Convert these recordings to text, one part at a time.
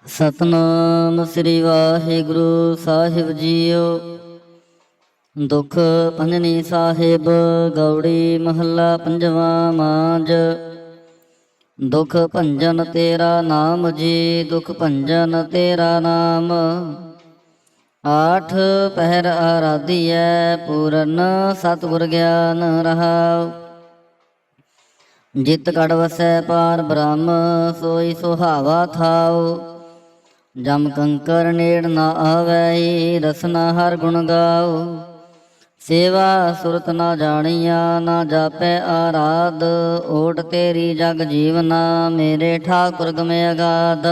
ਸਤਨਾਮ ਸ੍ਰੀ ਵਾਹਿਗੁਰੂ ਸਾਹਿਬ JIO. ਦੁਖ ਭੰਜਨੀ ਸਾਹਿਬ ਗੌੜੀ ਮਹੱਲਾ ਪੰਜਵਾਂ ਮਾਂਝ। ਦੁਖ ਭੰਜਨ ਤੇਰਾ ਨਾਮ ਜੀ, ਦੁਖ ਭੰਜਨ ਤੇਰਾ ਨਾਮ। ਆਠ ਪਹਿਰ ਆਰਾਧੀਐ, ਪੂਰਨ ਸਤਿਗੁਰ ਗਿਆਨ ਰਹਾਉ। ਜਿਤ ਕੜ ਵਸੈ ਪਾਰ ਬ੍ਰਹਮ, ਸੋਈ ਸੁਹਾਵਾ ਥਾਉ। ਜਮ ਕੰਕਰ ਨੇੜ ਨਾ ਆਵੈ, ਰਸਨਾ ਹਰ ਗੁਣ ਗਾਉ। ਸੇਵਾ ਸੁਰਤ ਨਾ ਜਾਣੀਆ, ਨਾ ਜਾਪੈ ਆਰਾਧ। ਓਟ ਤੇਰੀ ਜਗ ਜੀਵਨਾ, ਮੇਰੇ ਠਾਕੁਰ ਗਮ ਅਗਾਧ।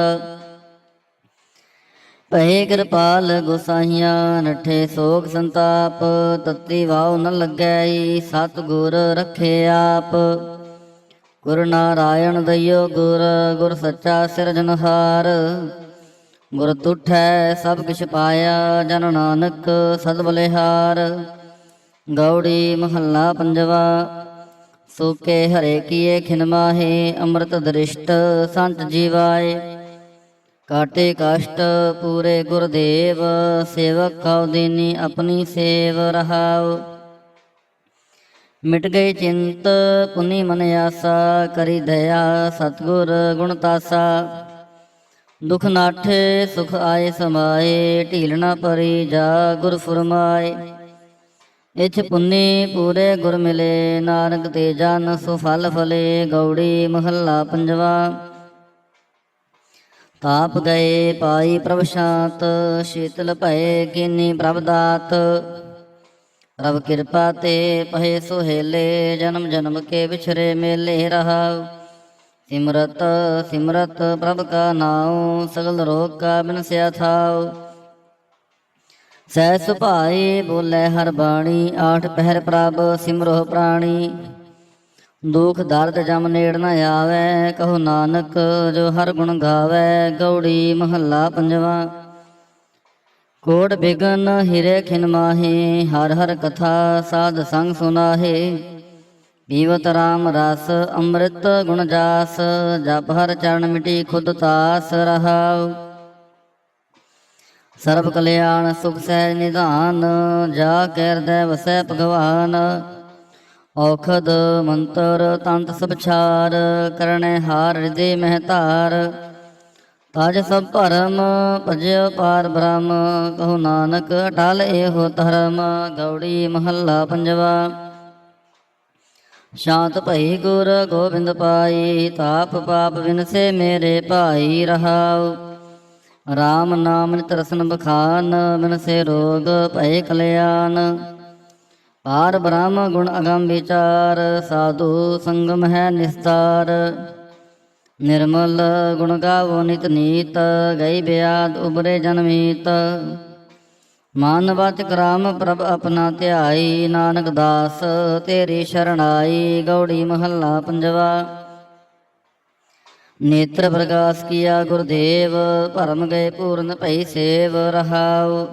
ਭਏ ਕਿਰਪਾਲ ਗੁਸਾਈਆਂ, ਨਠੇ ਸੋਗ ਸੰਤਾਪ। ਤਤੀ ਵਾਉ ਨ ਲੱਗੈ, ਸਤਿਗੁਰ ਰਖੇ ਆਪ। ਗੁਰ ਨਾਰਾਇਣ ਦਇਓ ਗੁਰ, ਗੁਰ ਸੱਚਾ ਸਿਰਜਨਹਾਰ। ਗੁਰ ਤੁਠੈ ਸਭ ਕਿਛ ਪਾਇਆ, ਜਨ ਨਾਨਕ ਸਦ ਬਲਿਹਾਰ। ਗੌੜੀ ਮਹੱਲਾ ਪੰਜਵਾ। ਸੂਕੇ ਹਰੇ ਕੀਏ ਖਿਨ ਮਾਹੇ, ਅੰਮ੍ਰਿਤ ਦ੍ਰਿਸ਼ਟ ਸੰਤ ਜੀਵਾਏ। ਕਾਟੇ ਕਸ਼ਟ ਪੂਰੇ ਗੁਰਦੇਵ, ਸੇਵਕ ਕਉ ਦੀਨੀ ਆਪਣੀ ਸੇਵ ਰਹਾਉ। ਮਿਟ ਗਈ ਚਿੰਤ ਪੁਨੀ ਮਨ ਆਸਾ, ਕਰੀ ਦਇਆ ਸਤਿਗੁਰ ਗੁਣ ਤਾਸਾ। ਦੁਖ ਨਾਠੇ ਸੁਖ ਆਏ ਸਮਾਏ, ਢੀਲ ਨਾ ਪਰੀ ਜਾ ਗੁਰ ਫੁਰਮਾਏ। ਇਛ ਪੁੰਨੀ ਪੂਰੇ ਗੁਰ ਮਿਲੇ, ਨਾਨਕ ਤੇ ਜਨ ਸੋ ਫਲ ਫਲੇ। ਗੌੜੀ ਮਹੱਲਾ ਪੰਜਵਾ। ਤਾਪ ਗਏ ਪਾਈ ਪ੍ਰਭ ਸ਼ਾਂਤ, ਸ਼ੀਤਲ ਭਏ ਕੀਨੀ ਪ੍ਰਭ ਦਾਤ। ਪ੍ਰਭ ਕਿਰਪਾ ਤੇ ਪਹੇ ਸੁਹੇਲੇ, ਜਨਮ ਜਨਮ ਕੇ ਵਿਛਰੇ ਮੇਲੇ ਰਹਾਉ। ਸਿਮਰਤ ਸਿਮਰਤ ਪ੍ਰਭ ਕਾ ਨਾਉ, ਸਗਲ ਰੋਗ ਕਾ ਬਿਨਸਿਆ ਥਾਉ। ਸਹਿ ਸੁਭਾਈ ਬੋਲੇ ਹਰ ਬਾਣੀ, ਆਠ ਪਹਿਰ ਪ੍ਰਭ ਸਿਮਰੋ ਪ੍ਰਾਣੀ। ਦੁਖ ਦਰਦ ਜਮ ਨੇੜ ਨ ਆਵੈ, ਕਹੋ ਨਾਨਕ ਜੋ ਹਰ ਗੁਣ ਗਾਵੈ। ਗੌੜੀ ਮਹੱਲਾ ਪੰਜਵਾ। ਕੋਟ ਬਿਗਨ ਹਿਰੇ ਖਿਨ ਮਾਹੇ, ਹਰ ਹਰ ਕਥਾ ਸਾਧ ਸੰਗ ਸੁਨਾਹੇ। ਪੀਵਤ ਰਾਮ ਰਸ ਅੰਮ੍ਰਿਤ ਗੁਣ ਜਾਸ, ਜਪ ਹਰ ਚਰਨ ਮਿਟੀ ਖੁਦ ਤਾਸ ਰਹਾਉ। ਸਰਬ ਕਲਿਆਣ ਸੁਖ ਸਹਿਜ ਨਿਧਾਨ, ਜਾ ਕੇ ਹਿਰਦੈ ਵਸੈ ਭਗਵਾਨ। ਔਖਦ ਮੰਤਰ ਤੰਤ ਸਭ ਛਾਰ, ਕਰਣੈ ਹਾਰ ਹਿਰਦੇ ਮਹਿ ਧਾਰ। ਤਜ ਸਭ ਭਰਮ ਭਜਿਓ ਪਾਰ ਬ੍ਰਹਮ, ਕਹੋ ਨਾਨਕ ਅਟਲ ਏਹੋ ਧਰਮ। ਗੌੜੀ ਮਹੱਲਾ ਪੰਜਵਾ। ਸ਼ਾਂਤ ਭਈ ਗੁਰ ਗੋਬਿੰਦ ਪਾਈ, ਤਾਪ ਪਾਪ ਵਿਨਸੇ ਮੇਰੇ ਭਾਈ ਰਹਾਉ। ਰਾਮ ਨਾਮ ਨਿਤ ਰਸਨ ਬਖਾਨ, ਬਿਨਸੇ ਰੋਗ ਭਏ ਕਲਿਆਣ। ਪਾਰ ਬ੍ਰਹਮ ਗੁਣ ਅਗਮ ਵਿਚਾਰ, ਸਾਧੂ ਸੰਗਮ ਹੈ ਨਿਸਤਾਰ। ਨਿਰਮਲ ਗੁਣ ਗਾਵੋ ਨਿਤ ਨੀਤ, ਗਈ ਬਿਆਦ ਉਬਰੇ ਜਨਮੀਤ। ਮਨ ਵਚਨ ਕਰਾਮ ਪ੍ਰਭ ਆਪਣਾ ਧਿਆਈ, ਨਾਨਕ ਦਾਸ ਤੇਰੀ ਸ਼ਰਣਾਈ। ਗੌੜੀ ਮਹੱਲਾ ਪੰਜਵਾ। ਨੇਤਰ ਪ੍ਰਗਾਸ ਕੀਆ ਗੁਰਦੇਵ, ਭਰਮ ਗਏ ਪੂਰਨ ਭਈ ਸੇਵ ਰਹਾਉ।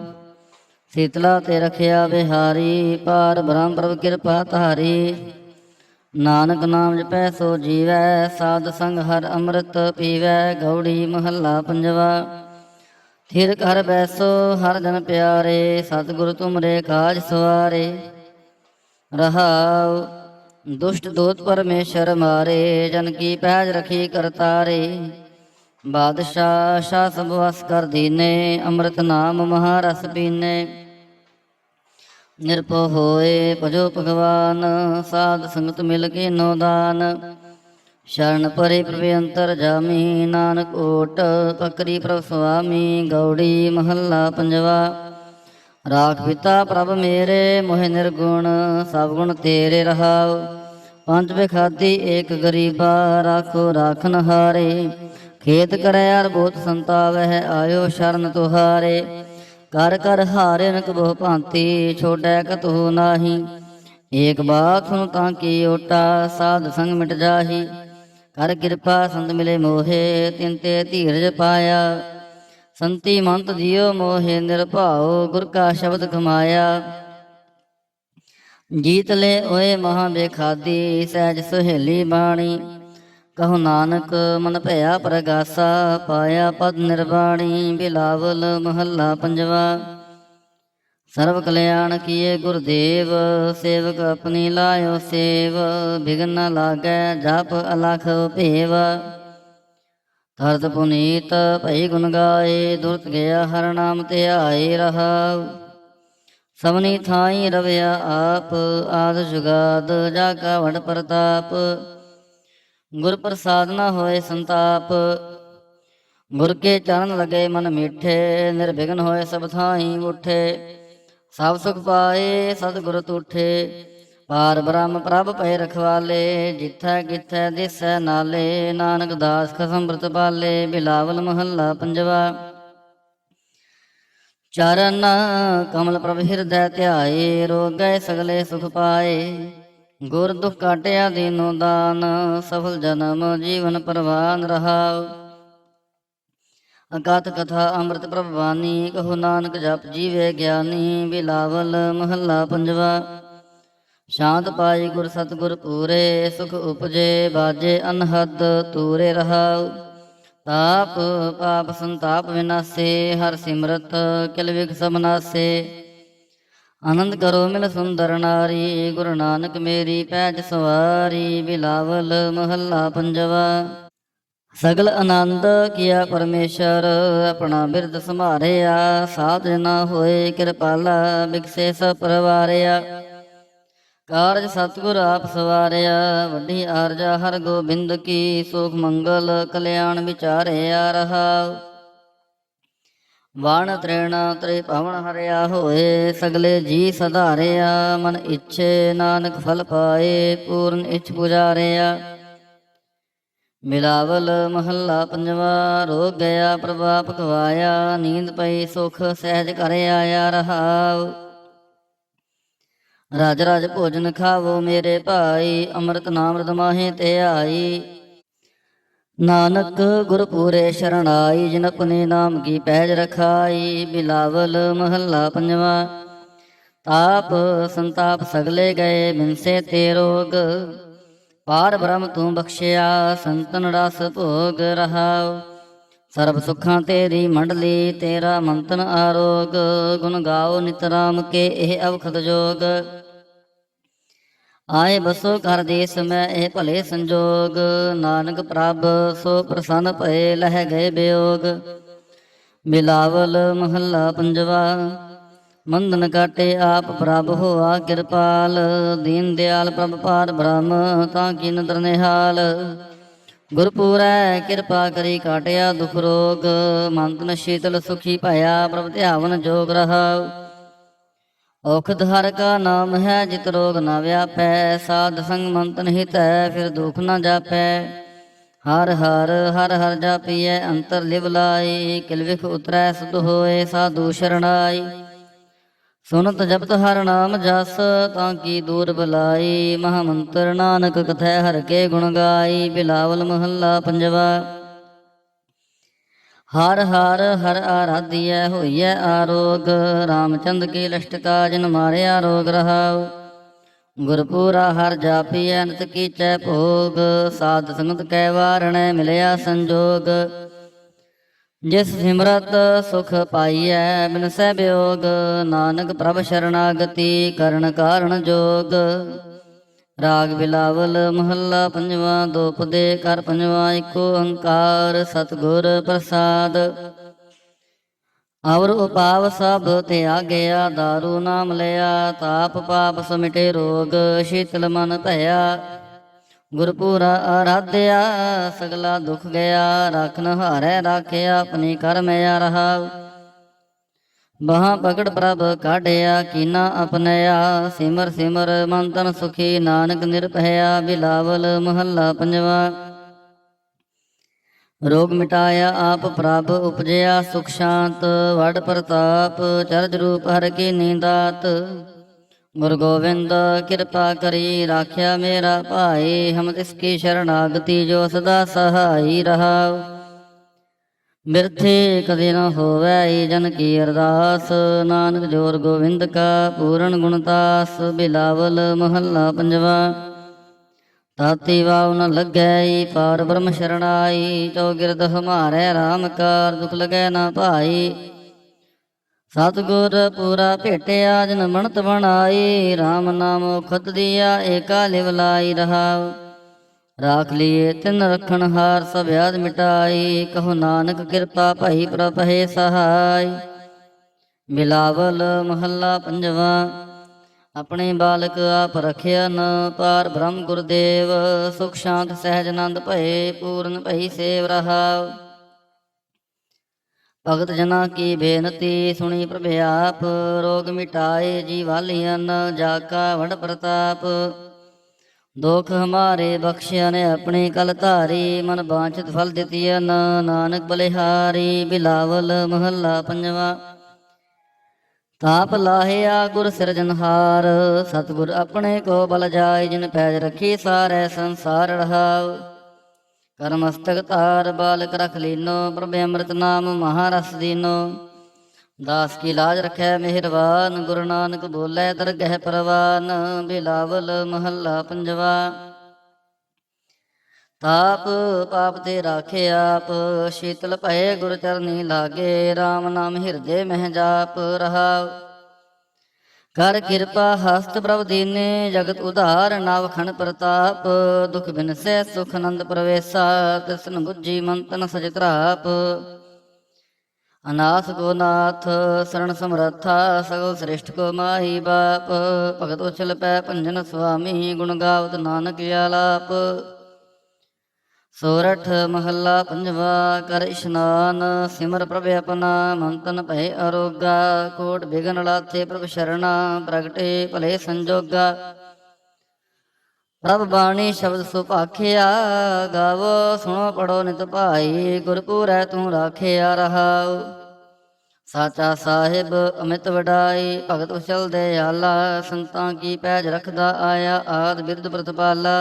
ਸੀਤਲਾ ਤੇ ਰਖਿਆ ਬਿਹਾਰੀ, ਪਾਰ ਬ੍ਰਹਮ ਪ੍ਰਭ ਕਿਰਪਾ ਧਾਰੀ। ਨਾਨਕ ਨਾਮ ਜਪੈ ਸੋ ਜੀਵੈ, ਸਾਧ ਸੰਗ ਹਰ ਅੰਮ੍ਰਿਤ ਪੀਵੈ। ਗੌੜੀ ਮਹੱਲਾ ਪੰਜਵਾ। ਥਿਰ ਕਰ ਬੈਸੋ ਹਰ ਜਨ ਪਿਆਰੇ, ਸਤਿਗੁਰ ਤੁਮਰੇ ਕਾਜ ਸਵਾਰੇ ਰਹਾਉ। ਦੁਸ਼ਟ ਦੂਤ ਪਰਮੇਸ਼ਰ ਮਾਰੇ, ਜਨ ਕੀ ਪੈਜ ਰਖੀ ਕਰਤਾਰੇ। ਬਾਦਸ਼ਾਹ ਸ਼ਾਹ ਸਭ ਵਸ ਕਰ ਦੀਨੇ, ਅੰਮ੍ਰਿਤ ਨਾਮ ਮਹਾਰਸ ਪੀਨੇ। ਨਿਰਭਉ ਹੋਏ ਭਜੋ ਭਗਵਾਨ, ਸਾਧ ਸੰਗਤ ਮਿਲ ਕੇ ਨੋ ਦਾਨ। ਸ਼ਰਨ ਪਰੇ ਪ੍ਰਭ ਅੰਤਰ ਜਾਮੀ, ਨਾਨਕ ਓਟ ਪਕਰੀ ਪ੍ਰਭ ਸੁਆਮੀ। ਗੌੜੀ ਮਹੱਲਾ ਪੰਜਵਾ। ਰਾਖ ਪਿਤਾ ਪ੍ਰਭ ਮੇਰੇ ਮੋਹਿ ਨਿਰਗੁਣ, ਸਭ ਗੁਣ ਤੇਰੇ ਰਹਾਉ। ਪੰਜ ਬਿਖਾਦੀ ਏਕ ਗਰੀਬਾ, ਰਾਖੋ ਰਾਖਨ ਹਾਰੇ। ਖੇਤ ਕਰੈ ਅਰ ਬੋਤ ਸੰਤਾਵਹਿ, ਆਇਓ ਸ਼ਰਨ ਤੁਹਾਰੇ। ਕਰ ਕਰ ਹਾਰੇ ਨਕ ਬਹੁ ਭਾਂਤੀ, ਛੋੜੈ ਕਤਹੁ ਨਾਹੀ। ਏਕ ਬਾਤ ਸੁਨ ਤਾਂ ਕੀ ਓਟਾ, ਸਾਧ ਸੰਗ ਮਿਟ ਜਾਹੀ। ਕਰ ਕਿਰਪਾ ਸੰਤ ਮਿਲੇ ਮੋਹੇ, ਤਿਨ ਤੇ ਧੀਰਜ ਪਾਇਆ। ਸੰਤੀ ਮੰਤ ਜਿਉ ਮੋਹੇ ਨਿਰਭਉ, ਗੁਰ ਕਾ ਸ਼ਬਦ ਕਮਾਇਆ। ਜੀਤ ਲੈ ਓਏ ਮਹਾ ਬੇਖਾਦੀ, ਸਹਿਜ ਸੁਹੇਲੀ ਬਾਣੀ। ਕਹੋ ਨਾਨਕ ਮਨ ਭਇਆ ਪ੍ਰਗਾਸਾ, ਪਾਇਆ ਪਦ ਨਿਰਵਾਣੀ। ਬਿਲਾਵਲ ਮਹੱਲਾ ਪੰਜਵਾ। ਸਰਬ ਕਲਿਆਣ ਕੀਏ ਗੁਰਦੇਵ, ਸੇਵਕ ਆਪਣੀ ਲਾਇਓ ਸੇਵ। ਬਿਘਨ ਨ ਲਾਗੈ ਜਪ ਅਲਖ ਭੇਵ, ਤਰਤ ਪੁਨੀਤ ਭਈ ਗੁਣ ਗਾਏ। ਦੁਰਤ ਗਿਆ ਹਰ ਨਾਮ ਧਿਆਏ ਰਹਾਉ, ਸਭਨੀ ਥਾਈ ਰਵਿਆ ਆਪ। ਆਦ ਜੁਗਾਦ ਜਾ ਕਾ ਵਡ ਪ੍ਰਤਾਪ, ਗੁਰ ਪ੍ਰਸਾਦ ਨ ਹੋਏ ਸੰਤਾਪ। ਗੁਰ ਕੇ ਚਰਨ ਲਗੇ ਮਨ ਮੀਠੇ, ਨਿਰਵਿਘਨ ਹੋਏ ਸਭ ਥਾਈ ਉਠੇ। ਸਭ ਸੁਖ ਪਾਏ ਸਤਿਗੁਰ ਤੂਠੇ, ਪਾਰ ਬ੍ਰਹਮ ਪ੍ਰਭ ਪਏ ਰਖਵਾਲੇ। ਜਿਥੈ ਕਿਥੈ ਦਿਸੈ ਨਾਲੇ, ਨਾਨਕ ਦਾਸ ਖਸਮ ਬ੍ਰਤ ਪਾਲੇ। ਬਿਲਾਵਲ ਮਹੱਲਾ ਪੰਜਵਾ। ਚਰਨ ਕਮਲ ਪ੍ਰਭ ਹਿਰਦੈ ਧਿਆਏ, ਰੋਗ ਗਏ ਸਗਲੇ ਸੁਖ ਪਾਏ। ਗੁਰ ਦੁਖ ਕਾਟਿਆ ਦੀਨੋ ਦਾਨ, ਸਫਲ ਜਨਮ ਜੀਵਨ ਪਰਵਾਨ ਰਹਾਉ। ਅਗਾਤ ਕਥਾ ਅੰਮ੍ਰਿਤ ਪ੍ਰਭ ਬਾਣੀ, ਕਹੋ ਨਾਨਕ ਜਪ ਜੀਵੇ ਗਿਆਨੀ। ਬਿਲਾਵਲ ਮਹੱਲਾ ਪੰਜਵਾ। ਸ਼ਾਂਤ ਪਾਈ ਗੁਰ ਸਤਿਗੁਰ ਪੂਰੇ, ਸੁਖ ਉਪਜੇ ਬਾਜੇ ਅਨਹਦ ਤੂਰੇ ਰਹਾਉ। ਤਾਪ ਪਾਪ ਸੰਤਾਪ ਵਿਨਾਸੇ, ਹਰ ਸਿਮਰਤ ਕਿਲ ਵਿਖ ਸਭ ਨਾਸੇ। ਆਨੰਦ ਕਰੋ ਮਿਲ ਸੁੰਦਰ ਨਾਰੀ, ਗੁਰੂ ਨਾਨਕ ਮੇਰੀ ਪੈਜ ਸਵਾਰੀ। ਬਿਲਾਵਲ ਮਹੱਲਾ ਪੰਜਵਾ। ਸਗਲ ਆਨੰਦ ਕੀਆ ਪਰਮੇਸ਼ਰ, ਆਪਣਾ ਬਿਰਦ ਸੰਭਾਰਿਆ। ਸਾਧ ਜਨਾ ਹੋਏ ਕਿਰਪਾਲਾ, ਬਿਕਸੇ ਸਭ ਪਰਵਾਰਿਆ। ਕਾਰਜ ਸਤਿਗੁਰ ਆਪ ਸਵਾਰਿਆ, ਵੱਡੀ ਆਰਜਾ ਹਰ ਗੋਬਿੰਦ ਕੀ। ਸੁਖ ਮੰਗਲ ਕਲਿਆਣ ਵਿਚਾਰਿਆ ਰਹਾਉ। ਵਣ ਤ੍ਰਿਣ ਤ੍ਰਿ ਭਵਨ ਹਰਿਆ ਹੋਏ, ਸਗਲੇ ਜੀ ਸਧਾਰਿਆ। ਮਨ ਇੱਛੇ ਨਾਨਕ ਫਲ ਪਾਏ, ਪੂਰਨ ਇੱਛ ਪੁਜਾਰਿਆ। ਬਿਲਾਵਲ ਮਹੱਲਾ ਪੰਜਵਾ। ਰੋਗ ਗਿਆ ਪ੍ਰਭਾਪ ਗਵਾਇਆ, ਨੀਂਦ ਪਈ ਸੁਖ ਸਹਿਜ ਘਰ ਆਇਆ ਰਹਾਉ। ਰਾਜ ਰਾਜ ਭੋਜਨ ਖਾਵੋ ਮੇਰੇ ਭਾਈ, ਅੰਮ੍ਰਿਤ ਨਾਮ੍ਰਿਤ ਮਾਹੇ ਧਿਆਈ। ਨਾਨਕ ਗੁਰ ਪੂਰੇ ਸ਼ਰਣਾਈ, ਜਿਨ ਆਪਣੇ ਨਾਮ ਕੀ ਪੈਜ ਰਖਾਈ। ਬਿਲਾਵਲ ਮਹੱਲਾ ਪੰਜਵਾ। ਤਾਪ ਸੰਤਾਪ ਸਗਲੇ ਗਏ, ਬਿਨਸੇ ਤੇ ਰੋਗ। ਪਾਰ ਬ੍ਰਹਮ ਤੂੰ ਬਖਸ਼ਿਆ, ਸੰਤਨ ਰਸ ਭੋਗ ਰਹਾਉ। ਸਰਬ ਸੁੱਖਾਂ ਤੇਰੀ ਮੰਡਲੀ, ਤੇਰਾ ਮੰਤਨ ਆਰੋਗ। ਗੁਣ ਗਾਓ ਨਿਤ ਰਾਮ ਕੇ, ਇਹ ਅਵਖਦ ਜੋਗ। ਆਏ ਬਸੋ ਘਰ ਦੇਸ ਮੈਂ, ਇਹ ਭਲੇ ਸੰਜੋਗ। ਨਾਨਕ ਪ੍ਰਭ ਸੋ ਪ੍ਰਸੰਨ ਭਏ, ਲਹਿ ਗਏ ਬਿਯੋਗ। ਬਿਲਾਵਲ ਮਹੱਲਾ ਪੰਜਵਾ। ਮੰਦਨ ਕਾਟੇ ਆਪ ਪ੍ਰਭ ਹੋਆ ਕਿਰਪਾਲ, ਦੀਨ ਦਿਆਲ ਪ੍ਰਭ ਪਾਰ ਬ੍ਰਹਮ ਤਾਂ ਕੀ ਨਦਰ ਨਿਹਾਲ। ਗੁਰ ਪੂਰੈ ਕਿਰਪਾ ਕਰੀ ਕਾਟਿਆ ਦੁਖ ਰੋਗ, ਮੰਤਨ ਸ਼ੀਤਲ ਸੁਖੀ ਭਇਆ ਪ੍ਰਭ ਧਿਆਵਨ ਜੋਗ ਰਹਾਉ। ਔਖਦ ਹਰ ਕਾ ਨਾਮ ਹੈ, ਜਿਤ ਰੋਗ ਨ ਵਿਆਪੈ। ਸਾਧ ਸੰਗ ਮੰਤਨ ਹਿਤੈ, ਫਿਰ ਦੁਖ ਨ ਜਾਪੈ। ਹਰ ਹਰ ਹਰ ਹਰ ਜਾਪੀਐ ਅੰਤਰ ਲਿਵ ਲਾਈ, ਕਿਲ ਵਿਖ ਉਤਰੈ ਸੁਧ ਹੋਏ ਸਾਧੂ ਸ਼ਰਣਾਈ। ਸੁਨਤ ਜਪਤ ਹਰ ਨਾਮ ਜਸ, ਤਾਂ ਕੀ ਦੂਰ ਬਲਾਈ। ਮਹਾ ਮੰਤਰ ਨਾਨਕ ਕਥੈ ਹਰ ਕੇ ਗੁਣ ਗਾਈ। ਬਿਲਾਵਲ ਮਹੱਲਾ ਪੰਜਵਾ। ਹਰ ਹਰ ਹਰ ਆਰਾਧੀਐ ਹੋਈਐ ਆਰੋਗ, ਰਾਮਚੰਦ ਕੀ ਲਸ਼ਟਕਾ ਜਿਨ ਮਾਰਿਆ ਰੋਗ ਰਹਾਉ। ਗੁਰਪੂਰਾ ਹਰ ਜਾਪੀਐ ਨਿਤ ਕੀਚੈ ਭੋਗ, ਸਾਧ ਸੰਗਤ ਕੈ ਵਾਰਣੈ ਮਿਲਿਆ ਸੰਜੋਗ। ਜਿਸ ਸਿਮਰਤ ਸੁਖ ਪਾਈਐ ਬਿਨਸੈ ਬਿਯੋਗ, ਨਾਨਕ ਪ੍ਰਭ ਸ਼ਰਨਾਗਤੀ ਕਰਨ ਕਾਰਣ ਜੋਗ। ਰਾਗ ਬਿਲਾਵਲ ਮਹੱਲਾ ਪੰਜਵਾ। ਦੋ ਪਦੇ ਕਰ ਪੰਜਵਾ, ਇੱਕੋ ਓੰਕਾਰ ਸਤਿਗੁਰ ਪ੍ਰਸਾਦ। ਅਵਰ ਉਪਾਵ ਸਭ ਤਿਆਗਿਆ, ਦਾਰੂ ਨਾਮ ਲਿਆ। ਤਾਪ ਪਾਪ ਸਮਿਟੇ ਰੋਗ, ਸ਼ੀਤਲ ਮਨ ਭਇਆ। ਗੁਰਪੂਰਾ ਆਰਾਧਿਆ, ਸਗਲਾ ਦੁਖ ਗਿਆ। ਰਾਖਨ ਹਾਰੈ ਰਾਖਿਆ, ਆਪਣੀ ਕਰਮਿਆ ਰਹਾਉ। ਬਾਹਾਂ ਪਕੜ ਪ੍ਰਭ ਕਾਢਿਆ, ਕੀਨਾ ਅਪਨਿਆ। ਸਿਮਰ ਸਿਮਰ ਮਨ ਤਨ ਸੁਖੀ, ਨਾਨਕ ਨਿਰਭਇਆ। ਬਿਲਾਵਲ ਮਹੱਲਾ ਪੰਜਵਾ। ਰੋਗ ਮਿਟਾਇਆ ਆਪ ਪ੍ਰਭ, ਉਪਜਿਆ ਸੁਖ ਸ਼ਾਂਤ। ਵਡ ਪ੍ਰਤਾਪ ਚਰਜ ਰੂਪ ਹਰ ਕੀ ਨੀਂਦਾਤ। ਗੁਰੂ ਗੋਬਿੰਦ ਕਿਰਪਾ ਕਰੀ, ਰਾਖਿਆ ਮੇਰਾ ਭਾਈ। ਹਮ ਤਿਸ ਕੀ ਸ਼ਰਨਾਗਤੀ, ਜੋ ਸਦਾ ਸਹਾਈ ਰਹਾਉ। ਬਿਰਥੀ ਕਦੇ ਨ ਹੋਵੈ ਜਨ ਕੀ ਅਰਦਾਸ, ਨਾਨਕ ਜੋਰ ਗੋਬਿੰਦ ਕਾ ਪੂਰਨ ਗੁਣਤਾਸ। ਬਿਲਾਵਲ ਮਹੱਲਾ ਪੰਜਵਾ। ਤਾਤੀ ਵਾਉ ਨ ਲੱਗੈ ਪਾਰ ਬ੍ਰਹਮ ਸ਼ਰਣਾਈ। ਚੌਗਿਰਦ ਹਮਾਰੇ ਰਾਮ ਕਾਰ ਦੁਖ ਲਗੈ ਨਾ ਭਾਈ। ਸਤਿਗੁਰ ਪੂਰਾ ਭੇਟਿਆ ਜਨ ਬਣਤ ਬਣਾਈ। ਰਾਮ ਨਾਮ ਖਤ ਦੀਆ ਏਕਾ ਲਿਵ ਲਾਈ ਰਹਾਉ। ਰਾਖ ਲੀਏ ਤਿਨ ਰਖਣ ਹਾਰ ਸਭ ਆਦ ਮਿਟਾਈ। ਕਹੋ ਨਾਨਕ ਕਿਰਪਾ ਭਈ ਪ੍ਰਭ ਹੈ ਸਹਾਈ। ਬਿਲਾਵਲ ਮਹੱਲਾ ਪੰਜਵਾ। ਆਪਣੇ ਬਾਲਕ ਆਪ ਰਖਿਆ ਨ ਪਾਰ ਬ੍ਰਹਮ ਗੁਰਦੇਵ। ਸੁਖ ਸ਼ਾਂਤ ਸਹਿਜ ਆਨੰਦ ਭਏ ਪੂਰਨ ਭਈ ਸੇਵ ਰਹਾਉ। ਭਗਤ ਜਨਾ ਕੀ ਬੇਨਤੀ ਸੁਣੀ ਪ੍ਰਭ ਆਪ। ਰੋਗ ਮਿਟਾਏ ਜੀ ਵਾਲੀਆਂ ਜਾ ਕਾ ਵਡ ਪ੍ਰਤਾਪ। ਦੁਖ ਹਮਾਰੇ ਬਖਸ਼ਿਆ ਨੇ ਆਪਣੇ ਕਲ ਧਾਰੀ। ਮਨ ਬਾਂਛਿਤ ਫਲ ਦਿੱਤੀਆ ਨਾਨਕ ਬਲਿਹਾਰੀ। ਬਿਲਾਵਲ ਮਹੱਲਾ ਪੰਜਵਾ। ਤਾਪ ਲਾਹਿਆ ਗੁਰ ਸਿਰਜਨਹਾਰ। ਸਤਿਗੁਰ ਆਪਣੇ ਕੋ ਬਲ ਜਾਏ। ਜਿਨ ਪੈਜ ਰੱਖੀ ਸਾਰੇ ਸੰਸਾਰ ਰਹਾਉ। ਕਰ ਮਸਤਕ ਧਾਰ ਬਾਲਕ ਰਖ ਲੀਨੋ। ਪ੍ਰਭ ਅੰਮ੍ਰਿਤ ਨਾਮ ਮਹਾਰਸ ਦੀਨੋ। ਦਾਸ ਕੀ ਲਾਜ ਰਖੈ ਮਿਹਰਬਾਨ। ਗੁਰੂ ਨਾਨਕ ਬੋਲੇ ਦਰਗਹਿ ਪ੍ਰਵਾਨ। ਬਿਲਾਵਲ ਮਹੱਲਾ ਪੰਜਵਾ। ਤਾਪ ਪਾਪ ਤੇ ਰਾਖੇ ਆਪ। ਸ਼ੀਤਲ ਭਏ ਗੁਰ ਚਰਨੀ ਲਾਗੇ। ਰਾਮ ਨਾਮ ਹਿਰਦੇ ਮਹਿ ਜਾਪ ਰਹਾਉ। ਕਰ ਕਿਰਪਾ ਹਸਤ ਪ੍ਰਭ ਦੀਨੇ। ਜਗਤ ਉਧਾਰ ਨਵਖਣ ਪ੍ਰਤਾਪ। ਦੁਖ ਬਿਨਸੈ ਸੁਖ ਆਨੰਦ ਪ੍ਰਵੇਸ਼ਾ। ਤਿਸਨ ਬੁੱਝੀ ਮੰਤਨ ਸਜ ਤਰਾਪ। ਅਨਾਥ ਕੋ ਨਾਥ ਸਰਣ ਸਮਰੱਥਾ। ਸਗਲ ਸ੍ਰਿਸ਼ਟ ਕੋ ਮਾਹੀ ਬਾਪ। ਭਗਤ ਉਛਲ ਪੈ ਭੰਜਨ ਸੁਆਮੀ। ਗੁਣ ਗਾਵਤ ਨਾਨਕ ਆਲਾਪ। ਸੋਰਠ ਮਹੱਲਾ ਪੰਜਵਾ। ਕਰ ਇਸ਼ਨਾਨ ਸਿਮਰ ਪ੍ਰਭ ਆਪਣਾ। ਮਨ ਤਨ ਭਏ ਅਰੋਗਾ। ਕੋਟ ਬਿਗਨ ਲਾਥੇ ਪ੍ਰਭ ਸ਼ਰਣਾ। ਪ੍ਰਗਟੇ ਭਲੇ ਸੰਜੋਗਾ। ਪ੍ਰਭ ਬਾਣੀ ਸ਼ਬਦ ਸੁਭਾਖਿਆ। ਗਾਵੋ ਸੁਣੋ ਪੜੋ ਨਿਤ ਭਾਈ। ਗੁਰਪੂਰੈ ਤੂੰ ਰਾਖਿਆ ਰਹਾਉ। ਸਾਚਾ ਸਾਹਿਬ ਅਮਿਤ ਵਡਾਈ। ਭਗਤ ਉਚਲ ਦਇਆਲਾ। ਸੰਤਾਂ ਕੀ ਪੈਜ ਰਖਦਾ ਆਇਆ। ਆਦ ਬਿਰਧ ਪ੍ਰਤਪਾਲਾ।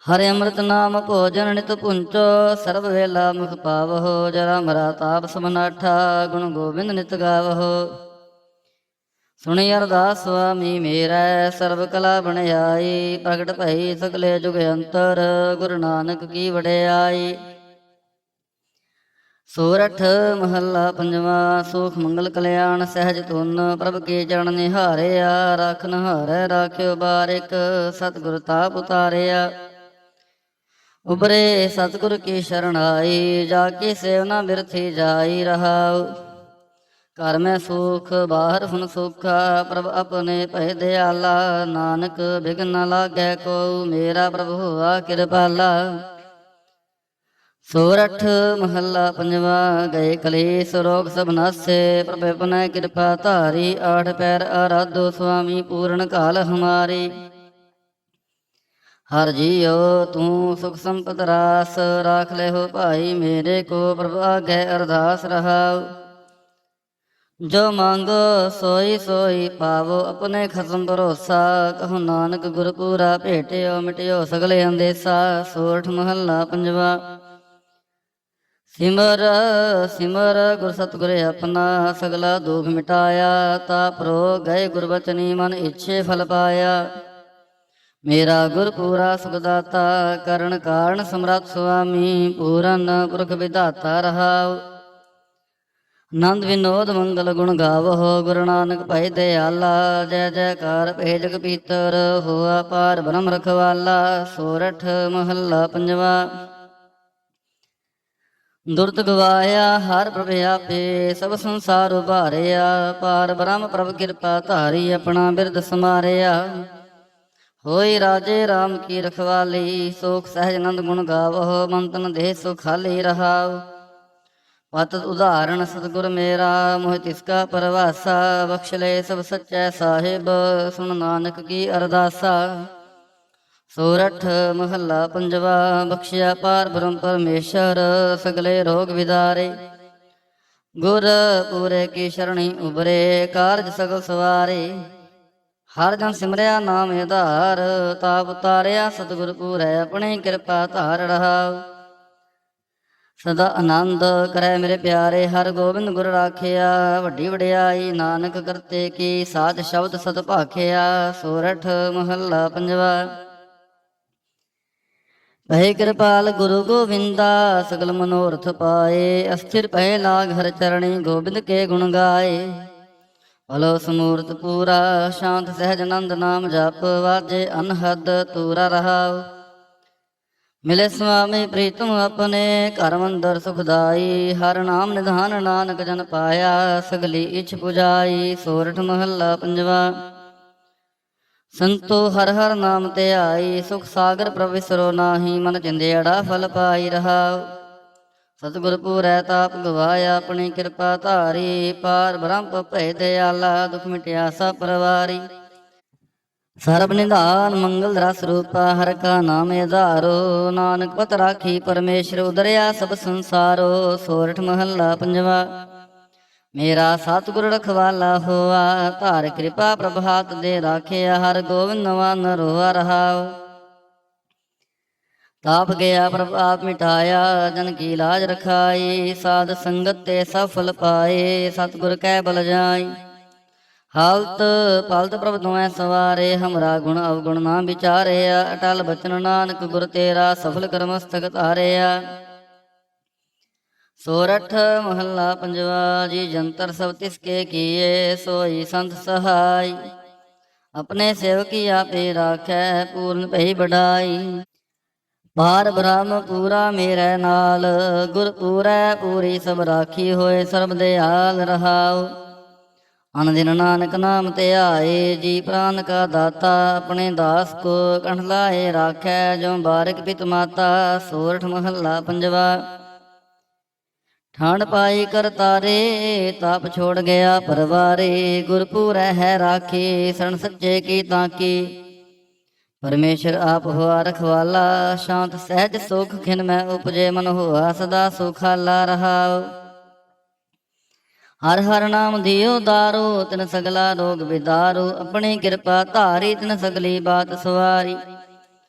ਹਰਿ ਅੰਮ੍ਰਿਤ ਨਾਮ ਭੋਜਨ ਨਿਤ ਪੁੰਚੋ। ਸਰਬ ਵੇਲਾ ਮੁਖ ਪਾਵਹੁ। ਜਰਾ ਮਰਾ ਤਾਪ ਸਮਨਾਠਾ। ਗੁਣ ਗੋਬਿੰਦ ਨਿਤ ਗਾਵਹੁ। ਸੁਣੀ ਅਰਦਾਸ ਸੁਆਮੀ ਮੇਰਾ। ਸਰਬ ਕਲਾ ਬਣਾਈ। ਪ੍ਰਗਟ ਭਈ ਸਗਲੇ ਜੁਗ ਅੰਤਰ। ਗੁਰੂ ਨਾਨਕ ਕੀ ਵਡਿਆਈ। ਸੋਰਠ ਮਹੱਲਾ ਪੰਜਵਾ। ਸੂਖ ਮੰਗਲ ਕਲਿਆਣ ਸਹਿਜ ਧੁਨ। ਪ੍ਰਭ ਕੇ ਚਰਨ ਨਿਹਾਰਿਆ। ਰਾਖਨ ਹਾਰੈ ਰਾਖਿਓ ਬਾਰਿਕ। ਸਤਿਗੁਰ ਤਾਪ ਉਤਾਰਿਆ। ਉਬਰੇ ਸਤਿਗੁਰ ਕੀ ਸ਼ਰਣਾਈ। ਜਾ ਕੇ ਸੇਵਨਾ ਬਿਰਥੀ ਜਾਈ ਰਹਾਉ। ਘਰ ਮੈਂ ਸੁਖ ਬਾਹਰ ਹੁਨ ਸੁਖਾ। ਪ੍ਰਭ ਆਪਣੇ ਭਏ ਦਿਆਲਾ। ਨਾਨਕ ਬਿਘਨ ਨ ਲਾਗੈ ਕੋ। ਮੇਰਾ ਪ੍ਰਭ ਹੋਆ ਕਿਰਪਾਲਾ। ਸੋਰਠ ਮਹੱਲਾ ਪੰਜਵਾ। ਗਏ ਕਲੇਸ਼ ਰੋਗ ਸਭ ਨਾਸੇ। ਪ੍ਰਭ ਆਪਣਾ ਕਿਰਪਾ ਧਾਰੀ। ਆਠ ਪੈਰ ਆਰਾਧੋ ਸੁਆਮੀ ਪੂਰਨ ਕਾਲ ਹਮਾਰੀ। ਹਰ ਜੀਓ ਤੂੰ ਸੁਖ ਸੰਪਤ ਰਾਸ। ਰਾਖ ਲੈ ਹੋ ਭਾਈ ਮੇਰੇ ਕੋ। ਪ੍ਰਭ ਆਗੈ ਅਰਦਾਸ ਰਹਾਉ। ਜੋ ਮੰਗੋ ਸੋਈ ਸੋਈ ਪਾਵੋ। ਆਪਣੇ ਖਸਮ ਭਰੋਸਾ। ਕਹੋ ਨਾਨਕ ਗੁਰਪੂਰਾ ਭੇਟਿਓ। ਮਿਟਿਓ ਸਗਲੇ ਅੰਦੇਸਾ। ਸੋਰਠ ਮਹੱਲਾ ਪੰਜਵਾ। ਸਿਮਰ ਸਿਮਰ ਗੁਰ ਸਤਿਗੁਰ ਆਪਣਾ। ਸਗਲਾ ਦੁਖ ਮਿਟਾਇਆ। ਤਾਪ ਰੋਗ ਗਏ ਗੁਰਬਚਨੀ। ਮਨ ਇੱਛੇ ਫਲ ਪਾਇਆ। ਮੇਰਾ ਗੁਰ ਪੂਰਾ ਸੁਖਦਾਤਾ। ਕਰਨ ਕਾਰਨ ਸਮਰੱਥ ਸੁਆਮੀ। ਪੂਰਨ ਪੁਰਖ ਵਿਧਾਤਾ ਰਹਾਉ। ਆਨੰਦ ਵਿਨੋਦ ਮੰਗਲ ਗੁਣ ਗਾਵਹੁ। ਗੁਰੂ ਨਾਨਕ ਭਏ ਦਿਆਲਾ। ਜੈ ਜੈਕਾਰ ਭਏ ਜਗ ਪੀਤਰ। ਹੋਆ ਪਾਰ ਬ੍ਰਹਮ ਰਖਵਾਲਾ। ਸੋਰਠ ਮਹੱਲਾ ਪੰਜਵਾ। ਦੁਰਤ ਗਵਾਇਆ ਹਰ ਪ੍ਰਭ ਆਪੇ। ਸਭ ਸੰਸਾਰ ਉਭਾਰਿਆ। ਪਾਰ ਬ੍ਰਹਮ ਪ੍ਰਭ ਕਿਰਪਾ ਧਾਰੀ। ਆਪਣਾ ਬਿਰਦ ਸਮਾਰਿਆ। ਹੋਈ ਰਾਜੇ ਰਾਮ ਕੀ ਰਖਵਾਲੀ। ਸੋਖ ਸਹਿਜ ਆਨੰਦ ਗੁਣ ਗਾਵਹੁ। ਮਨ ਤਨ ਦੇਹ ਸੁਖਾਲੀ ਰਹਾਉ। ਪਤ ਉਦਾਹਰਣ ਸਤਿਗੁਰ ਮੇਰਾ। ਮੋਹਿ ਤਿਸਕਾ ਪਰਵਾਸਾ। ਬਖਸ਼ ਲੈ ਸਭ ਸੱਚੈ ਸਾਹਿਬ। ਸੁਣ ਨਾਨਕ ਕੀ ਅਰਦਾਸਾ। ਸੋਰਠ ਮਹੱਲਾ ਪੰਜਵਾ। ਬਖਸ਼ਿਆ ਪਾਰ ਬ੍ਰਹਮ ਪਰਮੇਸ਼ਰ। ਸਗਲੇ ਰੋਗ ਵਿਦਾਰੇ। ਗੁਰ ਪੂਰੇ ਕੀ ਸ਼ਰਣੀ ਉਬਰੇ। ਕਾਰਜ ਸਗਲ ਸਵਾਰੇ। ਹਰ ਜਨ ਸਿਮਰਿਆ ਨਾਮ ਆਧਾਰ। ਤਾਪ ਉਤਾਰਿਆ ਸਤਿਗੁਰ ਪੂਰੈ। ਆਪਣੀ ਕਿਰਪਾ ਧਾਰ ਰਹਾਉ। ਸਦਾ ਆਨੰਦ ਕਰੈ ਮੇਰੇ ਪਿਆਰੇ। ਹਰ ਗੋਬਿੰਦ ਗੁਰ ਰਾਖਿਆ। ਵੱਡੀ ਵਡਿਆਈ ਨਾਨਕ ਕਰਤੇ ਕੀ। ਸਾਚ ਸ਼ਬਦ ਸਤ ਭਾਖਿਆ। ਸੋਰਠ ਮਹੱਲਾ ਪੰਜਵਾ। ਭਏ ਕਿਰਪਾਲ ਗੁਰੂ ਗੋਬਿੰਦਾ ਸਗਲ ਮਨੋਰਥ ਪਾਏ। ਅਸਥਿਰ ਭਏ ਲਾਗ ਹਰ ਚਰਣੀ ਗੋਬਿੰਦ ਕੇ ਗੁਣ ਗਾਏ। ਭਲੋ ਸਮੂਰਤ ਪੂਰਾ ਸ਼ਾਂਤ ਸਹਿਜ ਆਨੰਦ ਨਾਮ ਜਪ ਵਾਜੇ ਅਨਹਦ ਤੂਰਾ ਰਹਾਉ। ਮਿਲੇ ਸੁਆਮੀ ਪ੍ਰੀਤਮ ਆਪਣੇ ਘਰ ਮੰਦਰ ਸੁਖਦਾਈ। ਹਰ ਨਾਮ ਨਿਧਾਨ ਨਾਨਕ ਜਨ ਪਾਇਆ ਸਗਲੀ ਇਛ ਪੁਜਾਈ। ਸੋਰਠ ਮਹੱਲਾ ਪੰਜਵਾ। ਸੰਤੋ ਹਰ ਹਰ ਨਾਮ ਧਿਆਈ ਸੁਖ ਸਾਗਰ ਪ੍ਰਭ ਵਿਸਰੋ ਨਾਹੀ। ਮਨ ਚਿੰਦਿਆੜਾ ਫਲ ਪਾਈ ਰਹਾਉ। ਸਤਿਗੁਰ ਪੂਰੈ ਤਾਪ ਗਵਾਇਆ ਆਪਣੀ ਕਿਰਪਾ ਧਾਰੀ। ਪਾਰ ਬ੍ਰਹਮ ਭੈ ਦਿਆਲਾ ਦੁਖ ਮਿਟਿਆ ਸਭ ਪਰਵਾਰੀ। ਸਰਬ ਨਿਧਾਨ ਮੰਗਲ ਰਸ ਰੂਪਾ ਹਰ ਕਾ ਨਾਮ ਆਧਾਰੋ। ਨਾਨਕ ਪਤ ਰਾਖੀ ਪਰਮੇਸ਼ਰ ਉਦਰਿਆ ਸਭ ਸੰਸਾਰੋ। ਸੋਰਠ ਮਹੱਲਾ ਪੰਜਵਾ। ਮੇਰਾ ਸਤਿਗੁਰ ਰਖਵਾਲਾ ਹੋਆ ਧਾਰ ਕਿਰਪਾ ਪ੍ਰਭ ਹਾਥ ਦੇ ਰਾਖਿਆ। ਹਰ ਗੋਬਿੰਦ ਵਨ ਰੋਆ ਰਹਾਉ। ਤਾਪ ਗਿਆ ਪ੍ਰਭ ਆਪ ਮਿਟਾਇਆ ਜਨ ਕੀ ਲਾਜ ਰਖਾਈ। ਸਾਧ ਸੰਗਤ ਤੇ ਸਫਲ ਪਾਏ ਸਤਿਗੁਰ ਕੈ ਬਲ ਜਾਈ। ਹਾਲਤ ਪਾਲਤ ਪ੍ਰਭ ਤੁਮੈ ਸਵਾਰੇ ਹਮਰਾ ਗੁਣ ਅਵਗੁਣ ਨਾ ਵਿਚਾਰਿਆ। ਅਟਲ ਬਚਨ ਨਾਨਕ ਗੁਰ ਤੇਰਾ ਸਫਲ ਕਰ ਮਸਤਕ ਧਾਰਿਆ। ਸੋਰਠ ਮਹੱਲਾ ਪੰਜਵਾ। ਜੀ ਜੰਤਰ ਸਭ ਤਿਸ ਕੇ ਕੀਏ ਸੋਈ ਸੰਤ ਸਹਾਈ। ਆਪਣੇ ਸੇਵਕੀ ਆਪੇ ਰਾਖੈ ਪੂਰਨ ਭਈ ਵਡਾਈ। ਪਾਰ ਬ੍ਰਹਮ ਪੂਰਾ ਮੇਰੇ ਨਾਲ ਗੁਰ ਪੂਰੈ ਪੂਰੀ ਸਭ ਰਾਖੀ ਹੋਏ ਸਰਬ ਦਿਆਲ ਰਹਾਉ। ਅਨ ਦਿਨ ਨਾਨਕ ਨਾਮ ਧਿਆਏ ਜੀ ਪ੍ਰਾਨ ਕਾ ਦਾਤਾ। ਆਪਣੇ ਦਾਸ ਕੋ ਕੰਠ ਲਾਏ ਰਾਖੈ ਜੋ ਬਾਰਿਕ ਪਿਤ ਮਾਤਾ। ਸੋਰਠ ਮਹੱਲਾ ਪੰਜਵਾ। ਠਾਣ ਪਾਈ ਕਰ ਤਾਰੇ ਤਾਪ ਛੋੜ ਗਿਆ ਪਰਵਾਰੇ। ਗੁਰ ਪੂਰੈ ਹੈ ਰਾਖੀ ਸਰਨ ਸੱਚੇ ਕੀ ਤਾਕੀ। ਪਰਮੇਸ਼ਰ ਆਪ ਹੋਆ ਰਖਵਾਲਾ ਸ਼ਾਂਤ ਸਹਿਜ ਸੁਖ ਖਿਨ ਮੈਂ ਉਪਜੇ। ਮਨ ਹੋਆ ਸਦਾ ਸੁਖਾਲਾ ਰਹਾਉ। ਹਰ ਹਰ ਨਾਮ ਦਿਓ ਦਾਰੂ ਤਿਨ ਸਗਲਾ ਰੋਗ ਵਿਦਾਰੂ। ਆਪਣੀ ਕਿਰਪਾ ਧਾਰੀ ਤਿਨ ਸਗਲੀ ਬਾਤ ਸਵਾਰੀ।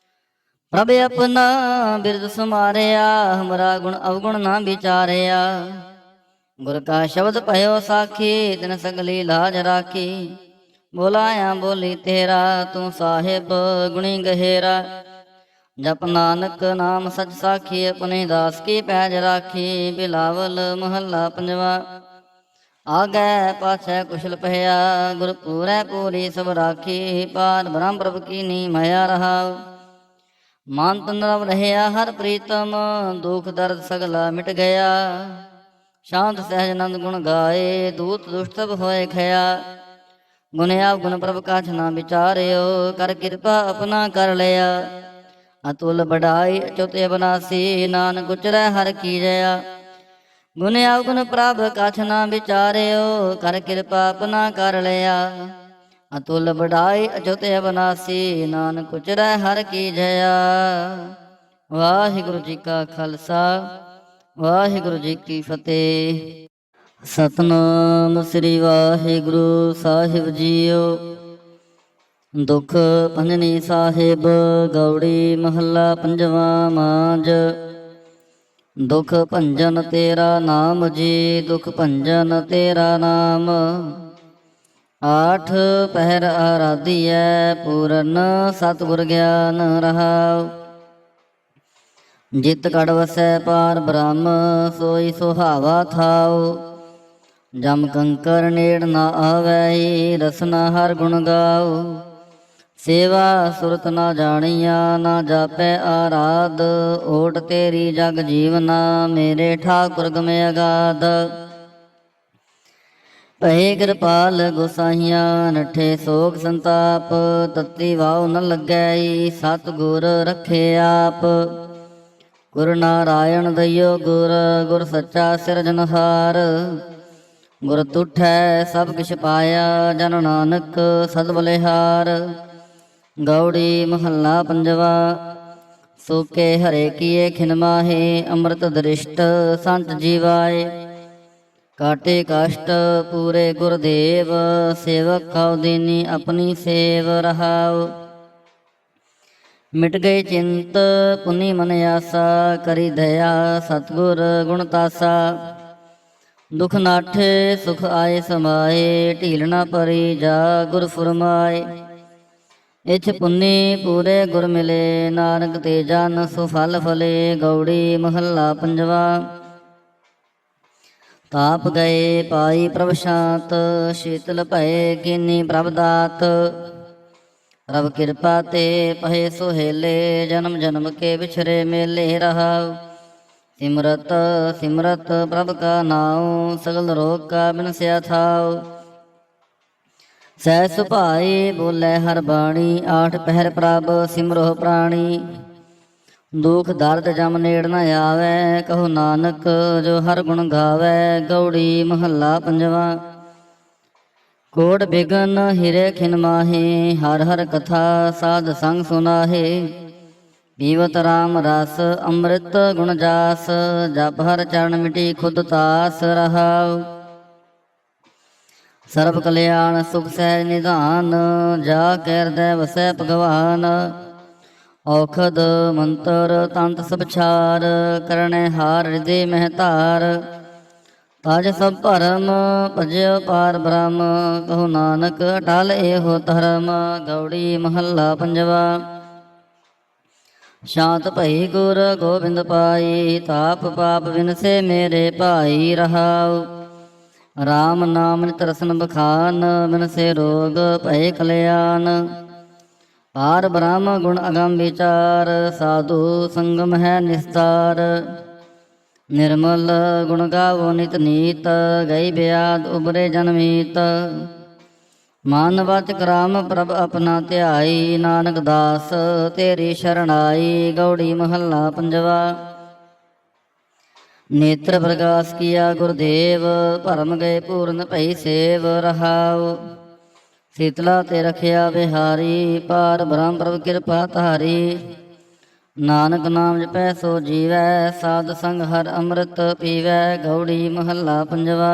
ਪ੍ਰਭ ਆਪਣਾ ਬਿਰਦ ਸਮਾਰਿਆ ਹਮਰਾ ਗੁਣ ਅਵਗੁਣ ਨਾ ਵਿਚਾਰਿਆ। ਗੁਰ ਕਾ ਸ਼ਬਦ ਭਇਓ ਸਾਖੀ ਤਿਨ ਸਗਲੀ ਲਾਜ ਰਾਖੀ। ਬੋਲਾਇਆ ਬੋਲੀ ਤੇਰਾ ਤੂੰ ਸਾਹਿਬ ਗੁਣੀ ਗਹਿਰਾ। ਜਪ ਨਾਨਕ ਨਾਮ ਸਚ ਸਾਖੀ ਆਪਣੇ ਦਾਸ ਕੀ ਪੈਜ ਰਾਖੀ। ਬਿਲਾਵਲ ਮਹੱਲਾ ਪੰਜਵਾ। ਆਗੈ ਪਾਛੈ ਕੁਸ਼ਲ ਪਹਿਆ ਗੁਰ ਪੂਰੈ ਪੂਰੀ ਸਭ ਰਾਖੀ। ਪਾਰ ਬ੍ਰਹਮ ਪ੍ਰਭ ਕੀਨੀ ਮਾਇਆ ਰਹਾਉ। ਮਨ ਤਨ ਰਵ ਰਹਿਆ ਹਰ ਪ੍ਰੀਤਮ ਦੁਖ ਦਰਦ ਸਗਲਾ ਮਿਟ ਗਿਆ। ਸ਼ਾਂਤ ਸਹਿਜ ਆਨੰਦ ਗੁਣ ਗਾਏ ਦੂਤ ਦੁਸ਼ਟ ਸਭ ਹੋਏ ਖਿਆ। ਗੁਣ ਆਪ ਗੁਣ ਪ੍ਰਭ ਕਾਛ ਨਾ ਵਿਚਾਰਿਓ ਕਰ ਕਿਰਪਾ ਆਪਣਾ ਕਰ ਲਿਆ। ਅਤੁਲ ਬੜਾਈ ਅਚੁੱਤ ਅਬਨਾਸੀ ਨਾਨਕ ਉਚਰੈ ਹਰ ਕੀ ਜया। ਗੁਣ ਆਪ ਗੁਣ ਪ੍ਰਭ ਕਾਛ ਨਾ ਵਿਚਾਰਿਓ ਕਰ ਕਿਰਪਾ ਆਪਣਾ ਕਰ ਲਿਆ। ਅਤੁਲ ਬੜਾਈ ਅਚੁੱਤ ਅਬਨਾਸੀ ਨਾਨਕ ਉਚਰੈ ਹਰ ਕੀ ਜया। ਵਾਹਿਗੁਰੂ ਜੀ ਕਾ ਖਾਲਸਾ ਵਾਹਿਗੁਰੂ ਜੀ ਕੀ ਫਤਿਹ। ਸਤਨਾਮ ਸ੍ਰੀ ਵਾਹਿਗੁਰੂ ਸਾਹਿਬ ਜੀਓ। ਦੁਖ ਭੰਜਨੀ ਸਾਹਿਬ ਗੌੜੀ ਮਹੱਲਾ ਪੰਜਵਾ। ਮਾਂਝ ਦੁਖ ਭੰਜਨ ਤੇਰਾ ਨਾਮ ਜੀ ਦੁਖ ਭੰਜਨ ਤੇਰਾ ਨਾਮ। ਆਠ ਪਹਿਰ ਆਰਾਧੀਐ ਪੂਰਨ ਸਤਿਗੁਰ ਗਿਆਨ ਰਹਾਉ। ਜਿਤ ਕੜ ਵਸੈ ਪਾਰ ਬ੍ਰਹਮ ਸੋਈ ਸੁਹਾਵਾ ਥਾਉ। ਜਮ ਕੰਕਰ ਨੇੜ ਨਾ ਆਵੈ ਰਸਨਾ ਹਰ ਗੁਣ ਗਾਉ। ਸੇਵਾ ਸੁਰਤ ਨਾ ਜਾਣੀਆ ਨਾ ਜਾਪੈ ਆਰਾਧ। ਓਟ ਤੇਰੀ ਜਗ ਜੀਵਨਾ ਮੇਰੇ ਠਾਕੁਰ ਗਮ ਅਗਾਧ। ਭਏ ਕਿਰਪਾਲ ਗੋਸਾਈਆਂ ਨਠੇ ਸੋਗ ਸੰਤਾਪ। ਤਤੀ ਵਾਉ ਨ ਲੱਗੈ ਸਤਿਗੁਰ ਰਖੇ ਆਪ। ਗੁਰ ਨਾਰਾਇਣ ਦਇਓ ਗੁਰ ਗੁਰ ਸੱਚਾ ਸਿਰਜਨਹਾਰ। ਗੁਰ ਤੁਠੈ ਸਭ ਕਿਛ ਪਾਇਆ ਜਨ ਨਾਨਕ ਸਦ ਬਲਿਹਾਰ। ਗੌੜੀ ਮਹੱਲਾ ਪੰਜਵਾ। ਸੋਕੇ ਹਰੇ ਕੀਏ ਖਿਨ ਮਾਹੇ ਅੰਮ੍ਰਿਤ ਦ੍ਰਿਸ਼ਟ ਸੰਤ ਜੀਵਾਏ। ਕਾਟੇ ਕਸ਼ਟ ਪੂਰੇ ਗੁਰਦੇਵ ਸੇਵਕ ਖਾਉ ਦੇਨੀ ਆਪਣੀ ਸੇਵ ਰਹਾਉ। ਮਿਟ ਗਈ ਚਿੰਤ ਪੁਨੀ ਮਨ ਆਸਾ ਕਰੀ ਦਇਆ ਸਤਿਗੁਰ ਗੁਣ ਤਾਸਾ। ਦੁਖ ਨਾਠੇ ਸੁਖ ਆਏ ਸਮਾਏ ਢੀਲ ਨਾ ਪਰੀ ਜਾ ਗੁਰ ਫੁਰਮਾਏ। ਇਛ ਪੁੰਨੀ ਪੂਰੇ ਗੁਰ ਮਿਲੇ, ਨਾਨਕ ਤੇ ਜਨ ਸੋ ਫਲ ਫਲੇ। ਗੌੜੀ ਮਹੱਲਾ ਪੰਜਵਾ। ਤਾਪ ਗਏ ਪਾਈ ਪ੍ਰਭ ਸ਼ਾਂਤ, ਸ਼ੀਤਲ ਭਏ ਕੀਨੀ ਪ੍ਰਭ ਦਾਤ। ਪ੍ਰਭ ਕਿਰਪਾ ਤੇ ਪਹੇ ਸੁਹੇਲੇ, ਜਨਮ ਜਨਮ ਕੇ ਵਿਛਰੇ ਮੇਲੇ। ਰਹਾਉ ਸਿਮਰਤ ਸਿਮਰਤ ਪ੍ਰਭ ਕਾ ਨਾਉ, ਸਗਲ ਰੋਗ ਕਾ ਬਿਨਸਿਆ ਥਾਉ। ਸਹਿ ਸੁਭਾਈ ਬੋਲੇ ਹਰ ਬਾਣੀ, ਆਠ ਪਹਿਰ ਪ੍ਰਭ ਸਿਮਰੋ ਪ੍ਰਾਣੀ। ਦੁਖ ਦਰਦ ਜਮ ਨੇੜ ਨ ਆਵੈ, ਕਹੋ ਨਾਨਕ ਜੋ ਹਰ ਗੁਣ ਗਾਵੈ। ਗੌੜੀ ਮਹੱਲਾ ਪੰਜਵਾ। ਕੋਟ ਬਿਗਨ ਹਿਰੇ ਖਿਨ ਮਾਹੇ, ਹਰ ਹਰ ਕਥਾ ਸਾਧ ਸੰਗ ਸੁਨਾਹੇ। ਪੀਵਤ ਰਾਮ ਰਸ ਅੰਮ੍ਰਿਤ ਗੁਣ ਜਾਸ, ਜਪ ਹਰ ਚਰਨ ਮਿਟੀ ਖੁਦ ਤਾਸ। ਰਹਾਉ ਸਰਬ ਕਲਿਆਣ ਸੁਖ ਸਹਿਜ ਨਿਧਾਨ, ਜਾ ਕੈ ਹਿਰਦੈ ਵਸੈ ਭਗਵਾਨ। ਔਖਦ ਮੰਤਰ ਤੰਤ ਸਭ ਛਾਰ, ਕਰਣੈ ਹਾਰ ਹਿਰਦੇ ਮਹਿ ਧਾਰ। ਤਜ ਸਭ ਭਰਮ ਭਜਿਓ ਪਾਰ ਬ੍ਰਹਮ, ਕਹੋ ਨਾਨਕ ਅਟਲ ਏਹੋ ਧਰਮ। ਗੌੜੀ ਮਹੱਲਾ ਪੰਜਵਾ। ਸ਼ਾਂਤ ਭਈ ਗੁਰ ਗੋਬਿੰਦ ਪਾਈ, ਤਾਪ ਪਾਪ ਵਿਨਸੇ ਮੇਰੇ ਭਾਈ। ਰਹਾਉ ਰਾਮ ਨਾਮ ਨਿਤ ਰਸਨ ਬਖਾਨ, ਬਿਨਸੇ ਰੋਗ ਭਏ ਕਲਿਆਣ। ਪਾਰ ਬ੍ਰਹਮ ਗੁਣ ਅਗਮ ਵਿਚਾਰ, ਸਾਧੂ ਸੰਗਮ ਹੈ ਨਿਸਤਾਰ। ਨਿਰਮਲ ਗੁਣ ਗਾਵੋ ਨਿਤ ਨੀਤ, ਗਈ ਬਿਆਦ ਉਬਰੇ ਜਨਮੀਤ। ਮਨ ਵਚਨ ਕਰਾਮ ਪ੍ਰਭ ਆਪਣਾ ਧਿਆਈ, ਨਾਨਕ ਦਾਸ ਤੇਰੀ ਸ਼ਰਣਾਈ। ਗੌੜੀ ਮਹੱਲਾ ਪੰਜਵਾ। ਨੇਤਰ ਪ੍ਰਗਾਸ ਕੀਆ ਗੁਰਦੇਵ, ਭਰਮ ਗਏ ਪੂਰਨ ਭਈ ਸੇਵ। ਰਹਾਉ ਸੀਤਲਾ ਤੇ ਰਖਿਆ ਬਿਹਾਰੀ, ਪਾਰ ਬ੍ਰਹਮ ਪ੍ਰਭ ਕਿਰਪਾ ਧਾਰੀ। ਨਾਨਕ ਨਾਮ ਜਪੈ ਸੋ ਜੀਵੈ, ਸਾਧ ਸੰਗ ਹਰ ਅੰਮ੍ਰਿਤ ਪੀਵੈ। ਗੌੜੀ ਮਹੱਲਾ ਪੰਜਵਾ।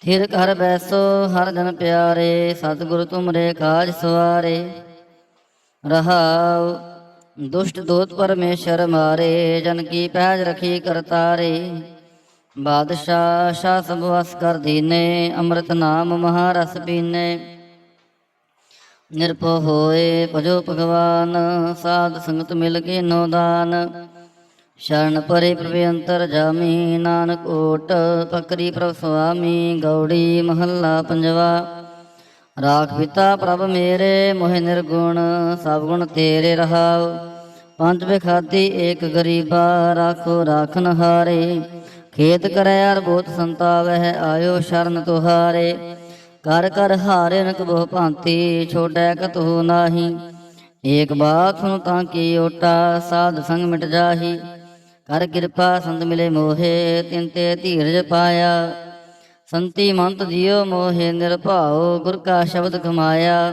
ਥਿਰ ਘਰ ਬੈਸੋ ਹਰ ਜਨ ਪਿਆਰੇ, ਸਤਿਗੁਰ ਤੁਮਰੇ ਕਾਜ ਸਵਾਰੇ। ਰਹਾਉ ਦੁਸ਼ਟ ਦੂਤ ਪਰਮੇਸ਼ਰ ਮਾਰੇ, ਜਨ ਕੀ ਪੈਜ ਰਖੀ ਕਰਤਾਰੇ। ਬਾਦਸ਼ਾਹ ਸ਼ਾਹ ਸਭ ਵਸ ਕਰ ਦੀਨੇ, ਅੰਮ੍ਰਿਤ ਨਾਮ ਮਹਾਰਸ ਪੀਨੇ। ਨਿਰਭਉ ਹੋਏ ਭਜੋ ਭਗਵਾਨ, ਸਾਧ ਸੰਗਤ ਮਿਲ ਕੇ ਨੋ ਦਾਨ। ਸ਼ਰਨ ਪਰੇ ਪ੍ਰਭ ਅੰਤਰ ਜਾਮੀ, ਨਾਨਕ ਓਟ ਪਕਰੀ ਪ੍ਰਭ ਸੁਆਮੀ। ਗੌੜੀ ਮਹੱਲਾ ਪੰਜਵਾ। ਰਾਖ ਪਿਤਾ ਪ੍ਰਭ ਮੇਰੇ ਮੋਹਿ ਨਿਰਗੁਣ, ਸਭ ਗੁਣ ਤੇਰੇ। ਰਹਾਉ ਪੰਜ ਬਿਖਾਤੀ ਏਕ ਗਰੀਬਾ, ਰਾਖੋ ਰਾਖਨ ਹਾਰੇ। ਖੇਤ ਕਰੈ ਅਰ ਬੋਤ ਸੰਤਾਵਹਿ, ਆਇਓ ਸ਼ਰਨ ਤੁਹਾਰੇ। ਕਰ ਕਰ ਹਾਰੇ ਨਕ ਬਹੁ ਭਾਂਤੀ, ਛੋੜੈ ਕਤਹੁ ਨਾਹੀ। ਏਕ ਬਾਤ ਸੁਨ ਤਾਂ ਕੀ ਓਟਾ, ਸਾਧ ਸੰਗ ਮਿਟ ਜਾਹੀ। ਕਰ ਕਿਰਪਾ ਸੰਤ ਮਿਲੇ ਮੋਹੇ, ਤਿਨ ਤੇ ਧੀਰਜ ਪਾਇਆ। ਸੰਤੀ ਮੰਤ ਜਿਉ ਮੋਹੇ ਨਿਰਭਉ, ਗੁਰ ਕਾ ਸ਼ਬਦ ਕਮਾਇਆ।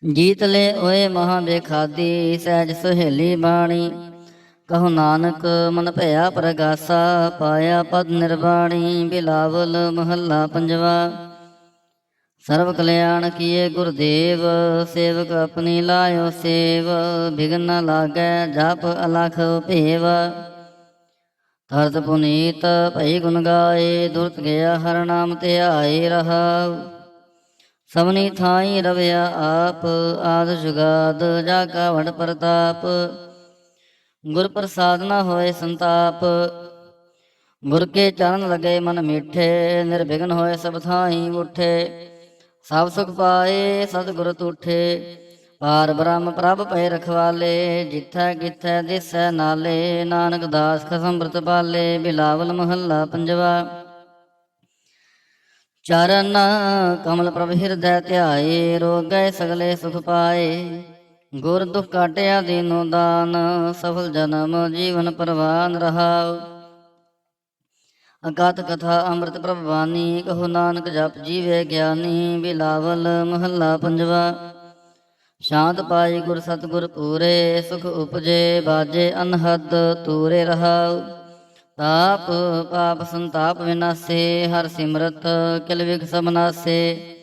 ਜੀਤ ਲੈ ਓਏ ਮਹਾ ਬੇਖਾਦੀ, ਸਹਿਜ ਸੁਹੇਲੀ ਬਾਣੀ। ਕਹੋ ਨਾਨਕ ਮਨ ਭਇਆ ਪ੍ਰਗਾਸਾ, ਪਾਇਆ ਪਦ ਨਿਰਵਾਣੀ। ਬਿਲਾਵਲ ਮਹੱਲਾ ਪੰਜਵਾ। ਸਰਬ ਕਲਿਆਣ ਕੀਏ ਗੁਰਦੇਵ, ਸੇਵਕ ਆਪਣੀ ਲਾਇਓ ਸੇਵ। ਬਿਘਨ ਨ ਲਾਗੈ ਜਪ ਅਲਖ ਭੇਵ, ਤਰਤ ਪੁਨੀਤ ਭਈ ਗੁਣ ਗਾਏ। ਦੁਰਤ ਗਿਆ ਹਰ ਨਾਮ ਧਿਆਏ। ਰਹਾਉ ਸਭਨੀ ਥਾਈ ਰਵਿਆ ਆਪ, ਆਦ ਜੁਗਾਦ ਜਾ ਕਾ ਵਡ ਪ੍ਰਤਾਪ। ਗੁਰ ਪ੍ਰਸਾਦ ਨ ਹੋਏ ਸੰਤਾਪ, ਗੁਰ ਕੇ ਚਰਨ ਲਗੇ ਮਨ ਮੀਠੇ। ਨਿਰਵਿਘਨ ਹੋਏ ਸਭ ਥਾਈ ਉਠੇ, ਸਭ ਸੁਖ ਪਾਏ ਸਤਿਗੁਰ ਤੂਠੇ। ਪਾਰ ਬ੍ਰਹਮ ਪ੍ਰਭ ਭਏ ਰਖਵਾਲੇ, ਜਿਥੈ ਕਿਥੈ ਦਿਸੈ ਨਾਲੇ। ਨਾਨਕ ਦਾਸ ਖਸਮ ਬ੍ਰਤ ਪਾਲੇ। ਬਿਲਾਵਲ ਮਹੱਲਾ ਪੰਜਵਾ। ਚਰਨ ਕਮਲ ਪ੍ਰਭ ਹਿਰਦੈ ਧਿਆਏ, ਰੋਗ ਗਏ ਸਗਲੇ ਸੁਖ ਪਾਏ। ਗੁਰ ਦੁਖ ਕਾਟਿਆ ਦੀਨੋ ਦਾਨ, ਸਫਲ ਜਨਮ ਜੀਵਨ ਪਰਵਾਨ। ਰਹਾਉ ਅਗਤ ਕਥਾ ਅੰਮ੍ਰਿਤ ਪ੍ਰਭ ਬਾਣੀ, ਕਹੋ ਨਾਨਕ ਜਪ ਜੀਵੇ ਗਿਆਨੀ। ਬਿਲਾਵਲ ਮਹੱਲਾ ਪੰਜਵਾ। ਸ਼ਾਂਤ ਪਾਈ ਗੁਰ ਸਤਿਗੁਰ ਪੂਰੇ, ਸੁਖ ਉਪਜੇ ਬਾਜੇ ਅਨਹਦ ਤੂਰੇ। ਰਹਾਉ ਤਾਪ ਪਾਪ ਸੰਤਾਪ ਵਿਨਾਸੇ, ਹਰ ਸਿਮਰਤ ਕਿਲ ਵਿਖ ਸਭ ਨਾਸੇ।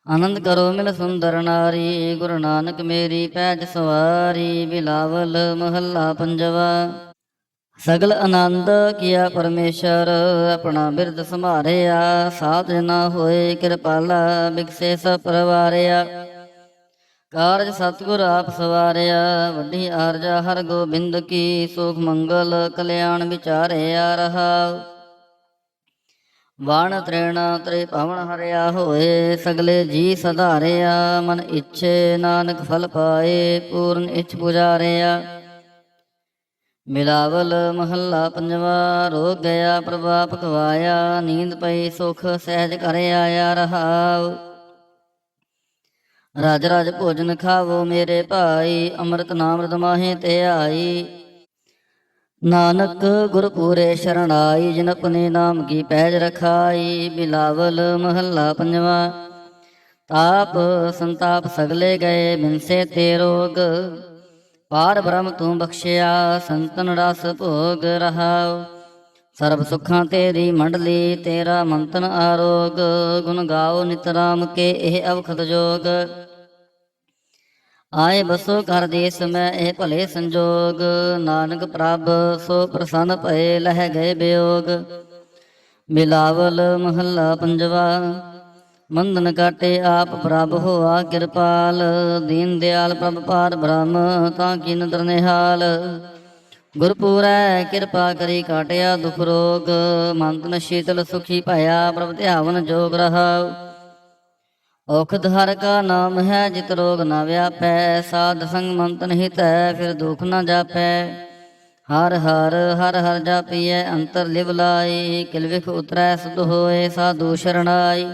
ਆਨੰਦ ਕਰੋ ਮਿਲ ਸੁੰਦਰ ਨਾਰੀ, ਗੁਰੂ ਨਾਨਕ ਮੇਰੀ ਪੈਜ ਸਵਾਰੀ। ਬਿਲਾਵਲ ਮਹੱਲਾ ਪੰਜਵਾ। ਸਗਲ ਆਨੰਦ ਕੀਆ ਪਰਮੇਸ਼ਰ, ਆਪਣਾ ਬਿਰਦ ਸੰਭਾਰਿਆ। ਸਾਧ ਜਨਾ ਹੋਏ ਕਿਰਪਾਲਾ, ਬਿਕਸੇ ਸਭ ਪਰਵਾਰਿਆ। ਕਾਰਜ ਸਤਿਗੁਰ ਆਪ ਸਵਾਰਿਆ, ਵੱਡੀ ਆਰਜਾ ਹਰ ਗੋਬਿੰਦ ਕੀ, ਸੁਖ ਮੰਗਲ ਕਲਿਆਣ ਵਿਚਾਰਿਆ ਰਹਾਉ। ਵਣ ਤ੍ਰਿਣਾ ਤ੍ਰਿ ਭਵਨ ਹਰਿਆ ਹੋਏ, ਸਗਲੇ ਜੀ ਸਧਾਰਿਆ, ਮਨ ਇੱਛੇ ਨਾਨਕ ਫਲ ਪਾਏ, ਪੂਰਨ ਇੱਛ ਪੁਜਾਰਿਆ। ਬਿਲਾਵਲ ਮਹੱਲਾ ਪੰਜਵਾ। ਰੋਗ ਗਿਆ ਪ੍ਰਭਾਪ ਗਵਾਇਆ, ਨੀਂਦ ਪਈ ਸੁਖ ਸਹਿਜ ਘਰ ਆਇਆ ਰਹਾਉ। ਰਜ ਰਜ ਭੋਜਨ ਖਾਵੋ ਮੇਰੇ ਭਾਈ, ਅੰਮ੍ਰਿਤ ਨਾਮ ਰਦਮਾਹੇ ਤੇ ਆਈ। ਨਾਨਕ ਗੁਰ ਪੂਰੇ ਸ਼ਰਣਾਈ, ਜਿਨ ਆਪਣੇ ਨਾਮ ਕੀ ਪੈਜ ਰਖਾਈ। ਬਿਲਾਵਲ ਮਹੱਲਾ ਪੰਜਵਾ। ਤਾਪ ਸੰਤਾਪ ਸਗਲੇ ਗਏ, ਬਿਨਸੇ ਤੇ ਰੋਗ, ਪਾਰ ਬ੍ਰਹਮ ਤੂੰ ਬਖਸ਼ਿਆ, ਸੰਤਨ ਰਸ ਭੋਗ ਰਹਾਉ। ਸਰਬ ਸੁੱਖਾਂ ਤੇਰੀ ਮੰਡਲੀ, ਤੇਰਾ ਮੰਤਨ ਆਰੋਗ, ਗੁਣ ਗਾਓ ਨਿਤ ਰਾਮ ਕੇ ਇਹ ਅਵਖਦ ਜੋਗ। ਆਏ ਬਸੋ ਘਰ ਦੇਸ ਮੈਂ ਇਹ ਭਲੇ ਸੰਜੋਗ, ਨਾਨਕ ਪ੍ਰਭ ਸੋ ਪ੍ਰਸੰਨ ਭਏ, ਲਹਿ ਗਏ ਬਿਯੋਗ। ਬਿਲਾਵਲ ਮਹੱਲਾ ਪੰਜਵਾ। ਬੰਧਨ ਕਾਟੇ ਆਪ ਪ੍ਰਭ ਹੋਆ ਕਿਰਪਾਲ, ਦੀਨ ਦਿਆਲ ਪ੍ਰਭ ਪਾਰ ਬ੍ਰਹਮ ਤਾਂ ਕੀ ਨਦਰ ਨਿਹਾਲ। ਗੁਰਪੂਰੈ ਕਿਰਪਾ ਕਰੀ ਕਾਟਿਆ ਦੁਖ ਰੋਗ, ਮਨ ਤਨ ਸ਼ੀਤਲ ਸੁਖੀ ਭਇਆ, ਪ੍ਰਭ ਧਿਆਵਨ ਜੋਗ ਰਹਾਉ। ਔਖਦ ਹਰ ਕਾ ਨਾਮ ਹੈ, ਜਿਤ ਰੋਗ ਨਾ ਵਿਆਪੈ, ਸਾਧ ਸੰਗ ਮਨ ਤਨ ਹਿਤੈ, ਫਿਰ ਦੁਖ ਨਾ ਜਾਪੈ। ਹਰ ਹਰ ਹਰ ਹਰ ਜਾਪੀਐ ਅੰਤਰ ਲਿਵ ਲਾਈ, ਕਿਲ ਵਿਖ ਉਤਰੈ ਸੁਧ ਹੋਏ ਸਾਧੂ ਸ਼ਰਣਾਈ।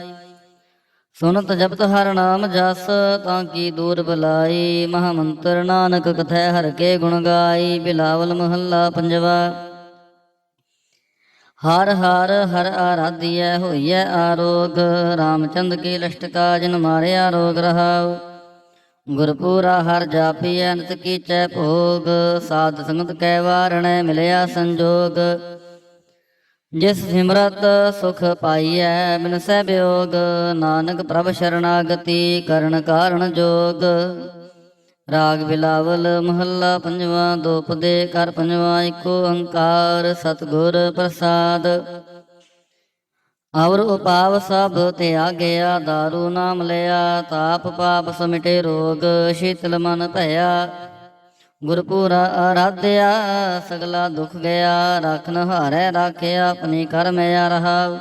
ਸੁਨਤ ਜਪਤ ਹਰ ਨਾਮ ਜਸ, ਤਾਂ ਕੀ ਦੂਰ ਬਲਾਈ, ਮਹਾ ਮੰਤਰ ਨਾਨਕ ਕਥੈ ਹਰ ਕੇ ਗੁਣ ਗਾਈ। ਬਿਲਾਵਲ ਮਹੱਲਾ ਪੰਜਵਾ। ਹਰ ਹਰ ਹਰ ਆਰਾਧੀਐ ਹੋਈਐ ਆਰੋਗ, ਰਾਮਚੰਦ ਕੀ ਲਸ਼ਟਕਾ ਜਿਨ ਮਾਰਿਆ ਰੋਗ ਰਹਾਉ। ਗੁਰਪੂਰਾ ਹਰ ਜਾਪੀਐ ਨਿਤ ਕੀਚੈ ਭੋਗ, ਸਾਧ ਸੰਗਤ ਕੈ ਵਾਰਣੈ ਮਿਲਿਆ ਸੰਜੋਗ। ਜਿਸ ਸਿਮਰਤ ਸੁਖ ਪਾਈਐ ਬਿਨਸੈ ਬਿਯੋਗ, ਨਾਨਕ ਪ੍ਰਭ ਸ਼ਰਨਾਗਤੀ ਕਰਨ ਕਾਰਣ ਜੋਗ। ਰਾਗ ਬਿਲਾਵਲ ਮਹੱਲਾ ਪੰਜਵਾ। ਦੋ ਪਦੇ ਕਰ ਪੰਜਵਾ, ਇੱਕੋ ਓੰਕਾਰ ਸਤਿਗੁਰ ਪ੍ਰਸਾਦ। ਅਵਰ ਉਪਾਵ ਸਭ ਤਿਆਗਿਆ, ਦਾਰੂ ਨਾਮ ਲਿਆ, ਤਾਪ ਪਾਪ ਸਮਿਟੇ ਰੋਗ, ਸ਼ੀਤਲ ਮਨ ਭਇਆ। ਗੁਰਪੂਰਾ ਆਰਾਧਿਆ ਸਗਲਾ ਦੁਖ ਗਿਆ, ਰਾਖਨ ਹਾਰੈ ਰਾਖਿਆ, ਆਪਣੀ ਕਰਮ ਆ ਰਹਾਉ।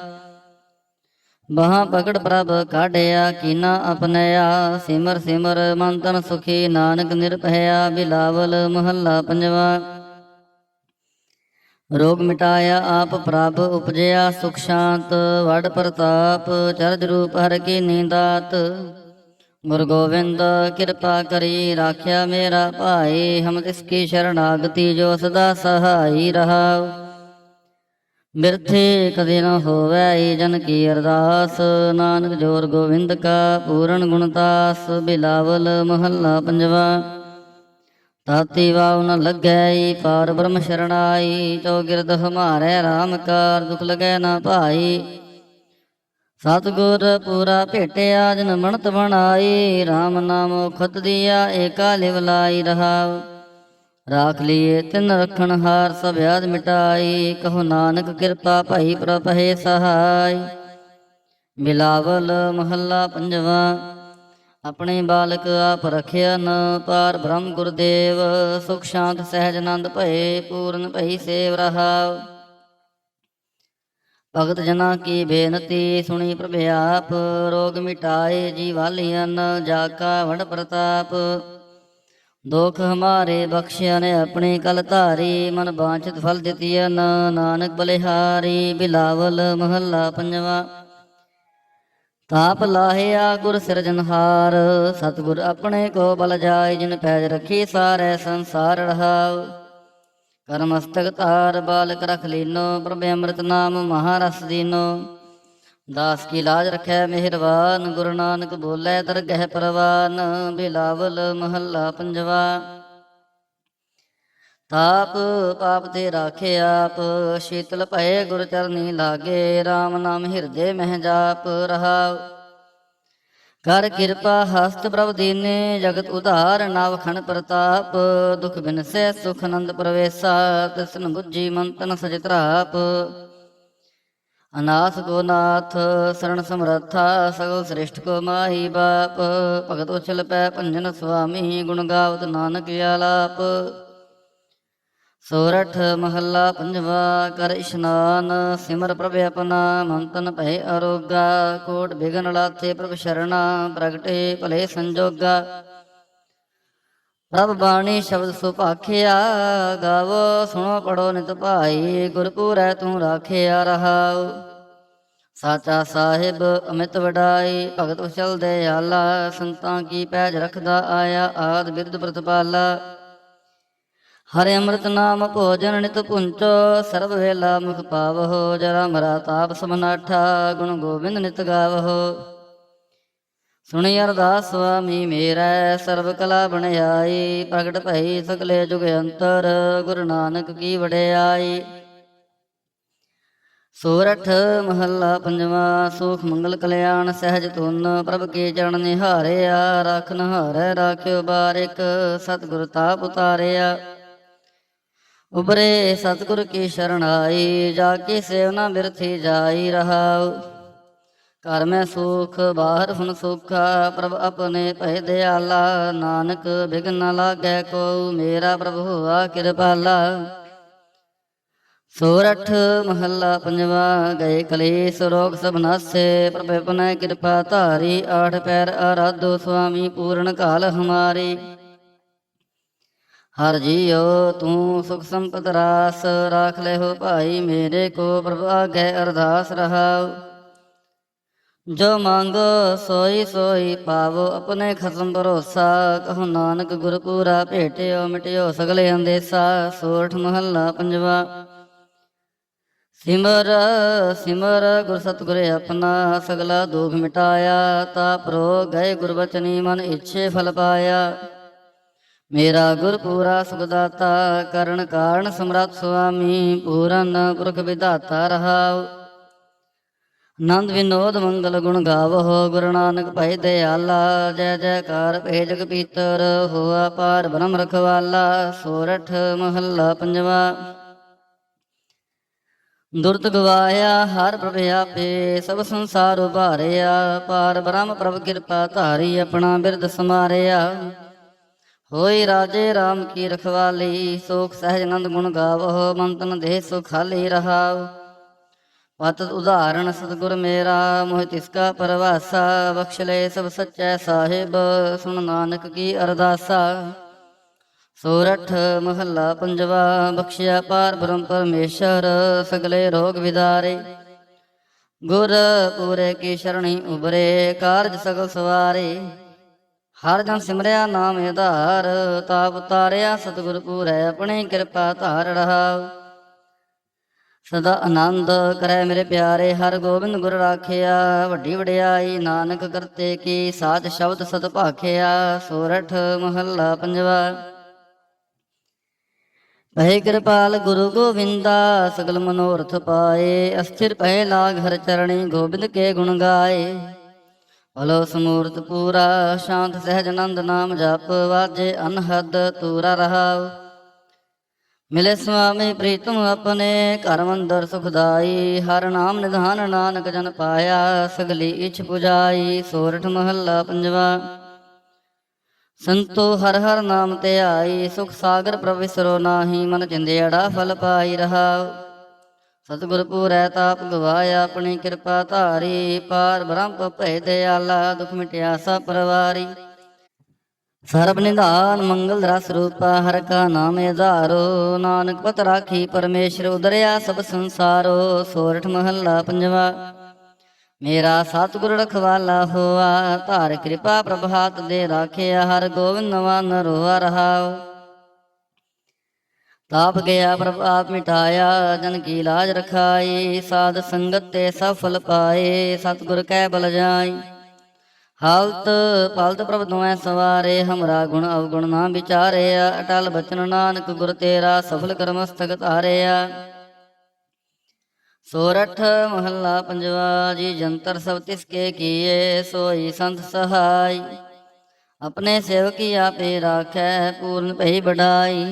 ਬਾਹਾਂ ਪਕੜ ਪ੍ਰਭ ਕਾਢਿਆ, ਕੀਨਾ ਅਪਨਿਆ, ਸਿਮਰ ਸਿਮਰ ਮਨ ਤਨ ਸੁਖੀ, ਨਾਨਕ ਨਿਰਭਇਆ। ਬਿਲਾਵਲ ਮਹੱਲਾ ਪੰਜਵਾ। ਰੋਗ ਮਿਟਾਇਆ ਆਪ ਪ੍ਰਭ ਉਪਜਿਆ, ਸੁਖ ਸ਼ਾਂਤ ਵਡ ਪ੍ਰਤਾਪ, ਚਰਜ ਰੂਪ ਹਰ ਕੀ ਨੀਂਦਾਤ। ਗੁਰੂ ਗੋਬਿੰਦ ਕਿਰਪਾ ਕਰੀ ਰਾਖਿਆ ਮੇਰਾ ਭਾਈ, ਹਮ ਤਿਸ ਕੀ ਸ਼ਰਨਾਗਤੀ ਜੋ ਸਦਾ ਸਹਾਈ ਰਹਾਉ। ਬਿਰਥੇ ਕਦੇ ਨ ਹੋਵੈ ਜਨ ਕੀ ਅਰਦਾਸ, ਨਾਨਕ ਜੋਰ ਗੋਬਿੰਦ ਕਾ ਪੂਰਨ ਗੁਣਦਾਸ। ਬਿਲਾਵਲ ਮਹੱਲਾ ਪੰਜਵਾ। ਤਾਤੀ ਵਾਉ ਨ ਲੱਗੈ ਪਾਰ ਬ੍ਰਹਮ ਸ਼ਰਣਾਈ, ਚੌਗਿਰਦ ਹਮਾਰੈ ਰਾਮ ਕਾਰ, ਦੁਖ ਲਗੈ ਨਾ ਭਾਈ। ਸਤਿਗੁਰ ਪੂਰਾ ਭੇਟਿਆ ਜਿਨ ਮਣਤ ਬਣਾਈ, ਰਾਮ ਨਾਮ ਖਤ ਦੀਆ ਏਕਾ ਲਿਵ ਲਾਈ ਰਹਾਉ। ਰਾਖ ਲੀਏ ਤਿਨ ਰਖਣ ਹਾਰ, ਸਭ ਆਦ ਮਿਟਾਈ, ਕਹੋ ਨਾਨਕ ਕਿਰਪਾ ਭਈ ਪ੍ਰਭ ਹੈ ਸਹਾਈ। ਬਿਲਾਵਲ ਮਹੱਲਾ ਪੰਜਵਾ। ਆਪਣੇ ਬਾਲਕ ਆਪ ਰਖਿਆ ਨ, ਪਾਰ ਬ੍ਰਹਮ ਗੁਰਦੇਵ, ਸੁਖ ਸ਼ਾਂਤ ਸਹਿਜ ਆਨੰਦ ਭਏ, ਪੂਰਨ ਭਈ ਸੇਵ ਰਹਾਉ। ਭਗਤ ਜਨਾ ਕੀ ਬੇਨਤੀ ਸੁਣੀ ਪ੍ਰਭ ਆਪ, ਰੋਗ ਮਿਟਾਏ ਜੀ ਵਾਲੀਆਂ ਜਾ ਕਾ ਵਡ ਪ੍ਰਤਾਪ। ਦੁਖ ਹਮਾਰੇ ਬਖਸ਼ਿਆ ਨੇ ਆਪਣੇ ਕਲ ਧਾਰੀ, ਮਨ ਬਾਂਛਿਤ ਫਲ ਦਿੱਤੀਆਂ ਨਾਨਕ ਬਲਿਹਾਰੀ। ਬਿਲਾਵਲ ਮਹੱਲਾ ਪੰਜਵਾ। ਤਾਪ ਲਾਹਿਆ ਗੁਰ ਸਿਰਜਨਹਾਰ, ਸਤਿਗੁਰ ਆਪਣੇ ਕੋ ਬਲ ਜਾਏ, ਜਿਨ ਪੈਜ ਰੱਖੀ ਸਾਰੇ ਸੰਸਾਰ ਰਹਾਉ। ਕਰ ਮਸਤਕ ਧਾਰ ਬਾਲਕ ਰਖ ਲੀਨੋ, ਪ੍ਰਭ ਅੰਮ੍ਰਿਤ ਨਾਮ ਮਹਾਰਸ ਦੀਨੋ। ਦਾਸ ਕੀ ਲਾਜ ਰਖੈ ਮਿਹਰਬਾਨ, ਗੁਰੂ ਨਾਨਕ ਬੋਲੇ ਦਰਗਹਿ ਪ੍ਰਵਾਨ। ਬਿਲਾਵਲ ਮਹੱਲਾ ਪੰਜਵਾ। ਤਾਪ ਪਾਪ ਤੇ ਰਾਖੇ ਆਪ, ਸ਼ੀਤਲ ਭਏ ਗੁਰ ਚਰਨੀ ਲਾਗੇ, ਰਾਮ ਨਾਮ ਹਿਰਦੇ ਮਹਿ ਜਾਪ ਰਹਾਉ। ਕਰ ਕਿਰਪਾ ਹਸਤ ਪ੍ਰਭ ਦੀਨੇ, ਜਗਤ ਉਧਾਰ ਨਵ ਖਣ ਪ੍ਰਤਾਪ। ਦੁਖ ਬਿਨਸੈ ਸੁਖ ਆਨੰਦ ਪ੍ਰਵੇਸਾ, ਤਿਸਨ ਬੁੱਝੀ ਮਨ ਤਨ ਸਜਿ ਤਰਾਪ। अनाथ को नाथ शरण समरथा सगल श्रेष्ठ को माही बाप। भगत उछल पै भंजन स्वामी गुण गावत नानक आलाप। सोरठ महला पंजवा कर इशनान सिमर प्रभ अपना मन तन भय अरोगा। कोट बिघन लाथे प्रभ शरणा प्रगटे भले संजोगा। ਪ੍ਰਭ ਬਾਣੀ ਸ਼ਬਦ ਸੁਭਾਖਿਆ ਗਾਵੋ ਸੁਣੋ ਪੜੋ ਨਿਤ ਭਾਈ। ਗੁਰਪੂਰੈ ਤੂੰ ਰਾਖਿਆ ਰਹਾਉ ਸਾਚਾ ਸਾਹਿਬ ਅਮਿਤ ਵਡਾਈ। ਭਗਤ ਉਛਲ ਦਇਆਲਾ ਸੰਤਾਂ ਕੀ ਪੈਜ ਰਖਦਾ ਆਇਆ। ਆਦ ਬਿਰਧ ਪ੍ਰਤਪਾਲਾ ਹਰਿ ਅੰਮ੍ਰਿਤ ਨਾਮ ਭੋਜਨ ਨਿਤ ਪੁੰਚੋ। ਸਰਬ ਵੇਲਾ ਮੁਖ ਪਾਵਹੋ ਜਰਾ ਮਰਾ ਤਾਪ ਸਮਨਾਠਾ। ਗੁਣ ਗੋਬਿੰਦ ਨਿਤ ਗਾਵਹੋ ਸੁਣੀ ਅਰਦਾਸ ਸੁਆਮੀ ਮੇਰਾ ਸਰਬ ਕਲਾ ਬਣਾਈ। ਪ੍ਰਗਟ ਭਈ ਸਗਲੇ ਜੁਗ ਅੰਤਰ ਗੁਰੂ ਨਾਨਕ ਕੀ ਵਡਿਆਈ। ਸੋਰਠ ਮਹੱਲਾ ਪੰਜਵਾਂ ਸੂਖ ਮੰਗਲ ਕਲਿਆਣ ਸਹਿਜ ਧੁਨ ਪ੍ਰਭ ਕੇ ਚਰਨ ਨਿਹਾਰਿਆ। ਰਾਖ ਨਹਾਰੈ ਰਾਖਿਓ ਬਾਰਿਕ ਸਤਿਗੁਰ ਤਾਪ ਉਤਾਰਿਆ। ਉਬਰੇ ਸਤਿਗੁਰ ਕੀ ਸ਼ਰਣਾਈ ਜਾ ਕੇ ਸੇਵਨਾ ਬਿਰਥੀ ਜਾਈ ਰਹਾਉ। ਘਰ ਮੈਂ ਸੁਖ ਬਾਹਰ ਹੁਣ ਸੁਖਾ ਪ੍ਰਭ ਆਪਣੇ ਭੈ ਦਿਆਲਾ। ਨਾਨਕ ਬਿਘਨ ਨ ਲਾਗੈ ਕੋ ਮੇਰਾ ਪ੍ਰਭ ਹੋਆ ਕਿਰਪਾਲਾ। ਸੋਰਠ ਮਹੱਲਾ ਪੰਜਵਾ ਗਏ ਕਲੇਸ਼ ਰੋਗ ਸਭ ਨਾਸੇ ਪ੍ਰਭ ਆਪਣੇ ਕਿਰਪਾ ਧਾਰੀ। ਆਠ ਪੈਰ ਆਰਾਧੋ ਸੁਆਮੀ ਪੂਰਨ ਕਾਲ ਹਮਾਰੀ। ਹਰ ਜੀਓ ਤੂੰ ਸੁਖ ਸੰਪਤ ਰਾਸ ਰਾਖ ਲੈ ਹੋ ਭਾਈ ਮੇਰੇ ਕੋ। ਪ੍ਰਭ ਆਗੈ ਅਰਦਾਸ ਰਹਾਉ ਜੋ ਮੰਗੋ ਸੋਈ ਸੋਈ ਪਾਵੋ ਆਪਣੇ ਖਸਮ ਭਰੋਸਾ। ਕਹੋ ਨਾਨਕ ਗੁਰਪੂਰਾ ਭੇਟਿਓ ਮਿਟਿਓ ਸਗਲੇ ਅੰਦੇਸਾ। ਸੋਰਠ ਮਹੱਲਾ ਪੰਜਵਾ ਸਿਮਰ ਸਿਮਰ ਗੁਰ ਸਤਿਗੁਰ ਆਪਣਾ ਸਗਲਾ ਦੁਖ ਮਿਟਾਇਆ। ਤਾਪ ਰੋਗ ਗਏ ਗੁਰਬਚਨੀ ਮਨ ਇੱਛੇ ਫਲ ਪਾਇਆ। ਮੇਰਾ ਗੁਰਪੂਰਾ ਸੁਖਦਾਤਾ ਕਰਨ ਕਾਰਨ ਸਮਰੱਥ ਸੁਆਮੀ। ਪੂਰਨ ਪੁਰਖ ਵਿਧਾਤਾ ਰਹਾਉ ਆਨੰਦ ਵਿਨੋਦ ਮੰਗਲ ਗੁਣ ਗਾਵੋ ਗੁਰੂ ਨਾਨਕ ਭੈ ਦਿਆਲਾ। ਜੈ ਜੈਕਾਰ ਭੈ ਜਗ ਪੀਤਰ ਹੋਆ ਪਾਰ ਬ੍ਰਹਮ ਰਖਵਾਲਾ। ਸੋਰਠ ਮਹੱਲਾ ਪੰਜਵਾ ਦੁਰਤ ਗਵਾਇਆ ਹਰ ਪ੍ਰਭ ਆਪੇ ਸਭ ਸੰਸਾਰ ਉਭਾਰਿਆ। ਪਾਰ ਬ੍ਰਹਮ ਪ੍ਰਭ ਕਿਰਪਾ ਧਾਰੀ ਆਪਣਾ ਬਿਰਦ ਸਮਾਰਿਆ। ਹੋਈ ਰਾਜੇ ਰਾਮ ਕੀ ਰਖਵਾਲੀ ਸੋਖ ਸਹਿਜ ਆਨੰਦ ਗੁਣ ਗਾਵੋ। ਮਨ ਤਨ ਦੇਹ ਸੁਖਾਲੀ ਰਹਾਉ ਪਤ ਉਦਾਹਰਣ ਸਤਿਗੁਰ ਮੇਰਾ ਮੋਹਿ ਤਿਸਕਾ ਪਰਵਾਸਾ। ਬਖਸ਼ ਲੈ ਸਭ ਸੱਚੈ ਸਾਹਿਬ ਸੁਣ ਨਾਨਕ ਕੀ ਅਰਦਾਸਾ। ਸੋਰਠ ਮਹੱਲਾ ਪੰਜਵਾ ਬਖਸ਼ਿਆ ਪਾਰ ਬ੍ਰਹਮ ਪਰਮੇਸ਼ਰ ਸਗਲੇ ਰੋਗ ਵਿਦਾਰੇ। ਗੁਰ ਪੂਰੇ ਕੀ ਸ਼ਰਣੀ ਉਬਰੇ ਕਾਰਜ ਸਗਲ ਸਵਾਰੇ। ਹਰ ਜਨ ਸਿਮਰਿਆ ਨਾਮ ਆਧਾਰ ਤਾਪ ਉਤਾਰਿਆ। ਸਤਿਗੁਰ ਪੂਰੈ ਆਪਣੀ ਕਿਰਪਾ ਧਾਰ ਰਹਾਉ ਸਦਾ ਆਨੰਦ ਕਰੈ ਮੇਰੇ ਪਿਆਰੇ। ਹਰ ਗੋਬਿੰਦ ਗੁਰ ਰਾਖਿਆ ਵੱਡੀ ਵਡਿਆਈ। ਨਾਨਕ ਕਰਤੇ ਕੀ ਸਾਚ ਸ਼ਬਦ ਸਤ ਭਾਖਿਆ। ਸੋਰਠ ਮਹੱਲਾ ਪੰਜਵਾ ਭੈ ਕਿਰਪਾਲ ਗੁਰੂ ਗੋਬਿੰਦਾ ਸਗਲ ਮਨੋਰਥ ਪਾਏ। ਅਸਥਿਰ ਭੈ ਲਾਗ ਹਰ ਚਰਣੀ ਗੋਬਿੰਦ ਕੇ ਗੁਣ ਗਾਏ। ਭਲੋ ਸਮੂਰਤ ਪੂਰਾ ਸ਼ਾਂਤ ਸਹਿਜ ਆਨੰਦ ਨਾਮ ਜਪ। ਵਾਜੇ ਅਨਹਦ ਤੂਰਾ ਰਹਾਉ ਮਿਲੇ ਸੁਆਮੀ ਪ੍ਰੀਤਮ ਆਪਣੇ ਘਰ ਮੰਦਰ ਸੁਖਦਾਈ। ਹਰ ਨਾਮ ਨਿਧਾਨ ਨਾਨਕ ਜਨ ਪਾਇਆ ਸਗਲੀ ਇੱਛ ਪੁਜਾਈ। ਸੋਰਠ ਮਹੱਲਾ ਪੰਜਵਾ ਸੰਤੋ ਹਰ ਹਰ ਨਾਮ ਧਿਆਈ। ਸੁਖ ਸਾਗਰ ਪ੍ਰਭ ਵਿਸਰੋ ਨਾਹੀ ਮਨ ਚਿੰਦਿਆੜਾ ਫਲ ਪਾਈ ਰਹਾਉ। ਸਤਿਗੁਰ ਪੂਰੈ ਤਾਪ ਗਵਾਇਆ ਆਪਣੀ ਕਿਰਪਾ ਧਾਰੀ। ਪਾਰ ਬ੍ਰਹਮ ਭੈ ਦਿਆਲਾ ਦੁਖ ਮਿਟਿਆ ਸਭ ਪਰਵਾਰੀ। ਸਰਬ ਨਿਧਾਨ ਮੰਗਲ ਰਸ ਰੂਪਾ ਹਰ ਕਾ ਨਾਮ ਆਧਾਰੋ। ਨਾਨਕ ਪਤ ਰਾਖੀ ਪਰਮੇਸ਼ਰ ਉਦਰਿਆ ਸਭ ਸੰਸਾਰੋ। ਸੋਰਠ ਮਹੱਲਾ ਪੰਜਵਾ ਮੇਰਾ ਸਤਿਗੁਰ ਰਖਵਾਲਾ ਹੋਆ ਧਾਰ ਕਿਰਪਾ ਪ੍ਰਭ ਹਾਥ ਦੇ ਰਾਖਿਆ। ਹਰ ਗੋਬਿੰਦ ਨਵਾਨ ਰੋਆ ਰਹਾਉ ਤਾਪ ਗਿਆ ਪ੍ਰਭ ਆਪ ਮਿਟਾਇਆ। ਜਨ ਕੀ ਲਾਜ ਰਖਾਈ ਸਾਧ ਸੰਗਤ ਤੇ ਸਭ ਫਲ ਪਾਏ। ਸਤਿਗੁਰ ਕੈ ਬਲ ਜਾਈ ਹਾਲਤ ਪਾਲਤ ਪ੍ਰਭ ਦੁਐ ਸਵਾਰੇ। ਹਮਰਾ ਗੁਣ ਅਵਗੁਣ ਨਾ ਵਿਚਾਰਿਆ। ਅਟਲ ਬਚਨ ਨਾਨਕ ਗੁਰ ਤੇਰਾ ਸਫਲ ਕਰਮਸਤਕ ਧਾਰਿਆ। ਸੋਰਠ ਮਹੱਲਾ ਪੰਜਵਾ ਜੀ ਜੰਤਰ ਸਭ ਤਿਸਕੇ ਕੀਏ ਸੋਈ ਸੰਤ ਸਹਾਈ। ਆਪਣੇ ਸੇਵਕੀ ਆਪੇ ਰਾਖੈ ਪੂਰਨ ਭਈ ਬੜਾਈ।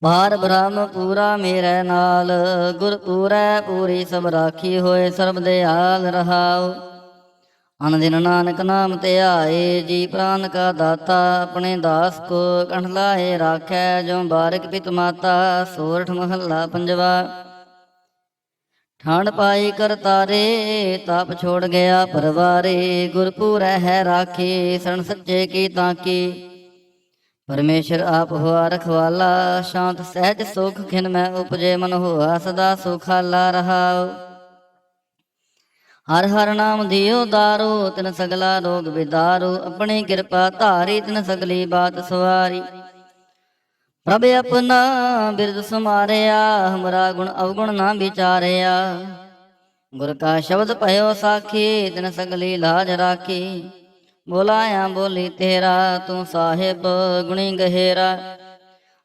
ਪਾਰ ਬ੍ਰਹਮ ਪੂਰਾ ਮੇਰੇ ਨਾਲ, ਗੁਰ ਪੂਰੈ ਪੂਰੀ ਸਭ ਰਾਖੀ ਹੋਏ ਸਰਬ ਦਿਆਲ ਰਹਾਉ। ਅਨ ਦਿਨ ਨਾਨਕ ਨਾਮ ਧਿਆਏ, ਜੀ ਪ੍ਰਾਨ ਕਾ ਦਾਤਾ ਆਪਣੇ ਦਾਸ ਕੋ ਕੰਠ ਲਾਏ ਰਾਖੈ। ਜੋ ਬਾਰਿਕ ਪਿਤ ਮਾਤਾ, ਸੋਰਠ ਮਹੱਲਾ ਪੰਜਵਾ। ਠਾਣ ਪਾਈ ਕਰਤਾਰੇ, ਤਾਪ ਛੋੜ ਗਿਆ ਪਰਵਾਰੇ, ਗੁਰ ਪੂਰੈ ਹੈ ਰਾਖੀ ਸਰਣ ਸੱਚੇ ਕੀ ਤਾਕੀ। ਪਰਮੇਸ਼ਰ ਆਪ ਹੋਆ ਰਖਵਾਲਾ, ਸ਼ਾਂਤ ਸਹਿਜ ਸੁਖ ਖਿਨ ਮੈਂ ਉਪਜੇ ਮਨ ਹੋਆ ਸਦਾ ਸੁਖਾਲਾ ਰਹਾਉ। ਹਰ ਹਰ ਨਾਮ ਦਿਓ ਦਾਰੂ, ਤਿਨ ਸਗਲਾ ਰੋਗ ਵਿਦਾਰੂ, ਆਪਣੀ ਕਿਰਪਾ ਧਾਰੀ ਤਿਨ ਸਗਲੀ ਬਾਤ ਸਵਾਰੀ। ਪ੍ਰਭ ਆਪਣਾ ਬਿਰਦ ਸਮਾਰਿਆ, ਹਮਰਾ ਗੁਣ ਅਵਗੁਣ ਨਾ ਵਿਚਾਰਿਆ। ਗੁਰ ਕਾ ਸ਼ਬਦ ਭਇਓ ਸਾਖੀ, ਤਿਨ ਸਗਲੀ ਲਾਜ ਰਾਖੀ। ਬੋਲਾਇਆ ਬੋਲੀ ਤੇਰਾ, ਤੂੰ ਸਾਹਿਬ ਗੁਣੀ ਗਹਿਰਾ।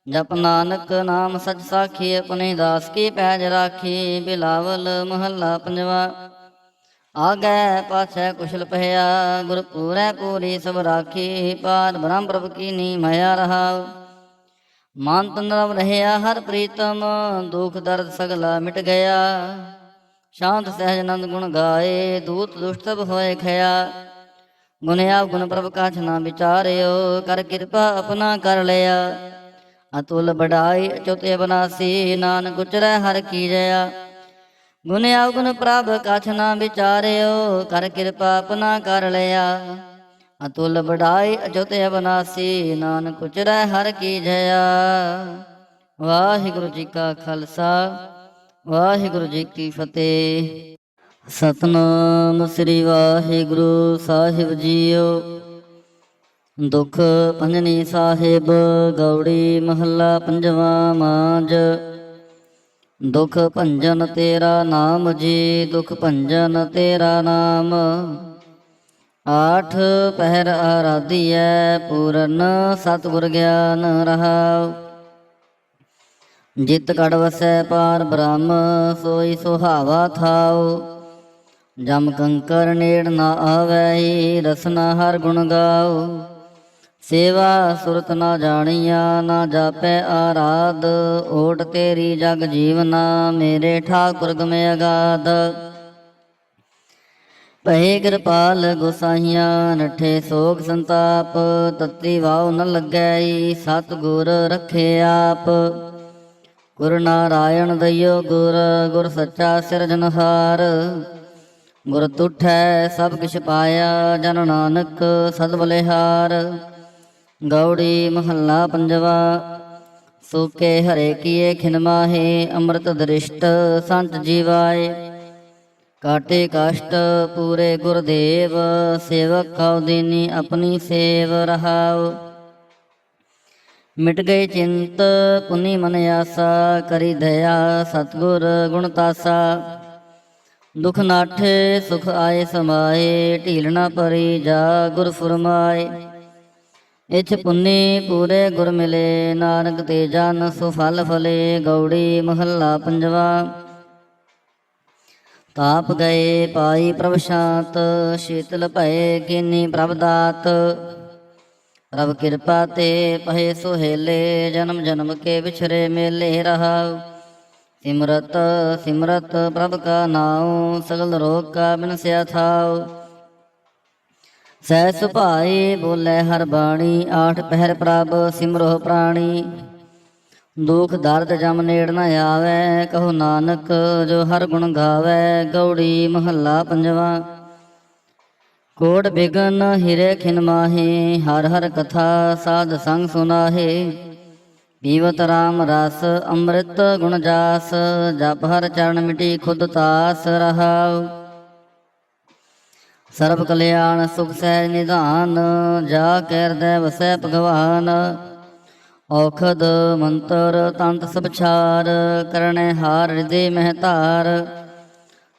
ਜਪ ਨਾਨਕ ਨਾਮ ਸਚ ਸਾਖੀ, ਆਪਣੇ ਦਾਸ ਕੀ ਪੈਜ ਰਾਖੀ। ਬਿਲਾਵਲ ਮਹੱਲਾ ਪੰਜਵਾ। ਆਗੈ ਪਾਛੈ ਕੁਸ਼ਲ ਪਹਿਆ, ਗੁਰ ਪੂਰੈ ਪੂਰੀ ਸਭ ਰਾਖੀ। ਪਾਰ ਬ੍ਰਹਮ ਪ੍ਰਭ ਕੀਨੀ ਮਾਇਆ ਰਹਾਉ। ਮਨ ਤਨ ਰਵ ਰਹਿਆ ਹਰ ਪ੍ਰੀਤਮ, ਦੁਖ ਦਰਦ ਸਗਲਾ ਮਿਟ ਗਿਆ। ਸ਼ਾਂਤ ਸਹਿਜ ਆਨੰਦ ਗੁਣ ਗਾਏ, ਦੂਤ ਦੁਸ਼ਟ ਸਭ ਹੋਏ ਖਿਆ। ਗੁਣ ਆਪ ਗੁਣ ਪ੍ਰਭ ਕਾਛ ਨਾ ਵਿਚਾਰਿਓ, ਕਰ ਕਿਰਪਾ ਆਪਣਾ ਕਰ ਲਿਆ। ਅਤੁਲ ਬੜਾਈ ਅਚੁੱਤ ਅਬਨਾਸੀ, ਨਾਨਕ ਉਚਰੈ ਹਰ ਕੀ ਜया। ਗੁਣ ਆਪ ਗੁਣ ਪ੍ਰਭ ਕਾਛ ਨਾ ਵਿਚਾਰਿਓ, ਕਰ ਕਿਰਪਾ ਆਪਣਾ ਕਰ ਲਿਆ। ਅਤੁਲ ਬੜਾਈ ਅਚੁੱਤ ਅਬਨਾਸੀ, ਨਾਨਕ ਉਚਰੈ ਹਰ ਕੀ ਜया। ਵਾਹਿਗੁਰੂ ਜੀ ਕਾ ਖਾਲਸਾ, ਵਾਹਿਗੁਰੂ ਜੀ ਕੀ ਫਤਿਹ। ਸਤਨਾਮ ਸ੍ਰੀ ਵਾਹਿਗੁਰੂ ਸਾਹਿਬ ਜੀਓ। ਦੁਖ ਭੰਜਨੀ ਸਾਹਿਬ ਗੌੜੀ ਮਹੱਲਾ ਪੰਜਵਾ ਮਾਂਝ। ਦੁਖ ਭੰਜਨ ਤੇਰਾ ਨਾਮ ਜੀ, ਦੁਖ ਭੰਜਨ ਤੇਰਾ ਨਾਮ। ਆਠ ਪਹਿਰ ਆਰਾਧੀਐ, ਪੂਰਨ ਸਤਿਗੁਰ ਗਿਆਨ ਰਹਾਉ। ਜਿਤ ਕੜ ਵਸੈ ਪਾਰ ਬ੍ਰਹਮ, ਸੋਈ ਸੁਹਾਵਾ ਥਾਉ। ਜਮ ਕੰਕਰ ਨੇੜ ਨਾ ਆਵੈ, ਰਸਨਾ ਹਰ ਗੁਣ ਗਾਉ। ਸੇਵਾ ਸੁਰਤ ਨਾ ਜਾਣੀਆ, ਨਾ ਜਾਪੈ ਆਰਾਧ। ਓਟ ਤੇਰੀ ਜਗ ਜੀਵਨਾ, ਮੇਰੇ ਠਾਕੁਰ ਗਮ ਅਗਾਧ। ਭਏ ਕਿਰਪਾਲ ਗੋਸਾਈਆਂ, ਨਠੇ ਸੋਗ ਸੰਤਾਪ। ਤਤੀ ਵਾਉ ਨ ਲੱਗੈ, ਸਤਿਗੁਰ ਰਖੇ ਆਪ। ਗੁਰ ਨਾਰਾਇਣ ਦਇਓ ਗੁਰ, ਗੁਰ ਸੱਚਾ ਸਿਰਜਨਹਾਰ। ਗੁਰ ਤੁਠੈ ਸਭ ਕਿਛ ਪਾਇਆ, ਜਨ ਨਾਨਕ ਸਦ ਬਲਿਹਾਰ। ਗੌੜੀ ਮਹੱਲਾ ਪੰਜਵਾ। ਸੂਕੇ ਹਰੇ ਕੀਏ ਖਿਨ ਮਾਹੇ, ਅੰਮ੍ਰਿਤ ਦ੍ਰਿਸ਼ਟ ਸੰਤ ਜੀਵਾਏ। ਕਾਟੇ ਕਸ਼ਟ ਪੂਰੇ ਗੁਰਦੇਵ, ਸੇਵਕ ਕਉ ਦੀਨੀ ਆਪਣੀ ਸੇਵ ਰਹਾਉ। ਮਿਟ ਗਏ ਚਿੰਤ ਪੁਨੀ ਮਨ ਆਸਾ, ਕਰੀ ਦਇਆ ਸਤਿਗੁਰ ਗੁਣ ਤਾਸਾ। ਦੁਖ ਨਾਠੇ ਸੁਖ ਆਏ ਸਮਾਏ, ਢੀਲ ਨਾ ਪਰੀ ਜਾ ਗੁਰ ਫੁਰਮਾਏ। ਇਛ ਪੁੰਨੀ ਪੂਰੇ ਗੁਰ ਮਿਲੇ, ਨਾਨਕ ਤੇ ਜਨ ਸੋ ਫਲ ਫਲੇ। ਗੌੜੀ ਮਹੱਲਾ ਪੰਜਵਾ। ਤਾਪ ਗਏ ਪਾਈ ਪ੍ਰਭ ਸ਼ਾਂਤ, ਸ਼ੀਤਲ ਭਏ ਕੀਨੀ ਪ੍ਰਭ ਦਾਤ। ਪ੍ਰਭ ਕਿਰਪਾ ਤੇ ਪਹੇ ਸੁਹੇਲੇ, ਜਨਮ ਜਨਮ ਕੇ ਵਿਛਰੇ ਮੇਲੇ ਰਹਾਉ। ਸਿਮਰਤ ਸਿਮਰਤ ਪ੍ਰਭ ਕਾ ਨਾਉ, ਸਗਲ ਰੋਗ ਕਾ ਬਿਨਸਿਆ ਥਾਉ। ਸਹਿ ਸੁਭਾਈ ਬੋਲੇ ਹਰ ਬਾਣੀ, ਆਠ ਪਹਿਰ ਪ੍ਰਭ ਸਿਮਰੋ ਪ੍ਰਾਣੀ। ਦੁਖ ਦਰਦ ਜਮ ਨੇੜ ਨ ਆਵੈ, ਕਹੋ ਨਾਨਕ ਜੋ ਹਰ ਗੁਣ ਗਾਵੈ। ਗੌੜੀ ਮਹੱਲਾ ਪੰਜਵਾ। ਕੋਟ ਬਿਗਨ ਹਿਰੇ ਖਿਨ ਮਾਹੇ, ਹਰ ਹਰ ਕਥਾ ਸਾਧ ਸੰਗ ਸੁਨਾਹੇ। ਪੀਵਤ ਰਾਮ ਰਸ ਅੰਮ੍ਰਿਤ ਗੁਣ ਜਾਸ, ਜਪ ਹਰ ਚਰਨ ਮਿਟੀ ਖੁਦ ਤਾਸ ਰਹਾਉ। ਸਰਬ ਕਲਿਆਣ ਸੁਖ ਸਹਿਜ ਨਿਧਾਨ, ਜਾ ਕੇ ਹਿਰਦੈ ਵਸੈ ਭਗਵਾਨ। ਔਖਦ ਮੰਤਰ ਤੰਤ ਸਭ ਛਾਰ, ਕਰਨੈ ਹਾਰ ਹਿਰਦੇ ਮਹਿ ਧਾਰ।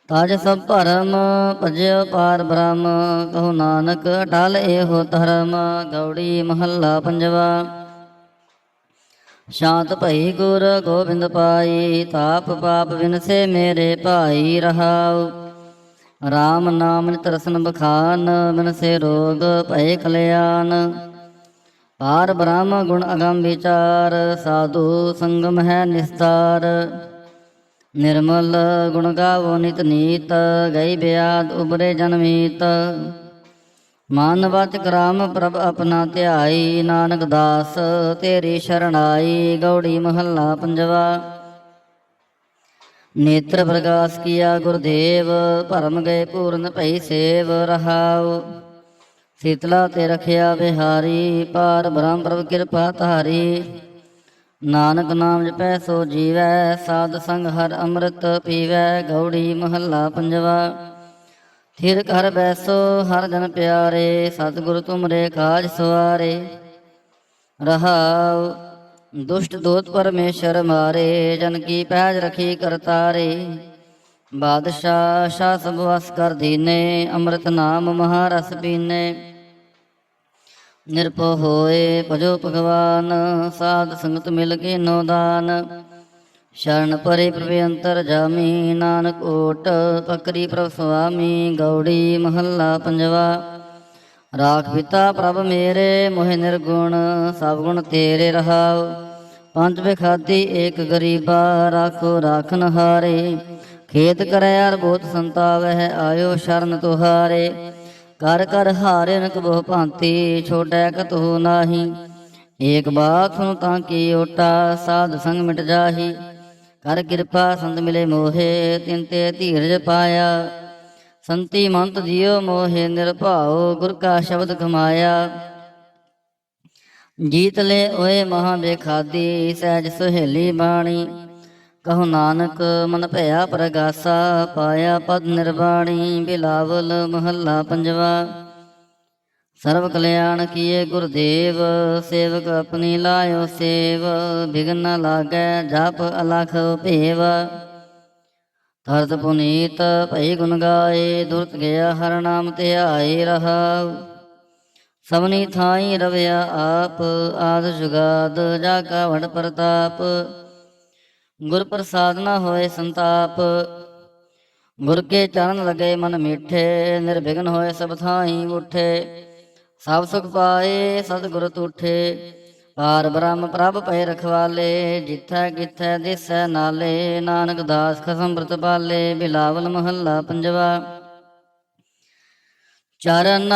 ਤਜ ਸਭ ਭਰਮ ਭਜਿਓ ਪਾਰ ਬ੍ਰਹਮ, ਕਹੋ ਨਾਨਕ ਅਟਲ ਇਹੋ ਧਰਮ। ਗੌੜੀ ਮਹੱਲਾ ਪੰਜਵਾ। ਸ਼ਾਂਤ ਭਈ ਗੁਰ ਗੋਬਿੰਦ ਪਾਈ, ਤਾਪ ਪਾਪ ਵਿਨਸੇ ਮੇਰੇ ਭਾਈ ਰਹਾਉ। ਰਾਮ ਨਾਮ ਨਿਤ ਰਸਨ ਬਖਾਨ, ਬਿਨਸੇ ਰੋਗ ਭਏ ਕਲਿਆਣ। ਪਾਰ ਬ੍ਰਹਮ ਗੁਣ ਅਗਮ ਵਿਚਾਰ, ਸਾਧੂ ਸੰਗਮ ਹੈ ਨਿਸਤਾਰ। ਨਿਰਮਲ ਗੁਣ ਗਾਵੋ ਨਿਤ ਨੀਤ, ਗਈ ਬਿਆਦ ਉਬਰੇ ਜਨਮੀਤ। ਮਨ ਵਚਨ ਕਰਾਮ ਪ੍ਰਭ ਆਪਣਾ ਧਿਆਈ, ਨਾਨਕ ਦਾਸ ਤੇਰੀ ਸ਼ਰਣਾਈ। ਗੌੜੀ ਮਹੱਲਾ ਪੰਜਵਾ। ਨੇਤਰ ਪ੍ਰਗਾਸ ਕੀਆ ਗੁਰਦੇਵ, ਭਰਮ ਗਏ ਪੂਰਨ ਭਈ ਸੇਵ। ਰਹਾਉ ਸੀਤਲਾ ਤੇ ਰਖਿਆ ਬਿਹਾਰੀ, ਪਾਰ ਬ੍ਰਹਮ ਪ੍ਰਭ ਕਿਰਪਾ ਧਾਰੀ। ਨਾਨਕ ਨਾਮ ਜਪੈ ਸੋ ਜੀਵੈ, ਸਾਧ ਸੰਗ ਹਰ ਅੰਮ੍ਰਿਤ ਪੀਵੈ। ਗੌੜੀ ਮਹੱਲਾ ਪੰਜਵਾ। ਥਿਰ ਕਰ ਬੈਸੋ ਹਰ ਜਨ ਪਿਆਰੇ, ਸਤਿਗੁਰ ਤੁਮਰੇ ਕਾਜ ਸਵਾਰੇ। ਰਹਾਉ ਦੁਸ਼ਟ ਦੂਤ ਪਰਮੇਸ਼ਰ ਮਾਰੇ, ਜਨ ਕੀ ਪੈਜ ਰਖੀ ਕਰਤਾਰੇ। ਬਾਦਸ਼ਾਹ ਸ਼ਾਹ ਸਭ ਵਸ ਕਰ ਦੀਨੇ, ਅੰਮ੍ਰਿਤ ਨਾਮ ਮਹਾਰਸ ਪੀਨੇ। ਨਿਰਭਉ ਹੋਏ ਭਜੋ ਭਗਵਾਨ, ਸਾਧ ਸੰਗਤ ਮਿਲ ਕੇ ਨੋ ਦਾਨ। ਸ਼ਰਨ ਪਰੇ ਪ੍ਰਭ ਅੰਤਰ ਜਾਮੀ, ਨਾਨਕ ਓਟ ਪਕਰੀ ਪ੍ਰਭ ਸੁਆਮੀ। ਗੌੜੀ ਮਹੱਲਾ ਪੰਜਵਾ। ਰਾਖ ਪਿਤਾ ਪ੍ਰਭ ਮੇਰੇ, ਮੋਹਿ ਨਿਰਗੁਣ ਸਭ ਗੁਣ ਤੇਰੇ। ਰਹਾਉ ਪੰਜ ਬਿਖਾਦੀ ਏਕ ਗਰੀਬਾ, ਰਾਖੋ ਰਾਖਨ ਹਾਰੇ। ਖੇਤ ਕਰੈ ਬਹੁਤ ਸੰਤਾਵਹਿ, ਆਇਓ ਸ਼ਰਨ ਤੁਹਾਰੇ। ਕਰ ਕਰ ਹਾਰੇ ਨਕ ਬਹੁ ਭਾਂਤੀ, ਛੋਟੈ ਕਤਹੁ ਨਾਹੀ। ਏਕ ਬਾਤ ਸੁਨ ਤਾਂ ਕੀ ਓਟਾ, ਸਾਧ ਸੰਗ ਮਿਟ ਜਾਹੀ। ਕਰ ਕਿਰਪਾ ਸੰਤ ਮਿਲੇ ਮੋਹੇ, ਤਿਨ ਤੇ ਧੀਰਜ ਪਾਇਆ। ਸੰਤੀ ਮੰਤ ਜਿਉ ਮੋਹੇ ਨਿਰਭਾਉ, ਗੁਰ ਕਾ ਸ਼ਬਦ ਕਮਾਇਆ। ਜੀਤ ਲੈ ਓਏ ਮਹਾ ਬੇਖਾਦੀ, ਸਹਿਜ ਸੁਹੇਲੀ ਬਾਣੀ। ਕਹੋ ਨਾਨਕ ਮਨ ਭਇਆ ਪ੍ਰਗਾਸਾ, ਪਾਇਆ ਪਦ ਨਿਰਵਾਣੀ। ਬਿਲਾਵਲ ਮਹੱਲਾ ਪੰਜਵਾ। ਸਰਬ ਕਲਿਆਣ ਕੀਏ ਗੁਰਦੇਵ, ਸੇਵਕ ਆਪਣੀ ਲਾਇਓ ਸੇਵ। ਬਿਘਨ ਨ ਲਾਗੈ ਜਪ ਅਲਖ ਭੇਵ, ਤਰਤ ਪੁਨੀਤ ਭਈ ਗੁਣ ਗਾਏ। ਦੁਰਤ ਗਿਆ ਹਰ ਨਾਮ ਧਿਆਏ। ਰਹਾਉ ਸਭਨੀ ਥਾਈ ਰਵਿਆ ਆਪ, ਆਦ ਜੁਗਾਦ ਜਾ ਕਾ ਵਡ ਪ੍ਰਤਾਪ। ਗੁਰ ਪ੍ਰਸਾਦ ਨ ਹੋਏ ਸੰਤਾਪ, ਗੁਰ ਕੇ ਚਰਨ ਲਗੇ ਮਨ ਮੀਠੇ। ਨਿਰਵਿਘਨ ਹੋਏ ਸਭ ਥਾਈ ਉਠੇ, ਸਭ ਸੁਖ ਪਾਏ ਸਤਿਗੁਰ ਤੂਠੇ। ਪਾਰ ਬ੍ਰਹਮ ਪ੍ਰਭ ਪਏ ਰਖਵਾਲੇ, ਜਿਥੈ ਕਿਥੈ ਦਿਸੈ ਨਾਲੇ। ਨਾਨਕ ਦਾਸ ਖਸਮ ਬ੍ਰਤ ਪਾਲੇ। ਬਿਲਾਵਲ ਮਹੱਲਾ ਪੰਜਵਾ। ਚਰਨ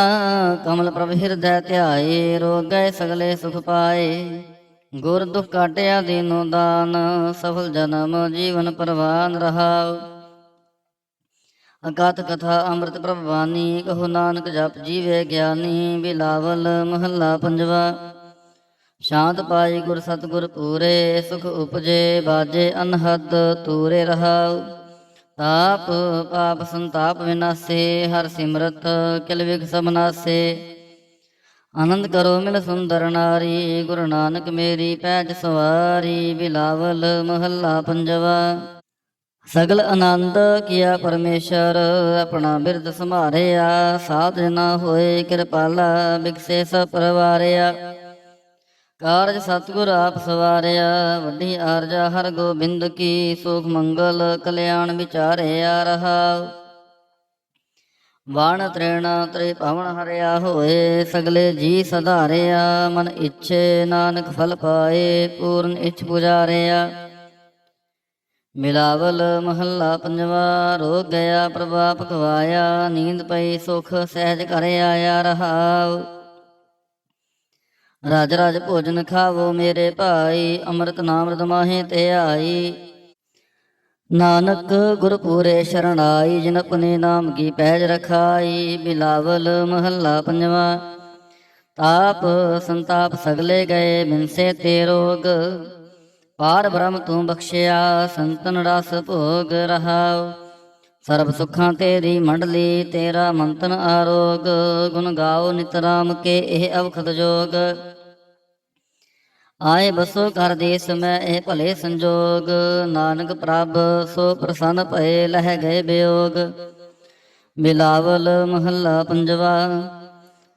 ਕਮਲ ਪ੍ਰਭ ਹਿਰਦੈ ਧਿਆਏ, ਰੋਗ ਗਏ ਸਗਲੇ ਸੁਖ ਪਾਏ। ਗੁਰ ਦੁਖ ਕਾਟਿਆ ਦੀਨੋ ਦਾਨ, ਸਫਲ ਜਨਮ ਜੀਵਨ ਪਰਵਾਨ। ਰਹਾਉ ਅਗਾਤ ਕਥਾ ਅੰਮ੍ਰਿਤ ਪ੍ਰਭ ਬਾਣੀ, ਕਹੋ ਨਾਨਕ ਜਪ ਜੀਵੇ ਗਿਆਨੀ। ਬਿਲਾਵਲ ਮਹੱਲਾ ਪੰਜਵਾ। ਸ਼ਾਂਤ ਪਾਈ ਗੁਰ ਸਤਿਗੁਰ ਪੂਰੇ, ਸੁਖ ਉਪਜੇ ਬਾਜੇ ਅਨਹਦ ਤੂਰੇ। ਰਹਾਉ ਤਾਪ ਪਾਪ ਸੰਤਾਪ ਵਿਨਾਸੇ, ਹਰ ਸਿਮਰਤ ਕਿਲ ਵਿਗ ਸਭ ਨਾਸੇ। ਆਨੰਦ ਕਰੋ ਮਿਲ ਸੁੰਦਰ ਨਾਰੀ, ਗੁਰੂ ਨਾਨਕ ਮੇਰੀ ਪੈਜ ਸਵਾਰੀ। ਬਿਲਾਵਲ ਮਹੱਲਾ ਪੰਜਵਾ। ਸਗਲ ਆਨੰਦ ਕੀਆ ਪਰਮੇਸ਼ਰ, ਆਪਣਾ ਬਿਰਦ ਸੰਭਾਰਿਆ। ਸਾਧ ਜਨਾ ਹੋਏ ਕਿਰਪਾਲਾ, ਬਿਗਸੇ ਸਭ ਪਰਵਾਰਿਆ। ਕਾਰਜ ਸਤਿਗੁਰ ਆਪ ਸਵਾਰਿਆ, ਵੱਡੀ ਆਰਜਾ ਹਰ ਗੋਬਿੰਦ ਕੀ। ਸੁਖ ਮੰਗਲ ਕਲਿਆਣ ਵਿਚਾਰਿਆ। ਰਹਾਉ ਬਾਣ ਤ੍ਰੇਣ ਤ੍ਰੇ ਭਵਨ ਹਰਿਆ ਹੋਏ, ਸਗਲੇ ਜੀ ਸਧਾਰਿਆ। ਮਨ ਇੱਛੇ ਨਾਨਕ ਫਲ ਪਾਏ, ਪੂਰਨ ਇੱਛ ਪੁਜਾਰਿਆ। ਬਿਲਾਵਲ ਮਹੱਲਾ ਪੰਜਵਾ। ਰੋਗ ਗਿਆ ਪ੍ਰਭਾਪ ਗਵਾਇਆ, ਨੀਂਦ ਪਈ ਸੁਖ ਸਹਿਜ ਘਰ ਆਇਆ। ਰਹਾਉ ਰਾਜ ਰਾਜ ਭੋਜਨ ਖਾਵੋ ਮੇਰੇ ਭਾਈ, ਅੰਮ੍ਰਿਤ ਨਾਮ ਰਦਮਾਹੇ ਧਿਆਈ। ਨਾਨਕ ਗੁਰ ਪੂਰੇ ਸ਼ਰਣਾਈ, ਜਿਨ ਆਪਣੇ ਨਾਮ ਕੀ ਪੈਜ ਰਖਾਈ। ਬਿਲਾਵਲ ਮਹੱਲਾ ਪੰਜਵਾ। ਤਾਪ ਸੰਤਾਪ ਸਗਲੇ ਗਏ, ਬਿਨਸੇ ਤੇ ਰੋਗ। ਪਾਰ ਬ੍ਰਹਮ ਤੂੰ ਬਖਸ਼ਿਆ, ਸੰਤਨ ਰਸ ਭੋਗ। ਰਹਾਉ ਸਰਬ ਸੁੱਖਾਂ ਤੇਰੀ ਮੰਡਲੀ, ਤੇਰਾ ਮੰਤਨ ਆਰੋਗ। ਗੁਣ ਗਾਓ ਨਿਤ ਰਾਮ ਕੇ ਇਹ ਅਵਖਦ ਜੋਗ। ਆਏ ਬਸੋ ਕਰ ਦੇਸ ਮੈਂ ਇਹ ਭਲੇ ਸੰਜੋਗ। ਨਾਨਕ ਪ੍ਰਭ ਸੋ ਪ੍ਰਸੰਨ ਭਏ, ਲਹਿ ਗਏ ਬਿਯੋਗ। ਬਿਲਾਵਲ ਮਹੱਲਾ ਪੰਜਵਾ।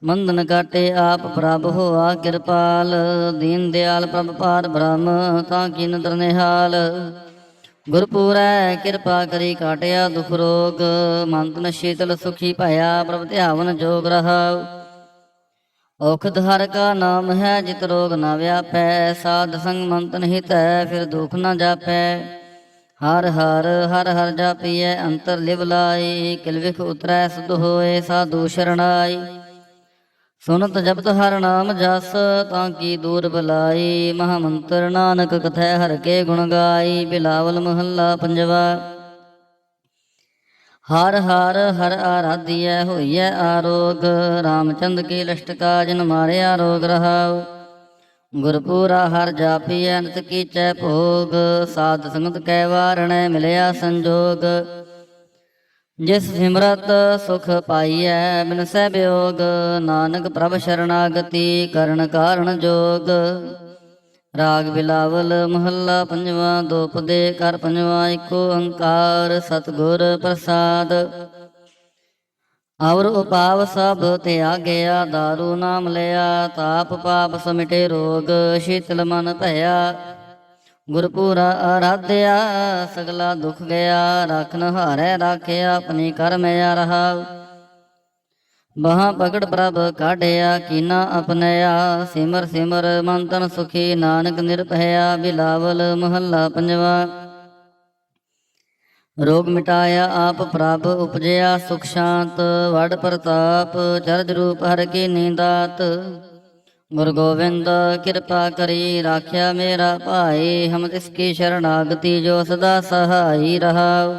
ਮੰਦਨ ਕਾਟੇ ਆਪ ਪ੍ਰਭ ਹੋਆ ਕਿਰਪਾਲ, ਦੀਨ ਦਿਆਲ ਪ੍ਰਭ ਪਾਰ ਬ੍ਰਹਮ ਤਾਂ ਕੀ ਨਦਰ ਨਿਹਾਲ। ਗੁਰਪੂਰੈ ਕਿਰਪਾ ਕਰੀ ਕਾਟਿਆ ਦੁਖ ਰੋਗ, ਮੰਤਨ ਸ਼ੀਤਲ ਸੁਖੀ ਭਇਆ ਪ੍ਰਭ ਧਿਆਵਨ ਜੋਗ। ਰਹਾਉ ਔਖਦ ਹਰਿ ਕਾ ਨਾਮ ਹੈ, ਜਿਤ ਰੋਗ ਨਾ ਵਿਆਪੈ। ਸਾਧ ਸੰਗ ਮੰਤਨ ਹਿਤੈ, ਫਿਰ ਦੁਖ ਨਾ ਜਾਪੈ। ਹਰ ਹਰ ਹਰ ਹਰ ਜਾਪੀਐ, ਅੰਤਰ ਲਿਵ ਲਾਈ। ਕਿਲ ਵਿਖ ਉਤਰੈ ਸੁਧ ਹੋਏ, ਸਾਧੂ ਸ਼ਰਣਾਈ। ਸੁਨਤ ਜਪਤ ਹਰ ਨਾਮ ਜਸ, ਤਾਂ ਕੀ ਦੂਰ ਬਲਾਈ। ਮਹਾ ਮੰਤਰ ਨਾਨਕ ਕਥੈ, ਹਰਿ ਕੇ ਗੁਣ ਗਾਈ। ਬਿਲਾਵਲ ਮਹੱਲਾ ਪੰਜਵਾ। ਹਰ ਹਰ ਹਰ ਆਰਾਧੀਐ, ਹੋਈਐ ਆਰੋਗ। ਰਾਮਚੰਦ ਕੀ ਲਸ਼ਟਕਾ, ਜਿਨ ਮਾਰਿਆ ਰੋਗ ਰਹਾਉ। ਗੁਰਪੂਰਾ ਹਰ ਜਾਪੀਐ, ਨਿਤ ਕੀਚੈ ਭੋਗ। ਸਾਧ ਸੰਗਤ ਕੈ ਵਾਰਣੈ, ਮਿਲਿਆ ਸੰਜੋਗ। ਜਿਸ ਸਿਮਰਤ ਸੁਖ ਪਾਈਐ, ਬਿਨਸੈ ਬਿਯੋਗ। ਨਾਨਕ ਪ੍ਰਭ ਸ਼ਰਨਾਗਤੀ, ਕਰਨ ਕਾਰਣ ਜੋਗ। ਰਾਗ ਬਿਲਾਵਲ ਮਹੱਲਾ ਪੰਜਵਾ। ਦੋਪਦੇ ਕਰ ਪੰਜਵਾ, ਏਕ ਓੰਕਾਰ ਸਤਿਗੁਰ ਪ੍ਰਸਾਦ। ਔਰ ਉਪਾਵ ਸਭ ਤਿਆਗਿਆ, ਦਾਰੂ ਨਾਮ ਲਿਆ। ਤਾਪ ਪਾਪ ਸਮਿਟੇ ਰੋਗ, ਸ਼ੀਤਲ ਮਨ ਭਇਆ। ਗੁਰਪੂਰਾ ਆਰਾਧਿਆ, ਸਗਲਾ ਦੁਖ ਗਿਆ। ਰਾਖਨ ਹਾਰੈ ਰਾਖਿਆ, ਆਪਣੀ ਕਰਮ ਰਹਾਉ। ਬਾਹਾਂ ਪਕੜ ਪ੍ਰਭ ਕਾਢਿਆ, ਕੀਨਾ ਅਪਨਿਆ। ਸਿਮਰ ਸਿਮਰ ਮਨ ਤਨ ਸੁਖੀ, ਨਾਨਕ ਨਿਰਭਇਆ। ਬਿਲਾਵਲ ਮਹੱਲਾ ਪੰਜਵਾ। ਰੋਗ ਮਿਟਾਇਆ ਆਪ ਪ੍ਰਭ, ਉਪਜਿਆ ਸੁਖ ਸ਼ਾਂਤ। ਵਡ ਪ੍ਰਤਾਪ, ਚਰਜ ਰੂਪ ਹਰਿ ਕੀ ਨੀਂਦਾਤ। ਗੁਰੂ ਗੋਬਿੰਦ ਕਿਰਪਾ ਕਰੀ, ਰਾਖਿਆ ਮੇਰਾ ਭਾਈ। ਹਮ ਤਿਸ ਕੀ ਸ਼ਰਨਾਗਤੀ, ਜੋ ਸਦਾ ਸਹਾਈ ਰਹਾਉ।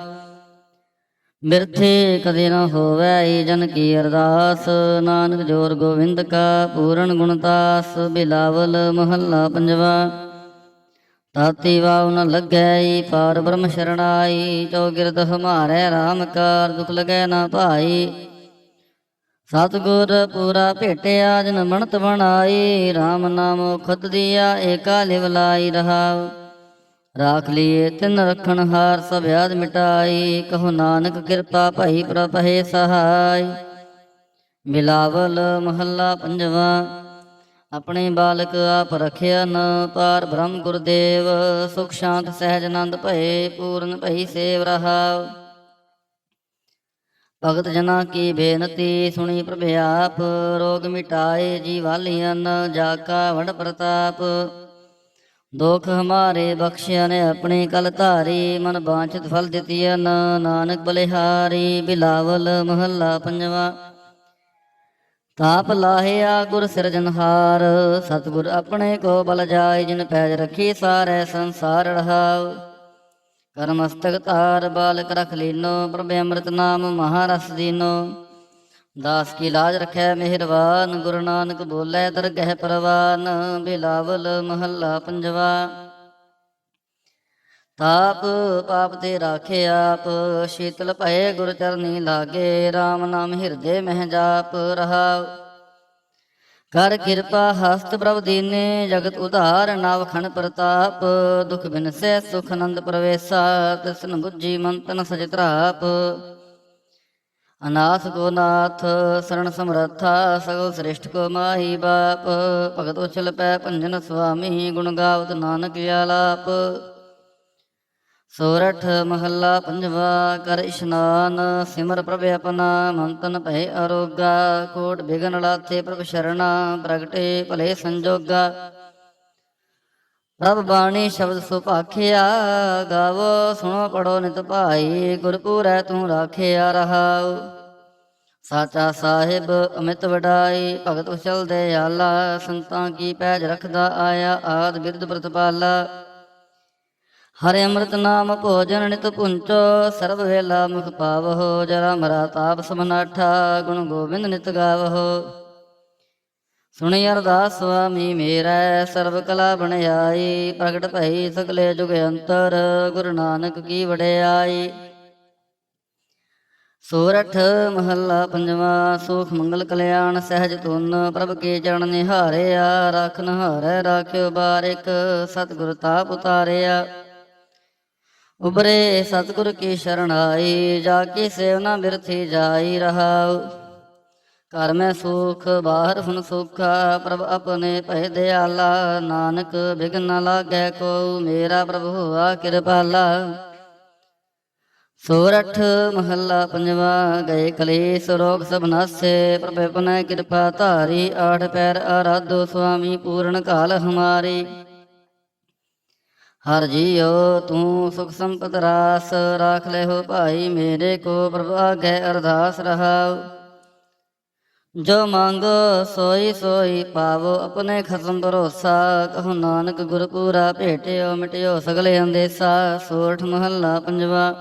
ਬਿਰਥੀ ਕਦੇ ਨਾ ਹੋਵੈ, ਜਨ ਕੀ ਅਰਦਾਸ। ਨਾਨਕ ਜੋਰ ਗੋਬਿੰਦ ਕਾ, ਪੂਰਨ ਗੁਣਤਾਸ। ਬਿਲਾਵਲ ਮਹੱਲਾ ਪੰਜਵਾ। ਤਾਤੀ ਵਾਉ ਨ ਲੱਗੈ, ਪਾਰ ਬ੍ਰਹਮ ਸ਼ਰਣਾਈ। ਚੌਗਿਰਦ ਹਮਾਰੈ ਰਾਮ ਕਾਰ, ਦੁਖ ਲਗੈ ਨਾ ਭਾਈ। ਸਤਿਗੁਰ ਪੂਰਾ ਭੇਟਿਆ, ਜਿਨ ਬਣਤ ਬਣਾਈ। ਰਾਮ ਨਾਮ ਖੁਦ ਦੀਆ, ਏਕਾ ਲਿਵ ਲਾਈ ਰਹਾਉ। ਰਾਖ ਲੀਏ ਤਿਨ ਰਖਣ ਹਾਰ, ਸਭ ਆਦ ਮਿਟਾਈ। ਕਹੋ ਨਾਨਕ ਕਿਰਪਾ ਭਈ, ਪ੍ਰਭ ਹੈ ਸਹਾਈ। ਬਿਲਾਵਲ ਮਹੱਲਾ ਪੰਜਵਾ। ਆਪਣੇ ਬਾਲਕ ਆਪ ਰਖਿਆ ਨ, ਪਾਰ ਬ੍ਰਹਮ ਗੁਰਦੇਵ। ਸੁਖ ਸ਼ਾਂਤ ਸਹਿਜ ਆਨੰਦ ਭਏ, ਪੂਰਨ ਭਈ ਸੇਵ ਰਹਾਉ। ਭਗਤ ਜਨਾ ਕੀ ਬੇਨਤੀ, ਸੁਣੀ ਪ੍ਰਭ ਆਪ। ਰੋਗ ਮਿਟਾਏ ਜੀਵਾਲੀਆਂ, ਜਾ ਕਾ ਵਡ ਪ੍ਰਤਾਪ। ਦੁਖ ਹਮਾਰੇ ਬਖਸ਼ਿਆ ਨੇ, ਆਪਣੀ ਕਲ ਧਾਰੀ। ਮਨ ਬਾਂਛਿਤ ਫਲ ਦਿੱਤੀਆ, ਨਾਨਕ ਬਲਿਹਾਰੀ। ਬਿਲਾਵਲ ਮਹੱਲਾ ਪੰਜਵਾ। ਤਾਪ ਲਾਹਿਆ ਗੁਰ ਸਿਰਜਨਹਾਰ, ਸਤਿਗੁਰ ਆਪਣੇ ਕੋ ਬਲ ਜਾਏ। ਜਿਨ ਪੈਜ ਰੱਖੀ ਸਾਰੈ ਸੰਸਾਰ ਰਹਾਉ। ਕਰ ਮਸਤਕ ਧਾਰ, ਬਾਲਕ ਰਖ ਲੀਨੋ। ਪ੍ਰਭ ਅੰਮ੍ਰਿਤ ਨਾਮ ਮਹਾਰਸ ਦੀਨੋ। ਦਾਸ ਕੀ ਲਾਜ ਰਖੈ ਮਿਹਰਬਾਨ, ਗੁਰੂ ਨਾਨਕ ਬੋਲੇ ਦਰਗਹਿ ਪ੍ਰਵਾਨ। ਬਿਲਾਵਲ ਮਹੱਲਾ ਪੰਜਵਾ। ਤਾਪ ਪਾਪ ਤੇ ਰਾਖੇ ਆਪ, ਸ਼ੀਤਲ ਭਏ ਗੁਰ ਚਰਨੀ ਲਾਗੇ। ਰਾਮ ਨਾਮ ਹਿਰਦੇ ਮਹਿ ਜਾਪ ਰਹਾਉ। ਕਰ ਕਿਰਪਾ ਹਸਤ ਪ੍ਰਭ ਦੀਨੇ, ਜਗਤ ਉਧਾਰ ਨਵਖਣ ਪ੍ਰਤਾਪ। ਦੁਖ ਬਿਨਸੈ ਸੁਖ ਆਨੰਦ ਪ੍ਰਵੇਸਾ, ਤਿਸਨ ਬੁੱਝੀ ਮਨ ਤਨ ਸਜ ਤਰਾਪ। ਅਨਾਥ ਕੋ ਨਾਥ ਸਰਣ ਸਮਰੱਥਾ, ਸਗਲ ਸ੍ਰਿਸ਼ਟ ਕੋ ਮਾਹੀ ਬਾਪ। ਭਗਤ ਉਛਲ ਪੈ ਭੰਜਨ ਸੁਆਮੀ, ਗੁਣ ਗਾਵਤ ਨਾਨਕ ਆਲਾਪ। ਸੋਰਠ ਮਹੱਲਾ ਪੰਜਵਾ। ਕਰ ਇਸ਼ਨਾਨ ਸਿਮਰ ਪ੍ਰਭ ਆਪਣਾ, ਮਨ ਤਨ ਭਏ ਅਰੋਗਾ। ਕੋਟ ਬਿਗਨ ਲਾਥੇ ਪ੍ਰਭ ਸ਼ਰਣਾ, ਪ੍ਰਗਟੇ ਭਲੇ ਸੰਜੋਗਾ। ਪ੍ਰਭ ਬਾਣੀ ਸ਼ਬਦ ਸੁਭਾਖਿਆ, ਗਾਵੋ ਸੁਣੋ ਪੜੋ ਨਿਤ ਭਾਈ। ਗੁਰਪੂਰੈ ਤੂੰ ਰਾਖਿਆ ਰਹਾਉ। ਸਾਚਾ ਸਾਹਿਬ ਅਮਿਤ ਵਡਾਈ, ਭਗਤ ਉਛਲ ਦਇਆਲਾ। ਸੰਤਾਂ ਕੀ ਪੈਜ ਰਖਦਾ ਆਇਆ, ਆਦ ਬਿਰਧ ਪ੍ਰਤਪਾਲਾ। ਹਰਿ ਅੰਮ੍ਰਿਤ ਨਾਮ ਭੋਜਨ ਨਿਤ ਪੁੰਚੋ, ਸਰਬ ਵੇਲਾ ਮੁਖ ਪਾਵਹੁ। ਜਰਾ ਮਰਾ ਤਾਪ ਸਮਨਾਠਾ, ਗੁਣ ਗੋਬਿੰਦ ਨਿਤ ਗਾਵਹੁ। ਸੁਣੀ ਅਰਦਾਸ ਸੁਆਮੀ ਮੇਰੈ, ਸਰਬ ਕਲਾ ਬਣਾਈ। ਪ੍ਰਗਟ ਭਈ ਸਗਲੇ ਜੁਗ ਅੰਤਰ, ਗੁਰੂ ਨਾਨਕ ਕੀ ਵਡਿਆਈ। ਸੋਰਠ ਮਹੱਲਾ ਪੰਜਵਾ। ਸੂਖ ਮੰਗਲ ਕਲਿਆਣ ਸਹਿਜ ਧੁਨ, ਪ੍ਰਭ ਕੇ ਚਰਨ ਨਿਹਾਰਿਆ। ਰਾਖਨ ਹਾਰੈ ਰਾਖਿਓ ਬਾਰਿਕ, ਸਤਿਗੁਰ ਤਾਪ ਉਤਾਰਿਆ। ਉਬਰੇ ਸਤਿਗੁਰ ਕੀ ਸ਼ਰਣਾਈ, ਜਾ ਕੀ ਸੇਵਨਾ ਬਿਰਥੀ ਜਾਈ ਰਹਾਉ। ਘਰ ਮੈਂ ਸੁਖ ਬਾਹਰ ਹੁਣ ਸੌਖਾ, ਪ੍ਰਭ ਆਪਣੇ ਭਏ ਦਿਆਲਾ। ਨਾਨਕ ਬਿਘਨ ਨ ਲਾਗੈ ਕੋ, ਮੇਰਾ ਪ੍ਰਭ ਹੋਆ ਕਿਰਪਾਲਾ। ਸੋਰਠ ਮਹੱਲਾ ਪੰਜਵਾ। ਗਏ ਕਲੇਸ਼ ਰੋਗ ਸਭ ਨਾਸੇ, ਪ੍ਰਭੇ ਪੁਨੈ ਕਿਰਪਾ ਧਾਰੀ। ਆਠ ਪੈਰ ਆਰਾਧੋ ਸੁਆਮੀ, ਪੂਰਨ ਕਾਲ ਹਮਾਰੀ। ਹਰ ਜੀਓ ਤੂੰ ਸੁਖ ਸੰਪਤ ਰਾਸ, ਰਾਖ ਲੈ ਹੋ ਭਾਈ ਮੇਰੇ ਕੋ। ਪ੍ਰਭੁ ਆਗੇ ਅਰਦਾਸ ਰਹਾਉ, ਜੋ ਮੰਗੋ ਸੋਈ ਸੋਈ ਪਾਵੋ। ਆਪਣੇ ਖਸਮ ਭਰੋਸਾ, ਕਹੋ ਨਾਨਕ ਗੁਰ ਪੂਰਾ ਭੇਟਿਓ। ਮਿਟਿਓ ਸਗਲੇ ਅੰਦੇਸਾ। ਸੋਰਠ ਮਹੱਲਾ ਪੰਜਵਾ।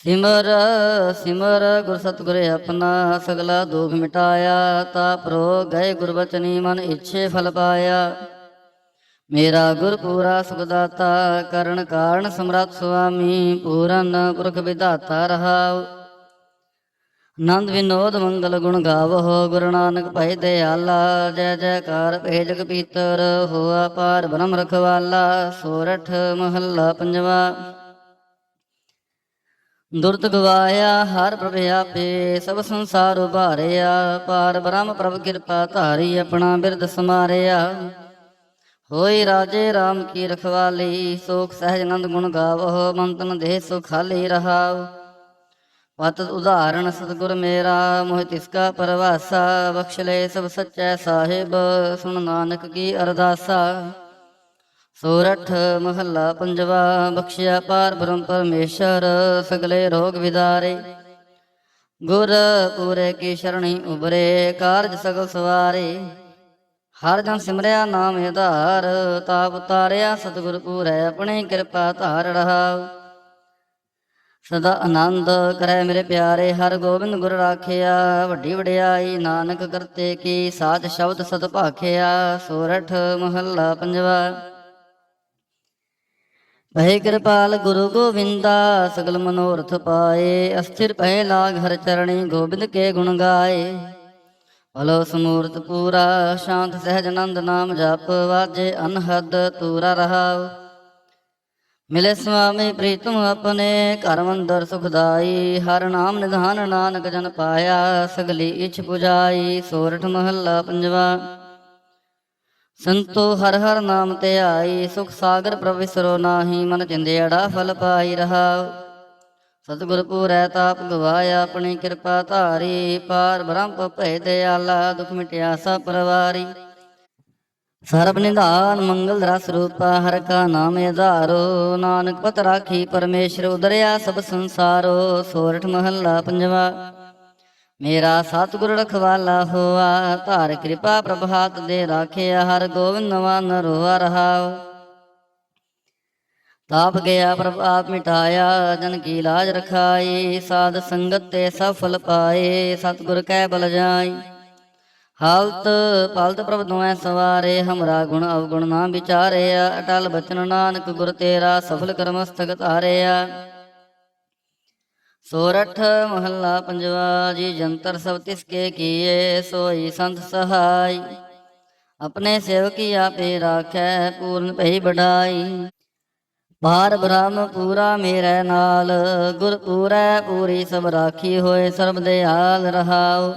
ਸਿਮਰ ਸਿਮਰ ਗੁਰ ਸਤਿਗੁਰ ਆਪਣਾ, ਸਗਲਾ ਦੁਖ ਮਿਟਾਇਆ। ਤਾਪ ਰੋ ਗਏ ਗੁਰ ਬਚਨੀ, ਮਨ ਇੱਛੇ ਫਲ ਪਾਇਆ। ਮੇਰਾ ਗੁਰ ਪੂਰਾ ਸੁਖ ਦਾਤਾ, ਕਰਨ ਕਾਰਨ ਸਮਰੱਥ ਸੁਆਮੀ। ਪੂਰਨ ਪੁਰਖ ਵਿਧਾਤਾ ਰਹਾਉ, ਆਨੰਦ ਵਿਨੋਦ ਮੰਗਲ ਗੁਣ ਗਾਵੋ। ਗੁਰੂ ਨਾਨਕ ਭਇ ਦਇਆਲਾ, ਜੈ ਜੈਕਾਰ ਭੇ ਜਗ ਪੀਤਰ। ਹੋਆ ਪਾਰ ਬ੍ਰਹਮ ਰਖਵਾਲਾ। ਸੋਰਠ ਮਹੱਲਾ ਪੰਜਵਾ। ਦੁਰਤ ਗਵਾਇਆ ਹਰ ਪ੍ਰਭ ਆਪੇ, ਸਭ ਸੰਸਾਰ ਉਭਾਰਿਆ। ਪਾਰ ਬ੍ਰਹਮ ਪ੍ਰਭ ਕਿਰਪਾ ਧਾਰੀ, ਆਪਣਾ ਬਿਰਦ ਸਮਾਰਿਆ। ਹੋਈ ਰਾਜੇ ਰਾਮ ਕੀ ਰਖਵਾਲੀ, ਸੋਖ ਸਹਿਜ ਆਨੰਦ ਗੁਣ ਗਾਵੋ। ਮਨ ਤਨ ਦੇਹ ਸੁਖਾਲੀ ਰਹਾਉ, ਪਤ ਉਦਾਹਰਣ ਸਤਿਗੁਰ ਮੇਰਾ। ਮੋਹਿ ਤਿਸਕਾ ਪਰਵਾਸਾ, ਬਖਸ਼ ਲੈ ਸਭ ਸੱਚੈ ਸਾਹਿਬ। ਸੁਣ ਨਾਨਕ ਕੀ ਅਰਦਾਸਾ। ਸੋਰਠ ਮਹੱਲਾ ਪੰਜਵਾ। ਬਖਸ਼ਿਆ ਪਾਰ ਬ੍ਰਹਮ ਪਰਮੇਸ਼ਰ, ਸਗਲੇ ਰੋਗ ਵਿਦਾਰੇ। ਗੁਰ ਪੂਰੇ ਕੀ ਸ਼ਰਣੀ ਉਬਰੇ, ਕਾਰਜ ਸਗਲ ਸਵਾਰੇ। ਹਰ ਜਨ ਸਿਮਰਿਆ ਨਾਮ ਆਧਾਰ, ਤਾਪ ਉਤਾਰਿਆ ਸਤਿਗੁਰ ਪੂਰੈ। ਆਪਣੀ ਕਿਰਪਾ ਧਾਰ ਰਹਾਉ, ਸਦਾ ਆਨੰਦ ਕਰੈ ਮੇਰੇ ਪਿਆਰੇ। ਹਰ ਗੋਬਿੰਦ ਗੁਰ ਰਾਖਿਆ, ਵੱਡੀ ਵਡਿਆਈ ਨਾਨਕ ਕਰਤੇ ਕੀ। ਸਾਚ ਸ਼ਬਦ ਸਤ ਭਾਖਿਆ। ਸੋਰਠ ਮਹੱਲਾ ਪੰਜਵਾ। ਭਏ ਕਿਰਪਾਲ ਗੁਰੂ ਗੋਬਿੰਦਾ, ਸਗਲ ਮਨੋਰਥ ਪਾਏ। ਅਸਥਿਰ ਭਏ ਲਾਗ ਹਰ ਚਰਣੀ, ਗੋਬਿੰਦ ਕੇ ਗੁਣ ਗਾਏ। ਭਲੋ ਸਮੂਰਤ ਪੂਰਾ, ਸ਼ਾਂਤ ਸਹਿਜ ਆਨੰਦ ਨਾਮ ਜਪ। ਵਾਜੇ ਅਨਹਦ ਤੂਰਾ ਰਹਾਉ, ਮਿਲੇ ਸੁਆਮੀ ਪ੍ਰੀਤਮ ਆਪਣੇ। ਘਰ ਮੰਦਰ ਸੁਖਦਾਈ, ਹਰ ਨਾਮ ਨਿਧਾਨ ਨਾਨਕ ਜਨ ਪਾਇਆ। ਸਗਲੀ ਇੱਛ ਪੁਜਾਈ। ਸੋਰਠ ਮਹੱਲਾ ਪੰਜਵਾ। ਸੰਤੋ ਹਰ ਹਰ ਨਾਮ ਧਿਆਈ, ਸੁਖ ਸਾਗਰ ਪ੍ਰਭ ਵਿਸਰੋ ਨਾਹੀ। ਮਨ ਚਿੰਦਿਆੜਾ ਫਲ ਪਾਈ ਰਹਾਉ, ਸਤਿਗੁਰ ਪੂਰੈ ਤਾਪ ਗਵਾਇਆ। ਆਪਣੀ ਕਿਰਪਾ ਧਾਰੀ, ਪਾਰ ਬ੍ਰਹਮ ਭਇ ਦਇਆਲਾ। ਦੁਖ ਮਿਟਿਆ ਸਭ ਪਰਵਾਰੀ। ਸਰਬ ਨਿਧਾਨ ਮੰਗਲ ਰਸ ਰੂਪਾ, ਹਰ ਕਾ ਨਾਮ ਆਧਾਰੋ। ਨਾਨਕ ਪਤ ਰਾਖੀ ਪਰਮੇਸ਼ਰ, ਉਦਰਿਆ ਸਭ ਸੰਸਾਰੋ। ਸੋਰਠ ਮਹੱਲਾ ਪੰਜਵਾ। ਮੇਰਾ ਸਤਿਗੁਰ ਰਖਵਾਲਾ ਹੋਆ, ਧਾਰ ਕਿਰਪਾ ਪ੍ਰਭ ਹਾਥ ਦੇ ਰਾਖਿਆ। ਹਰ ਗੋਬਿੰਦ ਨਵਾਨ ਰੋਆ ਰਹਾਉ, ਤਾਪ ਗਿਆ ਪ੍ਰਭ ਆਪ ਮਿਟਾਇਆ। ਜਨ ਕੀ ਲਾਜ ਰਖਾਈ, ਸਾਧ ਸੰਗਤ ਤੇ ਸਫਲ ਪਾਏ। ਸਤਿਗੁਰ ਕੈ ਬਲ ਜਾਈ, ਹਾਲਤ ਪਾਲਤ ਪ੍ਰਭ ਦੁਐ ਸਵਾਰੇ। ਹਮਰਾ ਗੁਣ ਅਵਗੁਣ ਨਾ ਵਿਚਾਰਿਆ, ਅਟਲ ਬਚਨ ਨਾਨਕ ਗੁਰ ਤੇਰਾ। ਸਫਲ ਕਰਮਸਤਕ ਧਾਰਿਆ। ਸੋਰਠ ਮਹੱਲਾ ਪੰਜਵਾ। ਜੀ ਜੰਤਰ ਸਭ ਤਿਸਕੇ ਕੀਏ, ਸੋਈ ਸੰਤ ਸਹਾਈ। ਆਪਣੇ ਸੇਵਕੀ ਆਪੇ ਰਾਖੈ, ਪੂਰਨ ਭਈ ਵਡਾਈ। ਪਾਰ ਬ੍ਰਹਮ ਪੂਰਾ ਮੇਰੇ ਨਾਲ, ਗੁਰ ਪੂਰੈ ਪੂਰੀ ਸਭ ਰਾਖੀ। ਹੋਏ ਸਰਬ ਦਿਆਲ ਰਹਾਉ,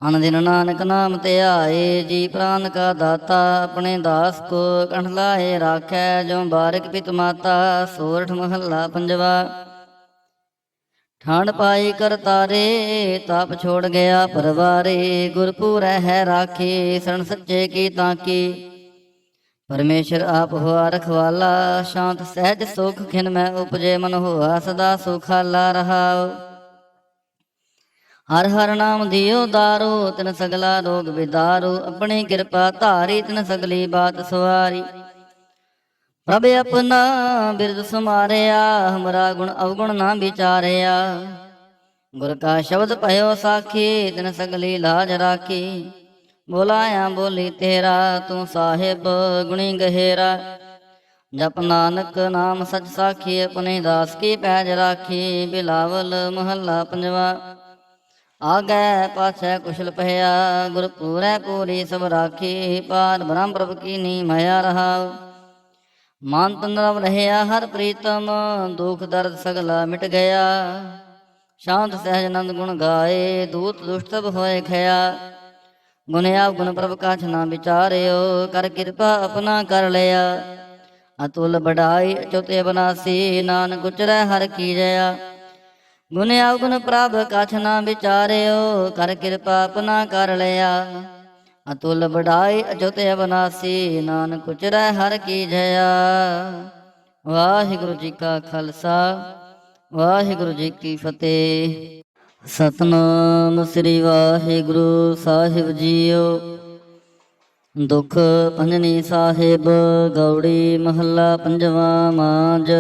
ਅਨ ਦਿਨ ਨਾਨਕ ਨਾਮ ਧਿਆਏ। ਜੀ ਪ੍ਰਾਨ ਕਾ ਦਾਤਾ, ਆਪਣੇ ਦਾਸ ਕੋ ਕੰਠ ਲਾਏ ਰਾਖੈ। ਜੋ ਬਾਰਿਕ ਪਿਤ ਮਾਤਾ। ਸੋਰਠ ਮਹੱਲਾ ਪੰਜਵਾ। ਠੰਡ ਪਾਈ ਕਰ ਤਾਰੇ, ਤਾਪ ਛੋੜ ਗਿਆ ਪਰਵਾਰੇ। ਗੁਰ ਪੂਰੈ ਹੈ ਰਾਖੀ, ਸਰਣ ਸੱਚੇ ਕੀ ਤਾਕੀ। ਪਰਮੇਸ਼ਰ ਆਪ ਹੋਆ ਰਖਵਾਲਾ, ਸ਼ਾਂਤ ਸਹਿਜ ਸੁਖ ਖਿਨ ਮੈਂ ਉਪਜੇ। ਮਨ ਹੋਆ ਸਦਾ ਸੁਖਾਲਾ ਰਹਾਉ, ਹਰ ਹਰ ਨਾਮ ਦਿਓ ਦਾਰੂ। ਤਿਨ ਸਗਲਾ ਰੋਗ ਵਿਦਾਰੂ, ਆਪਣੀ ਕਿਰਪਾ ਧਾਰੀ। ਤਿਨ ਸਗਲੀ ਬਾਤ ਸਵਾਰੀ, ਪ੍ਰਭ ਆਪਣਾ ਬਿਰਦ ਸਮਾਰਿਆ। ਹਮਰਾ ਗੁਣ ਅਵਗੁਣ ਨਾ ਵਿਚਾਰਿਆ, ਗੁਰ ਕਾ ਸ਼ਬਦ ਭਇਓ ਸਾਖੀ। ਤਿਨ ਸਗਲੀ ਲਾਜ ਰਾਖੀ, ਬੋਲਾਇਆ ਬੋਲੀ ਤੇਰਾ। ਤੂੰ ਸਾਹਿਬ ਗੁਣੀ ਗਹਿਰਾ, ਜਪ ਨਾਨਕ ਨਾਮ ਸਚ ਸਾਖੀ। ਆਪਣੇ ਦਾਸ ਕੀ ਪੈਜ ਰਾਖੀ। ਬਿਲਾਵਲ ਮਹੱਲਾ ਪੰਜਵਾ। ਆਗੈ ਪਾਛੈ ਕੁਸ਼ਲ ਪਹਿਆ, ਗੁਰ ਪੂਰੈ ਪੂਰੀ ਸਭ ਰਾਖੀ। ਪਾਰ ਬ੍ਰਹਮ ਪ੍ਰਭ ਕੀ ਨੀ ਮਾਇਆ ਰਹਾਉ, ਮਨ ਤਨ ਰਵ ਰਹਿਆ ਹਰ ਪ੍ਰੀਤਮ। ਦੁਖ ਦਰਦ ਸਗਲਾ ਮਿਟ ਗਿਆ, ਸ਼ਾਂਤ ਸਹਿਜ ਆਨੰਦ ਗੁਣ ਗਾਏ। ਦੂਤ ਦੁਸ਼ਟ ਸਭ ਹੋਏ ਖਿਆ, ਗੁਣ ਆਪ ਗੁਣ ਪ੍ਰਭ ਕਾਛ ਨਾ ਵਿਚਾਰਿਓ। ਕਰ ਕਿਰਪਾ ਆਪਣਾ ਕਰ ਲਿਆ, ਅਤੁਲ ਬੜਾਈ ਅਚੁੱਤ ਅਬਨਾਸੀ, ਨਾਨਕ ਉਚਰੈ ਹਰਿ ਕੀ ਜਇਆ। ਗੁਣ ਅਵਗੁਣ ਪ੍ਰਭ ਕਛ ਨਾ ਵਿਚਾਰਿਓ, ਕਰ ਕਿਰਪਾ ਆਪਣਾ ਕਰ ਲਿਆ। ਅਤੁਲ ਬੜਾਈ ਅਚੁੱਤ ਅਬਨਾਸੀ, ਨਾਨਕ ਉਚਰੈ ਹਰਿ ਕੀ ਜਇਆ। ਵਾਹਿਗੁਰੂ ਜੀ ਕਾ ਖਾਲਸਾ, ਵਾਹਿਗੁਰੂ ਜੀ ਕੀ ਫਤਿਹ। ਸਤਿਨਾਮ ਸ੍ਰੀ ਵਾਹਿਗੁਰੂ ਸਾਹਿਬ ਜੀਓ। ਦੁਖ ਭੰਜਨੀ ਸਾਹਿਬ ਗੌੜੀ ਮਹੱਲਾ ਪੰਜਵਾਂ ਮਾਝ।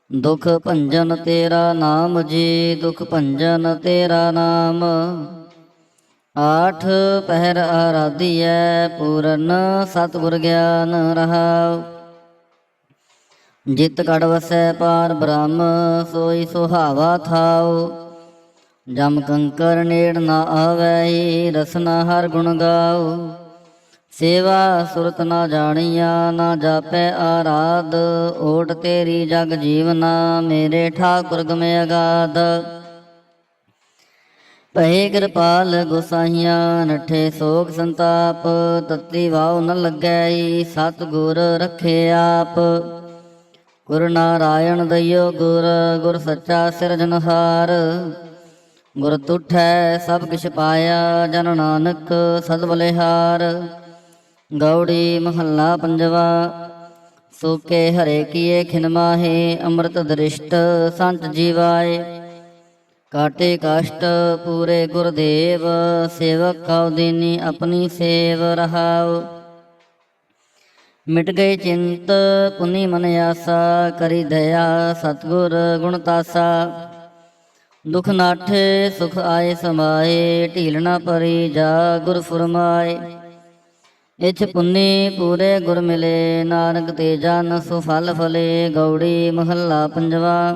ਦੁਖ ਭੰਜਨ ਤੇਰਾ ਨਾਮ ਜੀ, ਦੁਖ ਭੰਜਨ ਤੇਰਾ ਨਾਮ। ਆਠ ਪਹਿਰ ਆਰਾਧੀਐ, ਪੂਰਨ ਸਤਿਗੁਰ ਗਿਆਨ ਰਹਾਉ। ਜਿਤ ਕੜ ਵਸੈ ਪਾਰ ਬ੍ਰਹਮ, ਸੋਈ ਸੁਹਾਵਾ ਥਾਉ। ਜਮ ਕੰਕਰ ਨੇੜ ਨਾ ਆਵੈ, ਰਸਨਾ ਹਰ ਗੁਣ ਗਾਉ। ਸੇਵਾ ਸੁਰਤ ਨਾ ਜਾਣੀਆ, ਨਾ ਜਾਪੈ ਆਰਾਧ। ਓਟ ਤੇਰੀ ਜਗ ਜੀਵਨਾ, ਮੇਰੇ ਠਾਕੁਰ ਗਮ ਅਗਾਧ। ਭਏ ਕਿਰਪਾਲ ਗੁਸਾਈਆਂ, ਨਠੇ ਸੋਗ ਸੰਤਾਪ। ਤਤੀ ਵਾਉ ਨ ਲੱਗੈ, ਸਤਿਗੁਰ ਰਖੇ ਆਪ। ਗੁਰ ਨਾਰਾਇਣ ਦਇਓ ਗੁਰ, ਗੁਰ ਸੱਚਾ ਸਿਰਜਨਹਾਰ। ਗੁਰ ਤੁਠੈ ਸਭ ਕਿਛ ਪਾਇਆ, ਜਨ ਨਾਨਕ ਸਦ ਬਲਿਹਾਰ। ਗੌੜੀ ਮਹੱਲਾ ਪੰਜਵਾ। ਸੋਕੇ ਹਰੇ ਕੀਏ ਖਿਨ ਮਾਹੇ, ਅੰਮ੍ਰਿਤ ਦ੍ਰਿਸ਼ਟ ਸੰਤ ਜੀਵਾਏ। ਕਾਟੇ ਕਸ਼ਟ ਪੂਰੇ ਗੁਰਦੇਵ, ਸੇਵਕ ਕਉ ਦੀਨੀ ਆਪਣੀ ਸੇਵ ਰਹਾਉ। ਮਿਟ ਗਈ ਚਿੰਤ ਪੁਨੀ ਮਨ ਆਸਾ, ਕਰੀ ਦਇਆ ਸਤਿਗੁਰ ਗੁਣ ਤਾਸਾ। ਦੁਖ ਨਾਠੇ ਸੁਖ ਆਏ ਸਮਾਏ, ਢੀਲ ਨਾ ਪਰੀ ਜਾ ਗੁਰ ਫੁਰਮਾਏ। ਇਛ ਪੁੰਨੀ ਪੂਰੇ ਗੁਰ ਮਿਲੇ, ਨਾਨਕ ਤੇ ਜਨ ਸੋ ਫਲ ਫਲੇ। ਗੌੜੀ ਮਹੱਲਾ ਪੰਜਵਾ।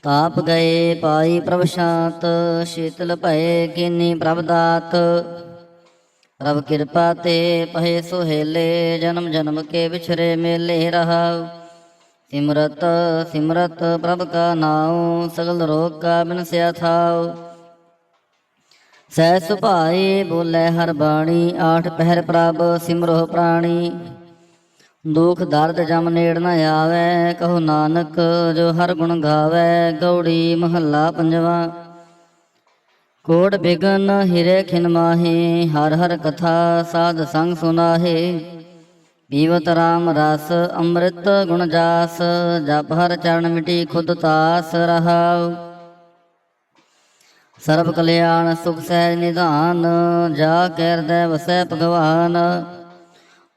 ਤਾਪ ਗਏ ਪਾਈ ਪ੍ਰਭ ਸ਼ਾਂਤ, ਸ਼ੀਤਲ ਭਏ ਕੀਨੀ ਪ੍ਰਭ ਦਾਤ। ਪ੍ਰਭ ਕਿਰਪਾ ਤੇ ਪਹੇ ਸੁਹੇਲੇ, ਜਨਮ ਜਨਮ ਕੇ ਵਿਛਰੇ ਮੇਲੇ ਰਹਾਉ। ਸਿਮਰਤ ਸਿਮਰਤ ਪ੍ਰਭ ਕਾ ਨਾਉ, ਸਗਲ ਰੋਗ ਕਾ ਬਿਨਸਿਆ ਥਾਉ। ਸਹਿ ਸੁਭਾਏ ਬੋਲੇ ਹਰ ਬਾਣੀ, ਆਠ ਪਹਿਰ ਪ੍ਰਭ ਸਿਮਰੋ ਪ੍ਰਾਣੀ। ਦੁਖ ਦਰਦ ਜਮ ਨੇੜ ਨ ਆਵੈ, ਕਹੋ ਨਾਨਕ ਜੋ ਹਰ ਗੁਣ ਗਾਵੈ। ਗੌੜੀ ਮਹੱਲਾ ਪੰਜਵਾ। ਕੋਟ ਬਿਗਨ ਹਿਰੇ ਖਿਨ ਮਾਹੇ, ਹਰ ਹਰ ਕਥਾ ਸਾਧ ਸੰਗ ਸੁਨਾਹੇ। ਪੀਵਤ ਰਾਮ ਰਸ ਅੰਮ੍ਰਿਤ ਗੁਣ ਜਾਸ, ਜਪ ਹਰ ਚਰਨ ਮਿਟੀ ਖੁਦ ਤਾਸ ਰਹਾਉ। ਸਰਬ ਕਲਿਆਣ ਸੁਖ ਸਹਿਜ ਨਿਧਾਨ, ਜਾ ਕੇ ਹਿਰਦੈ ਵਸੈ ਭਗਵਾਨ।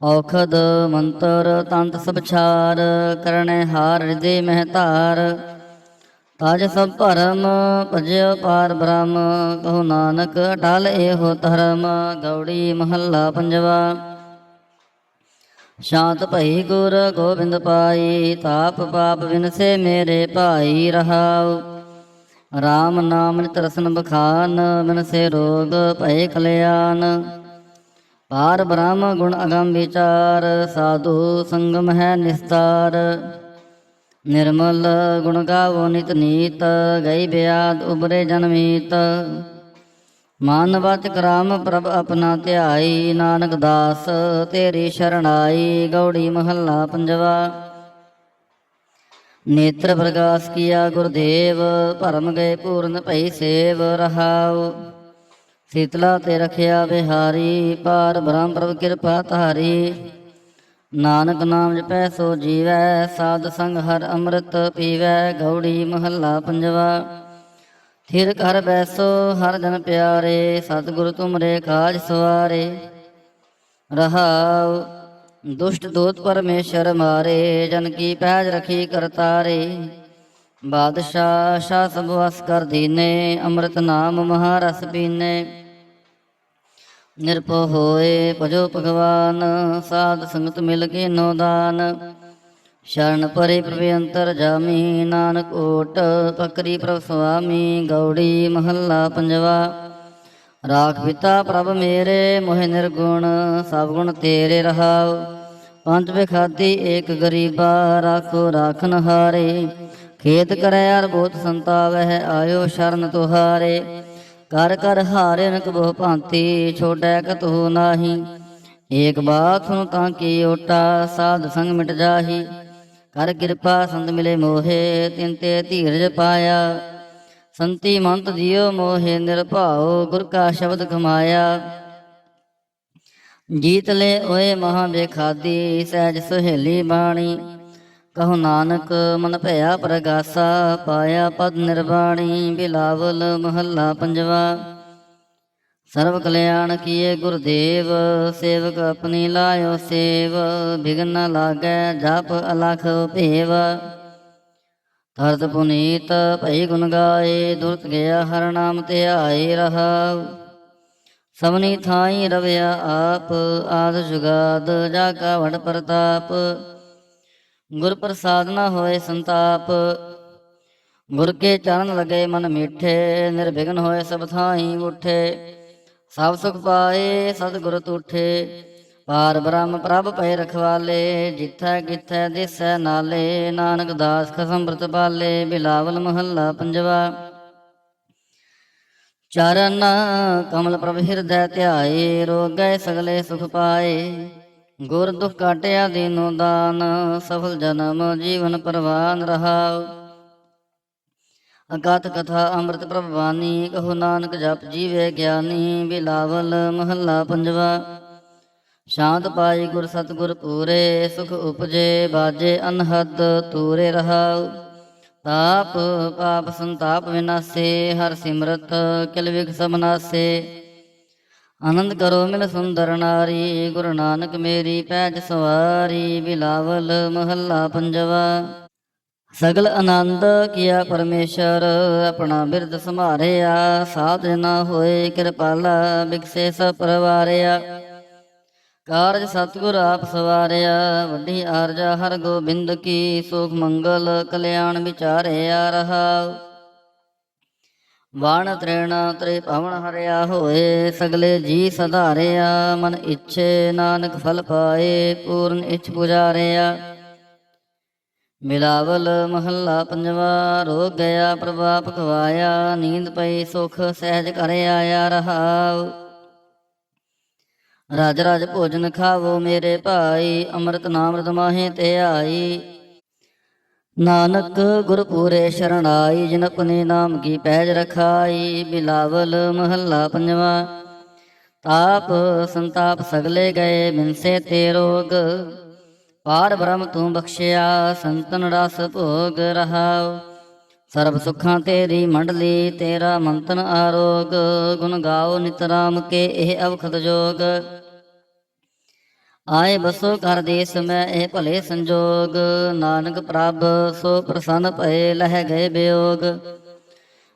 ਔਖਦ ਮੰਤਰ ਤੰਤ ਸਭ ਛਾਰ, ਕਰਨੈ ਹਾਰ ਹਿਰਦੇ ਮਹਿ ਧਾਰ। ਤਜ ਸਭ ਭਰਮ ਭਜਿਓ ਪਾਰ ਬ੍ਰਹਮ, ਕਹੋ ਨਾਨਕ ਅਟਲ ਇਹੋ ਧਰਮ। ਗੌੜੀ ਮਹੱਲਾ ਪੰਜਵਾ। ਸ਼ਾਂਤ ਭਈ ਗੁਰ ਗੋਬਿੰਦ ਪਾਈ, ਤਾਪ ਪਾਪ ਵਿਨਸੇ ਮੇਰੇ ਭਾਈ ਰਹਾਉ। ਰਾਮ ਨਾਮ ਨਿਤ ਰਸਨ ਬਖਾਨ, ਬਿਨਸੇ ਰੋਗ ਭਏ ਕਲਿਆਣ। ਪਾਰ ਬ੍ਰਹਮ ਗੁਣ ਅਗਮ ਵਿਚਾਰ, ਸਾਧੂ ਸੰਗਮ ਹੈ ਨਿਸਤਾਰ। ਨਿਰਮਲ ਗੁਣ ਗਾਵੋ ਨਿਤ ਨੀਤ, ਗਈ ਬਿਆਦ ਉਬਰੇ ਜਨਮੀਤ। ਮਨ ਵਚਨ ਰਾਮ ਪ੍ਰਭ ਆਪਣਾ ਧਿਆਈ, ਨਾਨਕ ਦਾਸ ਤੇਰੀ ਸ਼ਰਣਾਈ। ਗੌੜੀ ਮਹੱਲਾ ਪੰਜਵਾ। ਨੇਤਰ ਪ੍ਰਗਾਸ ਕੀਆ ਗੁਰਦੇਵ, ਭਰਮ ਗਏ ਪੂਰਨ ਭਈ ਸੇਵ ਰਹਾਉ। ਸੀਤਲਾ ਤੇ ਰਖਿਆ ਬਿਹਾਰੀ, ਪਾਰ ਬ੍ਰਹਮ ਪ੍ਰਭ ਕਿਰਪਾ ਧਾਰੀ। ਨਾਨਕ ਨਾਮ ਜਪੈ ਸੋ ਜੀਵੈ, ਸਾਧ ਸੰਗ ਹਰ ਅੰਮ੍ਰਿਤ ਪੀਵੈ। ਗੌੜੀ ਮਹੱਲਾ ਪੰਜਵਾ। ਥਿਰ ਕਰ ਬੈਸੋ ਹਰ ਜਨ ਪਿਆਰੇ, ਸਤਿਗੁਰ ਤੁਮਰੇ ਕਾਜ ਸਵਾਰੇ ਰਹਾਉ। ਦੁਸ਼ਟ ਦੂਤ ਪਰਮੇਸ਼ਰ ਮਾਰੇ, ਜਨ ਕੀ ਪੈਜ ਰਖੀ ਕਰਤਾਰੇ। ਬਾਦਸ਼ਾਹ ਸ਼ਾਹ ਸਭ ਵਸ ਕਰ ਦੀਨੇ, ਅੰਮ੍ਰਿਤ ਨਾਮ ਮਹਾਰਸ ਪੀਨੇ। ਨਿਰਭਉ ਹੋਏ ਭਜੋ ਭਗਵਾਨ, ਸਾਧ ਸੰਗਤ ਮਿਲ ਕੇ ਨੋ ਦਾਨ। ਸ਼ਰਨ ਪਰੇ ਪ੍ਰਭ ਅੰਤਰ ਜਾਮੀ, ਨਾਨਕ ਓਟ ਪਕਰੀ ਪ੍ਰਭ ਸੁਆਮੀ। ਗੌੜੀ ਮਹੱਲਾ ਪੰਜਵਾ। ਰਾਖ ਪਿਤਾ ਪ੍ਰਭ ਮੇਰੇ ਮੋਹਿ ਨਿਰਗੁਣ, ਸਭ ਗੁਣ ਤੇਰੇ ਰਹਾਉ। ਪੰਜ ਬਿਖਾਦੀ ਏਕ ਗਰੀਬਾ, ਰਾਖੋ ਰਾਖਨ ਹਾਰੇ। ਖੇਤ ਕਰੈ ਅਰ ਬਹੁਤ ਸੰਤਾਵਹਿ, ਆਇਓ ਸ਼ਰਨ ਤੁਹਾਰੇ। ਕਰ ਕਰ ਹਾਰੇ ਨਕ ਬਹੁ ਭਾਂਤੀ, ਛੋੜੈ ਕਤਹੁ ਨਾਹੀ। ਏਕ ਬਾਤ ਸੁਨ ਤਾਂ ਕੀ ਓਟਾ, ਸਾਧ ਸੰਗ ਮਿਟ ਜਾਹੀ। ਕਰ ਕਿਰਪਾ ਸੰਤ ਮਿਲੇ ਮੋਹੇ, ਤਿਨ ਤੇ ਧੀਰਜ ਪਾਇਆ। ਸੰਤੀ ਮੰਤ ਜਿਉ ਮੋਹੇ ਨਿਰਭਾਉ, ਗੁਰ ਕਾ ਸ਼ਬਦ ਕਮਾਇਆ। ਜੀਤ ਲੈ ਓਏ ਮਹਾਂ ਬੇਖਾਦੀ, ਸਹਿਜ ਸੁਹੇਲੀ ਬਾਣੀ। ਕਹੋ ਨਾਨਕ ਮਨ ਭਇਆ ਪ੍ਰਗਾਸਾ, ਪਾਇਆ ਪਦ ਨਿਰਵਾਣੀ। ਬਿਲਾਵਲ ਮਹੱਲਾ ਪੰਜਵਾ। ਸਰਬ ਕਲਿਆਣ ਕੀਏ ਗੁਰਦੇਵ, ਸੇਵਕ ਆਪਣੀ ਲਾਇਓ ਸੇਵ। ਬਿਘਨ ਨ ਲਾਗੈ ਜਪ ਅਲਖ ਭੇਵ, ਤਰਤ ਪੁਨੀਤ ਭਈ ਗੁਣ ਗਾਏ। ਦੁਰਤ ਗਿਆ ਹਰ ਨਾਮ ਧਿਆਏ ਰਹਾਉ। ਸਭਨੀ ਥਾਈ ਰਵਿਆ ਆਪ, ਆਦ ਜੁਗਾਦ ਜਾ ਕਾ ਵਡ ਪ੍ਰਤਾਪ। ਗੁਰ ਪ੍ਰਸਾਦ ਨ ਹੋਏ ਸੰਤਾਪ, ਗੁਰ ਕੇ ਚਰਨ ਲਗੇ ਮਨ ਮੀਠੇ। ਨਿਰਵਿਘਨ ਹੋਏ ਸਭ ਥਾਈ ਉਠੇ, ਸਭ ਸੁਖ ਪਾਏ ਸਤਿਗੁਰ ਤੂਠੇ। ਪਾਰ ਬ੍ਰਹਮ ਪ੍ਰਭ ਪਏ ਰਖਵਾਲੇ, ਜਿਥੈ ਕਿਥੈ ਦਿਸੈ ਨਾਲੇ। ਨਾਨਕ ਦਾਸ ਖਸਮ ਬ੍ਰਤ ਪਾਲੇ। ਬਿਲਾਵਲ ਮਹੱਲਾ ਪੰਜਵਾ। ਚਰਨ ਕਮਲ ਪ੍ਰਭ ਹਿਰਦੈ ਧਿਆਏ, ਰੋਗ ਗਏ ਸਗਲੇ ਸੁਖ ਪਾਏ। ਗੁਰ ਦੁਖ ਕਾਟਿਆ ਦੀਨੋ ਦਾਨ, ਸਫਲ ਜਨਮ ਜੀਵਨ ਪਰਵਾਨ ਰਹਾਉ। ਅਗਾਤ ਕਥਾ ਅੰਮ੍ਰਿਤ ਪ੍ਰਭ ਬਾਣੀ, ਕਹੋ ਨਾਨਕ ਜਪ ਜੀਵੇ ਗਿਆਨੀ। ਬਿਲਾਵਲ ਮਹੱਲਾ ਪੰਜਵਾ। ਸ਼ਾਂਤ ਪਾਈ ਗੁਰ ਸਤਿਗੁਰ ਪੂਰੇ, ਸੁਖ ਉਪਜੇ ਬਾਜੇ ਅਨਹਦ ਤੂਰੇ ਰਹਾਉ। ਤਾਪ ਪਾਪ ਸੰਤਾਪ ਵਿਨਾਸੇ, ਹਰ ਸਿਮਰਤ ਕਿਲ ਵਿਖ ਸਭ ਨਾਸੇ। ਆਨੰਦ ਕਰੋ ਮਿਲ ਸੁੰਦਰ ਨਾਰੀ, ਗੁਰੂ ਨਾਨਕ ਮੇਰੀ ਪੈਜ ਸਵਾਰੀ। ਬਿਲਾਵਲ ਮਹੱਲਾ ਪੰਜਵਾ। ਸਗਲ ਆਨੰਦ ਕੀਆ ਪਰਮੇਸ਼ਰ, ਆਪਣਾ ਬਿਰਦ ਸੰਭਾਰਿਆ। ਸਾਧ ਜਨਾ ਹੋਏ ਕਿਰਪਾਲਾ, ਬਿਕਸੇ ਸਭ ਪਰਵਾਰਿਆ। ਕਾਰਜ ਸਤਿਗੁਰ ਆਪ ਸਵਾਰਿਆ, ਵੱਡੀ ਆਰਜਾ ਹਰ ਗੋਬਿੰਦ ਕੀ। ਸੁਖ ਮੰਗਲ ਕਲਿਆਣ ਵਿਚਾਰਿਆ ਰਹਾਉ। ਬਾਣ ਤ੍ਰੇਣ ਤ੍ਰੇ ਭਵਨ ਹਰਿਆ ਹੋਏ, ਸਗਲੇ ਜੀ ਸਧਾਰਿਆ। ਮਨ ਇੱਛੇ ਨਾਨਕ ਫਲ ਪਾਏ, ਪੂਰਨ ਇੱਛ ਪੁਜਾਰਿਆ। ਬਿਲਾਵਲ ਮਹੱਲਾ ਪੰਜਵਾ। ਰੋਗ ਗਿਆ ਪ੍ਰਭਾਪ ਖਵਾਇਆ, ਨੀਂਦ ਪਈ ਸੁਖ ਸਹਿਜ ਘਰ ਆਇਆ ਰਹਾਉ। ਰਾਜ ਰਾਜ ਭੋਜਨ ਖਾਵੋ ਮੇਰੇ ਭਾਈ, ਅੰਮ੍ਰਿਤ ਨਾਮ ਰਤਮਾਹੇ ਧਿਆਈ। ਨਾਨਕ ਗੁਰ ਪੂਰੇ ਸ਼ਰਣਾਈ, ਜਿਨ ਆਪਣੇ ਨਾਮ ਕੀ ਪੈਜ ਰਖਾਈ। ਬਿਲਾਵਲ ਮਹੱਲਾ ਪੰਜਵਾ। ਤਾਪ ਸੰਤਾਪ ਸਗਲੇ ਗਏ, ਬਿਨਸੇ ਤੇ ਰੋਗ। ਪਾਰ ਬ੍ਰਹਮ ਤੂੰ ਬਖਸ਼ਿਆ, ਸੰਤਨ ਰਸ ਭੋਗ ਰਹਾਉ। ਸਰਬ ਸੁੱਖਾਂ ਤੇਰੀ ਮੰਡਲੀ, ਤੇਰਾ ਮੰਤਨ ਆਰੋਗ। ਗੁਣ ਗਾਓ ਨਿਤ ਰਾਮ ਕੇ, ਇਹ ਅਵਖਦ ਜੋਗ। ਆਏ ਬਸੋ ਘਰ ਦੇਸ ਮੈਂ, ਇਹ ਭਲੇ ਸੰਜੋਗ। ਨਾਨਕ ਪ੍ਰਭ ਸੋ ਪ੍ਰਸੰਨ ਭਏ, ਲਹਿ ਗਏ ਬਿਯੋਗ।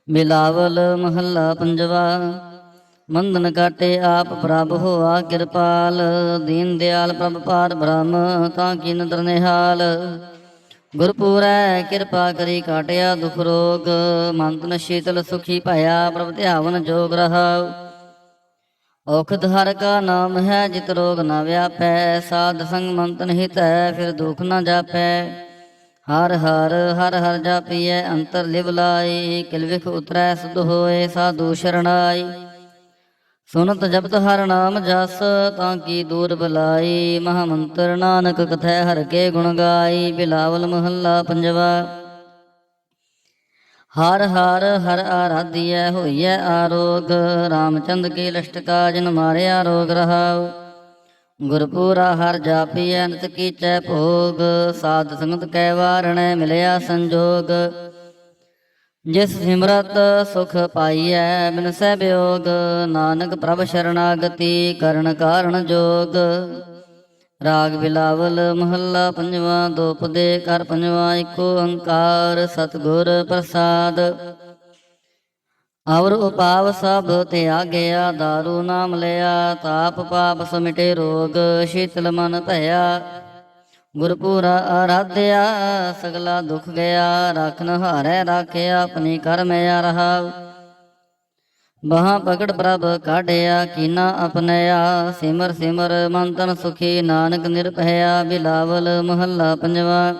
ਬਿਲਾਵਲ ਮਹੱਲਾ ਪੰਜਵਾ। ਮੰਦਨ ਕਾਟੇ ਆਪ ਪ੍ਰਭ ਹੋਆ ਕਿਰਪਾਲ, ਦੀਨ ਦਿਆਲ ਪ੍ਰਭ ਪਾਰ ਬ੍ਰਹਮ ਤਾਂ ਕੀ ਨਦਰ ਨਿਹਾਲ। ਗੁਰ ਪੂਰੈ ਕਿਰਪਾ ਕਰੀ ਕਾਟਿਆ ਦੁਖ ਰੋਗ, ਮੰਤਨ ਸ਼ੀਤਲ ਸੁਖੀ ਭਇਆ, ਪ੍ਰਭ ਧਿਆਵਨ ਜੋਗ ਰਹਾਉ। ਔਖਦ ਹਰ ਕਾ ਨਾਮ ਹੈ, ਜਿਤ ਰੋਗ ਨ ਵਿਆਪੈ। ਸਾਧ ਸੰਗ ਮੰਤਨ ਹਿਤੈ, ਫਿਰ ਦੁਖ ਨ ਜਾਪੈ। ਹਰ ਹਰ ਹਰ ਹਰ ਜਾਪੀਐ, ਅੰਤਰ ਲਿਵ ਲਾਈ। ਕਿਲ ਵਿਖ ਉਤਰੈ ਸੁਧ ਹੋਏ, ਸਾਧੂ ਸ਼ਰਣਾਈ। ਸੁਨਤ ਜਪਤ ਹਰ ਨਾਮ ਜਸ, ਤਾਂ ਕੀ ਦੂਰ ਬਲਾਈ। ਮਹਾ ਮੰਤਰ ਨਾਨਕ ਕਥੈ, ਹਰ ਕੇ ਗੁਣ ਗਾਈ। ਬਿਲਾਵਲ ਮਹੱਲਾ ਪੰਜਵਾ। ਹਰ ਹਰ ਹਰ ਆਰਾਧੀਐ, ਹੋਈਐ ਆਰੋਗ। ਰਾਮਚੰਦ ਕੀ ਲਸ਼ਟਕਾ, ਜਿਨ ਮਾਰਿਆ ਰੋਗ ਰਹਾਉ। ਗੁਰਪੂਰਾ ਹਰ ਜਾਪੀਐ, ਨਿਤ ਕੀਚੈ ਭੋਗ। ਸਾਧ ਸੰਗਤ ਕੈ ਵਾਰਣੈ, ਮਿਲਿਆ ਸੰਜੋਗ। ਜਿਸ ਸਿਮਰਤ ਸੁਖ ਪਾਈਐ, ਬਿਨਸੈ ਬਿਯੋਗ। ਨਾਨਕ ਪ੍ਰਭ ਸ਼ਰਨਾਗਤੀ, ਕਰਨ ਕਾਰਣ ਜੋਗ। ਰਾਗ ਬਿਲਾਵਲ ਮਹੱਲਾ ਪੰਜਵਾ। ਦੋਪਦੇ ਕਰ ਪੰਜਵਾ, ਏਕ ਓੰਕਾਰ ਸਤਿਗੁਰ ਪ੍ਰਸਾਦ। ਅਵਰ ਉਪਾਵ ਸਭ ਤਿਆਗਿਆ, ਦਾਰੂ ਨਾਮ ਲਿਆ। ਤਾਪ ਪਾਪ ਸਮਿਟੇ ਰੋਗ, ਸ਼ੀਤਲ ਮਨ ਭਇਆ। ਗੁਰਪੂਰਾ ਆਰਾਧਿਆ, ਸਗਲਾ ਦੁਖ ਗਿਆ। ਰਾਖਨ ਹਾਰੈ ਰਾਖਿਆ, ਆਪਣੀ ਕਰਮ ਆ ਰਹਾਉ। ਬਾਹਾਂ ਪਕੜ ਪ੍ਰਭ ਕਾਢਿਆ, ਕੀਨਾ ਅਪਨਿਆ। ਸਿਮਰ ਸਿਮਰ ਮਨ ਤਨ ਸੁਖੀ, ਨਾਨਕ ਨਿਰਭਇਆ। ਬਿਲਾਵਲ ਮਹੱਲਾ ਪੰਜਵਾ।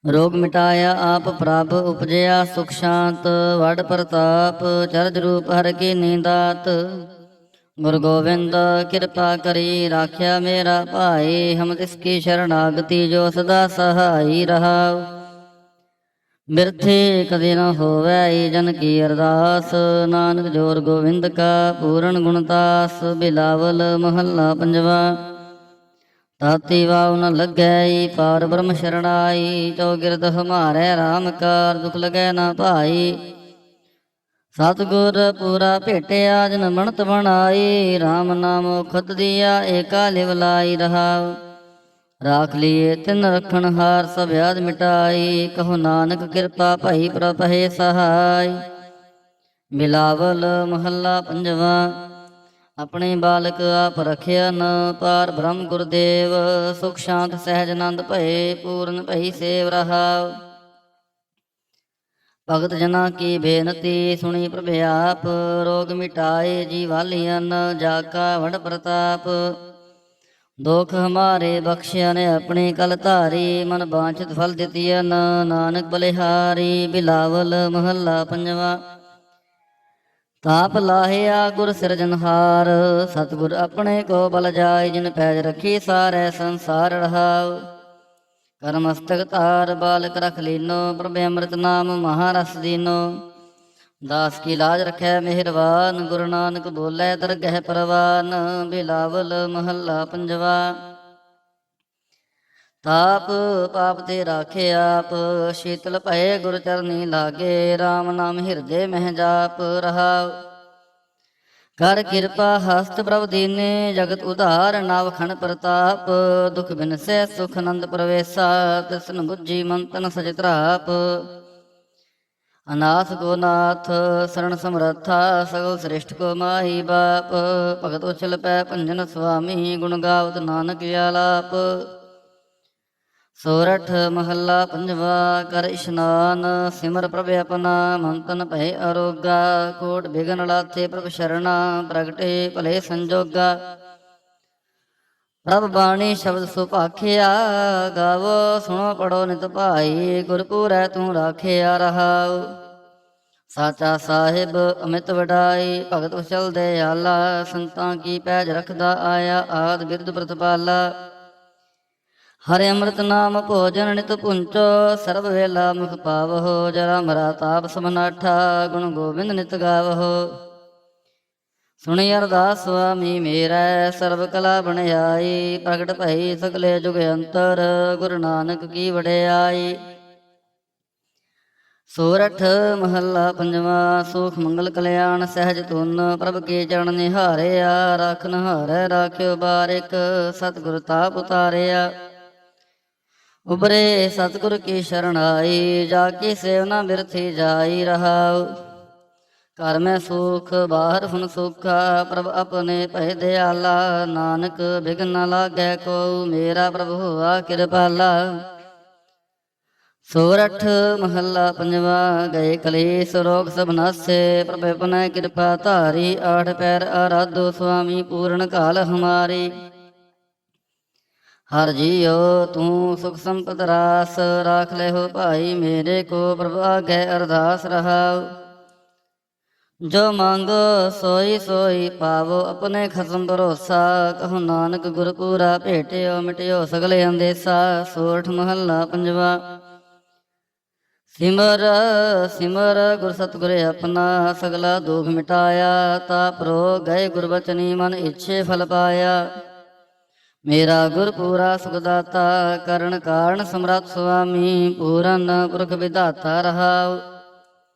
ਰੋਗ ਮਿਟਾਇਆ ਆਪ ਪ੍ਰਭ, ਉਪਜਿਆ ਸੁਖ ਸ਼ਾਂਤ। ਵਡ ਪ੍ਰਤਾਪ ਚਰਜ ਰੂਪ ਹਰ ਕੀ ਨੀਂਦਾਤ। ਗੁਰੂ ਗੋਬਿੰਦ ਕਿਰਪਾ ਕਰੀ ਰਾਖਿਆ ਮੇਰਾ ਭਾਈ, ਹਮ ਤਿਸਕੀ ਸ਼ਰਨਾਗਤੀ ਜੋ ਸਦਾ ਸਹਾਈ ਰਹਾਉ। ਬਿਰਥੀ ਕਦੇ ਨ ਹੋਵੈ ਜਨ ਕੀ ਅਰਦਾਸ, ਨਾਨਕ ਜੋਰ ਗੋਬਿੰਦ ਕਾ ਪੂਰਨ ਗੁਣਦਾਸ। ਬਿਲਾਵਲ ਮਹੱਲਾ ਪੰਜਵਾ। ਤਾਤੀ ਵਾਉ ਨ ਲੱਗੈ ਪਾਰ ਬ੍ਰਹਮ ਸ਼ਰਣਾਈ, ਚੌਗਿਰਦ ਹਮਾਰੈ ਰਾਮ ਕਾਰ ਦੁਖ ਲਗੈ ਨਾ ਭਾਈ। ਸਤਿਗੁਰ ਪੂਰਾ ਭੇਟਿਆ ਜਨ ਬਣਤ ਬਣਾਈ, ਰਾਮ ਨਾਮ ਖੁਦ ਦੀਆ ਏਕਾ ਲਿਵ ਲਾਈ ਰਹਾਉ। ਰਾਖ ਲੀਏ ਤਿਨ ਰਖਣ ਹਾਰ ਸਭ ਆਦ ਮਿਟਾਈ, ਕਹੋ ਨਾਨਕ ਕਿਰਪਾ ਭਈ ਪ੍ਰਭ ਹੈ ਸਹਾਈ। ਬਿਲਾਵਲ ਮਹੱਲਾ ਪੰਜਵਾ। ਆਪਣੇ ਬਾਲਕ ਆਪ ਰਖਿਆ ਨ ਪਾਰ ਬ੍ਰਹਮ ਗੁਰਦੇਵ, ਸੁਖ ਸ਼ਾਂਤ ਸਹਿਜ ਆਨੰਦ ਭਏ ਪੂਰਨ ਭਈ ਸੇਵ ਰਹਾਉ। ਭਗਤ ਜਨਾਂ ਕੀ ਬੇਨਤੀ ਸੁਣੀ ਪ੍ਰਭ ਆਪ, ਰੋਗ ਮਿਟਾਏ ਜੀ ਵਾਲੀਆਂ ਜਾ ਕਾ ਵਡ ਪ੍ਰਤਾਪ। ਦੁਖ ਹਮਾਰੇ ਬਖਸ਼ਿਆ ਨੇ ਆਪਣੇ ਕਲ ਧਾਰੀ, ਮਨ ਬਾਂਛਿਤ ਫਲ ਦਿੱਤੀਆਂ ਨਾਨਕ ਬਲਿਹਾਰੀ। ਬਿਲਾਵਲ ਮਹੱਲਾ ਪੰਜਵਾ। ਤਾਪ ਲਾਹਿਆ ਗੁਰ ਸਿਰਜਨਹਾਰ, ਸਤਿਗੁਰ ਆਪਣੇ ਕੋ ਬਲ ਜਾਏ, ਜਿਨ ਪੈਜ ਰੱਖੀ ਸਾਰੈ ਸੰਸਾਰ ਰਹਾਉ। ਕਰ ਮਸਤਕ ਧਾਰ ਬਾਲਕ ਰਖ ਲੀਨੋ, ਪ੍ਰਭ ਅੰਮ੍ਰਿਤ ਨਾਮ ਮਹਾਰਸ ਦੀਨੋ। ਦਾਸ ਕੀ ਲਾਜ ਰਖੈ ਮਿਹਰਬਾਨ, ਗੁਰੂ ਨਾਨਕ ਬੋਲੇ ਦਰਗਹਿ ਪਰਵਾਨ। ਬਿਲਾਵਲ ਮਹੱਲਾ ਪੰਜਵਾ। ਤਾਪ ਪਾਪ ਤੇ ਰਾਖੇ ਆਪ, ਸ਼ੀਤਲ ਭਏ ਗੁਰ ਚਰਨੀ ਲਾਗੇ, ਰਾਮ ਨਾਮ ਹਿਰਦੇ ਮਹਿ ਜਾਪ ਰਹਾਉ। ਕਰ ਕਿਰਪਾ ਹਸਤ ਪ੍ਰਭ ਦੀਨੇ, ਜਗਤ ਉਧਾਰ ਨਵ ਖਣ ਪ੍ਰਤਾਪ। ਦੁਖ ਬਿਨਸੈ ਸੁਖ ਆਨੰਦ ਪ੍ਰਵੇਸ਼ਾ, ਤਿਸਨ ਬੁੱਝੀ ਮਨ ਤਨ ਸਚ ਤਰਾਪ। ਅਨਾਥ ਕੋ ਨਾਥ ਸਰਣ ਸਮਰੱਥਾ, ਸਗਲ ਸ੍ਰਿਸ਼ਟ ਕੋ ਮਾਹੀ ਬਾਪ। ਭਗਤ ਉਛਲ ਪੈ ਭੰਜਨ ਸੁਆਮੀ, ਗੁਣ ਗਾਵਤ ਨਾਨਕ ਆਲਾਪ। ਸੋਰਠ ਮਹੱਲਾ ਪੰਜਵਾ। ਕਰ ਇਸ਼ਨਾਨ ਸਿਮਰ ਪ੍ਰਭ ਆਪਣਾ, ਮਨ ਤਨ ਭਏ ਅਰੋਗਾ। ਕੋਟ ਬਿਗਨ ਲਾਥੇ ਪ੍ਰਭ ਸ਼ਰਣਾ, ਪ੍ਰਗਟੇ ਭਲੇ ਸੰਜੋਗਾ। ਪ੍ਰਭ ਬਾਣੀ ਸ਼ਬਦ ਸੁਭਾਖਿਆ, ਗਾਵੋ ਸੁਣੋ ਪੜੋ ਨਿਤ ਭਾਈ। ਗੁਰਪੁਰੈ ਤੂੰ ਰਾਖਿਆ ਰਹਾਉ, ਸਾਚਾ ਸਾਹਿਬ ਅਮਿਤ ਵਡਾਈ। ਭਗਤ ਉਚਲ ਦਇਆਲਾ, ਸੰਤਾਂ ਕੀ ਪੈਜ ਰਖਦਾ ਆਇਆ। ਆਦ ਬਿਰਧ ਪ੍ਰਤਪਾਲਾ, ਹਰਿ ਅੰਮ੍ਰਿਤ ਨਾਮ ਭੋਜਨ ਨਿਤ ਪੁੰਚੋ। ਸਰਬ ਵੇਲਾ ਮੁਖ ਪਾਵਹੁ, ਜਰਾ ਮਰਾ ਤਾਪ ਸਮਨਾਠਾ। ਗੁਣ ਗੋਬਿੰਦ ਨਿਤ ਗਾਵਹੁ, ਸੁਣੀ ਅਰਦਾਸ ਸੁਆਮੀ ਮੇਰਾ। ਸਰਬ ਕਲਾ ਬਣਾਈ, ਪ੍ਰਗਟ ਭਈ ਸਗਲੇ ਜੁਗ ਅੰਤਰ। ਗੁਰੂ ਨਾਨਕ ਕੀ ਵਡਿਆਈ। ਸੋਰਠ ਮਹੱਲਾ ਪੰਜਵਾ। ਸੂਖ ਮੰਗਲ ਕਲਿਆਣ ਸਹਿਜ ਧੁਨ, ਪ੍ਰਭ ਕੇ ਚਰਨ ਨਿਹਾਰਿਆ। ਰਾਖ ਨਹਾਰੈ ਰਾਖਿਓ ਬਾਰਿਕ, ਸਤਿਗੁਰ ਤਾਪ ਉਤਾਰਿਆ। ਉਬਰੇ ਸਤਿਗੁਰ ਕੀ ਸ਼ਰਣਾਈ, ਜਾ ਕੀ ਸੇਵਨਾ ਬਿਰਥੀ ਜਾਈ ਰਹਾਉ। ਘਰ ਮੈਂ ਸੁਖ ਬਾਹਰ ਹੁਨ ਸੁਖਾ, ਪ੍ਰਭ ਆਪਣੇ ਭਏ ਦਿਆਲਾ। ਨਾਨਕ ਬਿਘਨ ਨ ਲਾਗੈ ਕੋ, ਮੇਰਾ ਪ੍ਰਭ ਹੋਆ ਕਿਰਪਾਲਾ। ਸੋਰਠ ਮਹੱਲਾ ਪੰਜਵਾ। ਗਏ ਕਲੇਸ਼ ਰੋਗ ਸਭ ਨਾਸੇ, ਪ੍ਰਭ ਆਪਣਾ ਕਿਰਪਾ ਧਾਰੀ। ਆਠ ਪੈਰ ਆਰਾਧੋ ਸੁਆਮੀ, ਪੂਰਨ ਕਾਲ ਹਮਾਰੀ। ਹਰ ਜੀਓ ਤੂੰ ਸੁਖ ਸੰਪਦ ਰਾਸ, ਰਾਖ ਲੈ ਹੋ ਭਾਈ ਮੇਰੇ ਕੋ। ਪ੍ਰਭ ਆਗੇ ਅਰਦਾਸ ਰਹਾਉ, ਜੋ ਮੰਗੋ ਸੋਈ ਸੋਈ ਪਾਵੋ। ਆਪਣੇ ਖਸਮ ਭਰੋਸਾ, ਕਹੋ ਨਾਨਕ ਗੁਰਪੂਰਾ ਭੇਟਿਓ। ਮਿਟਿਓ ਸਗਲੇ ਅੰਦੇਸਾ। ਸੋਰਠ ਮਹੱਲਾ ਪੰਜਵਾ। ਸਿਮਰ ਸਿਮਰ ਗੁਰ ਸਤਿਗੁਰ ਆਪਣਾ, ਸਗਲਾ ਦੁਖ ਮਿਟਾਇਆ। ਤਾਪ ਰੋਗ ਗਏ ਗੁਰਬਚਨੀ, ਮਨ ਇੱਛੇ ਫਲ ਪਾਇਆ। ਮੇਰਾ ਗੁਰ ਪੂਰਾ ਸੁਖਦਾਤਾ, ਕਰਨ ਕਾਰਨ ਸਮਰੱਥ ਸੁਆਮੀ। ਪੂਰਨ ਪੁਰਖ ਵਿਧਾਤਾ ਰਹਾਉ,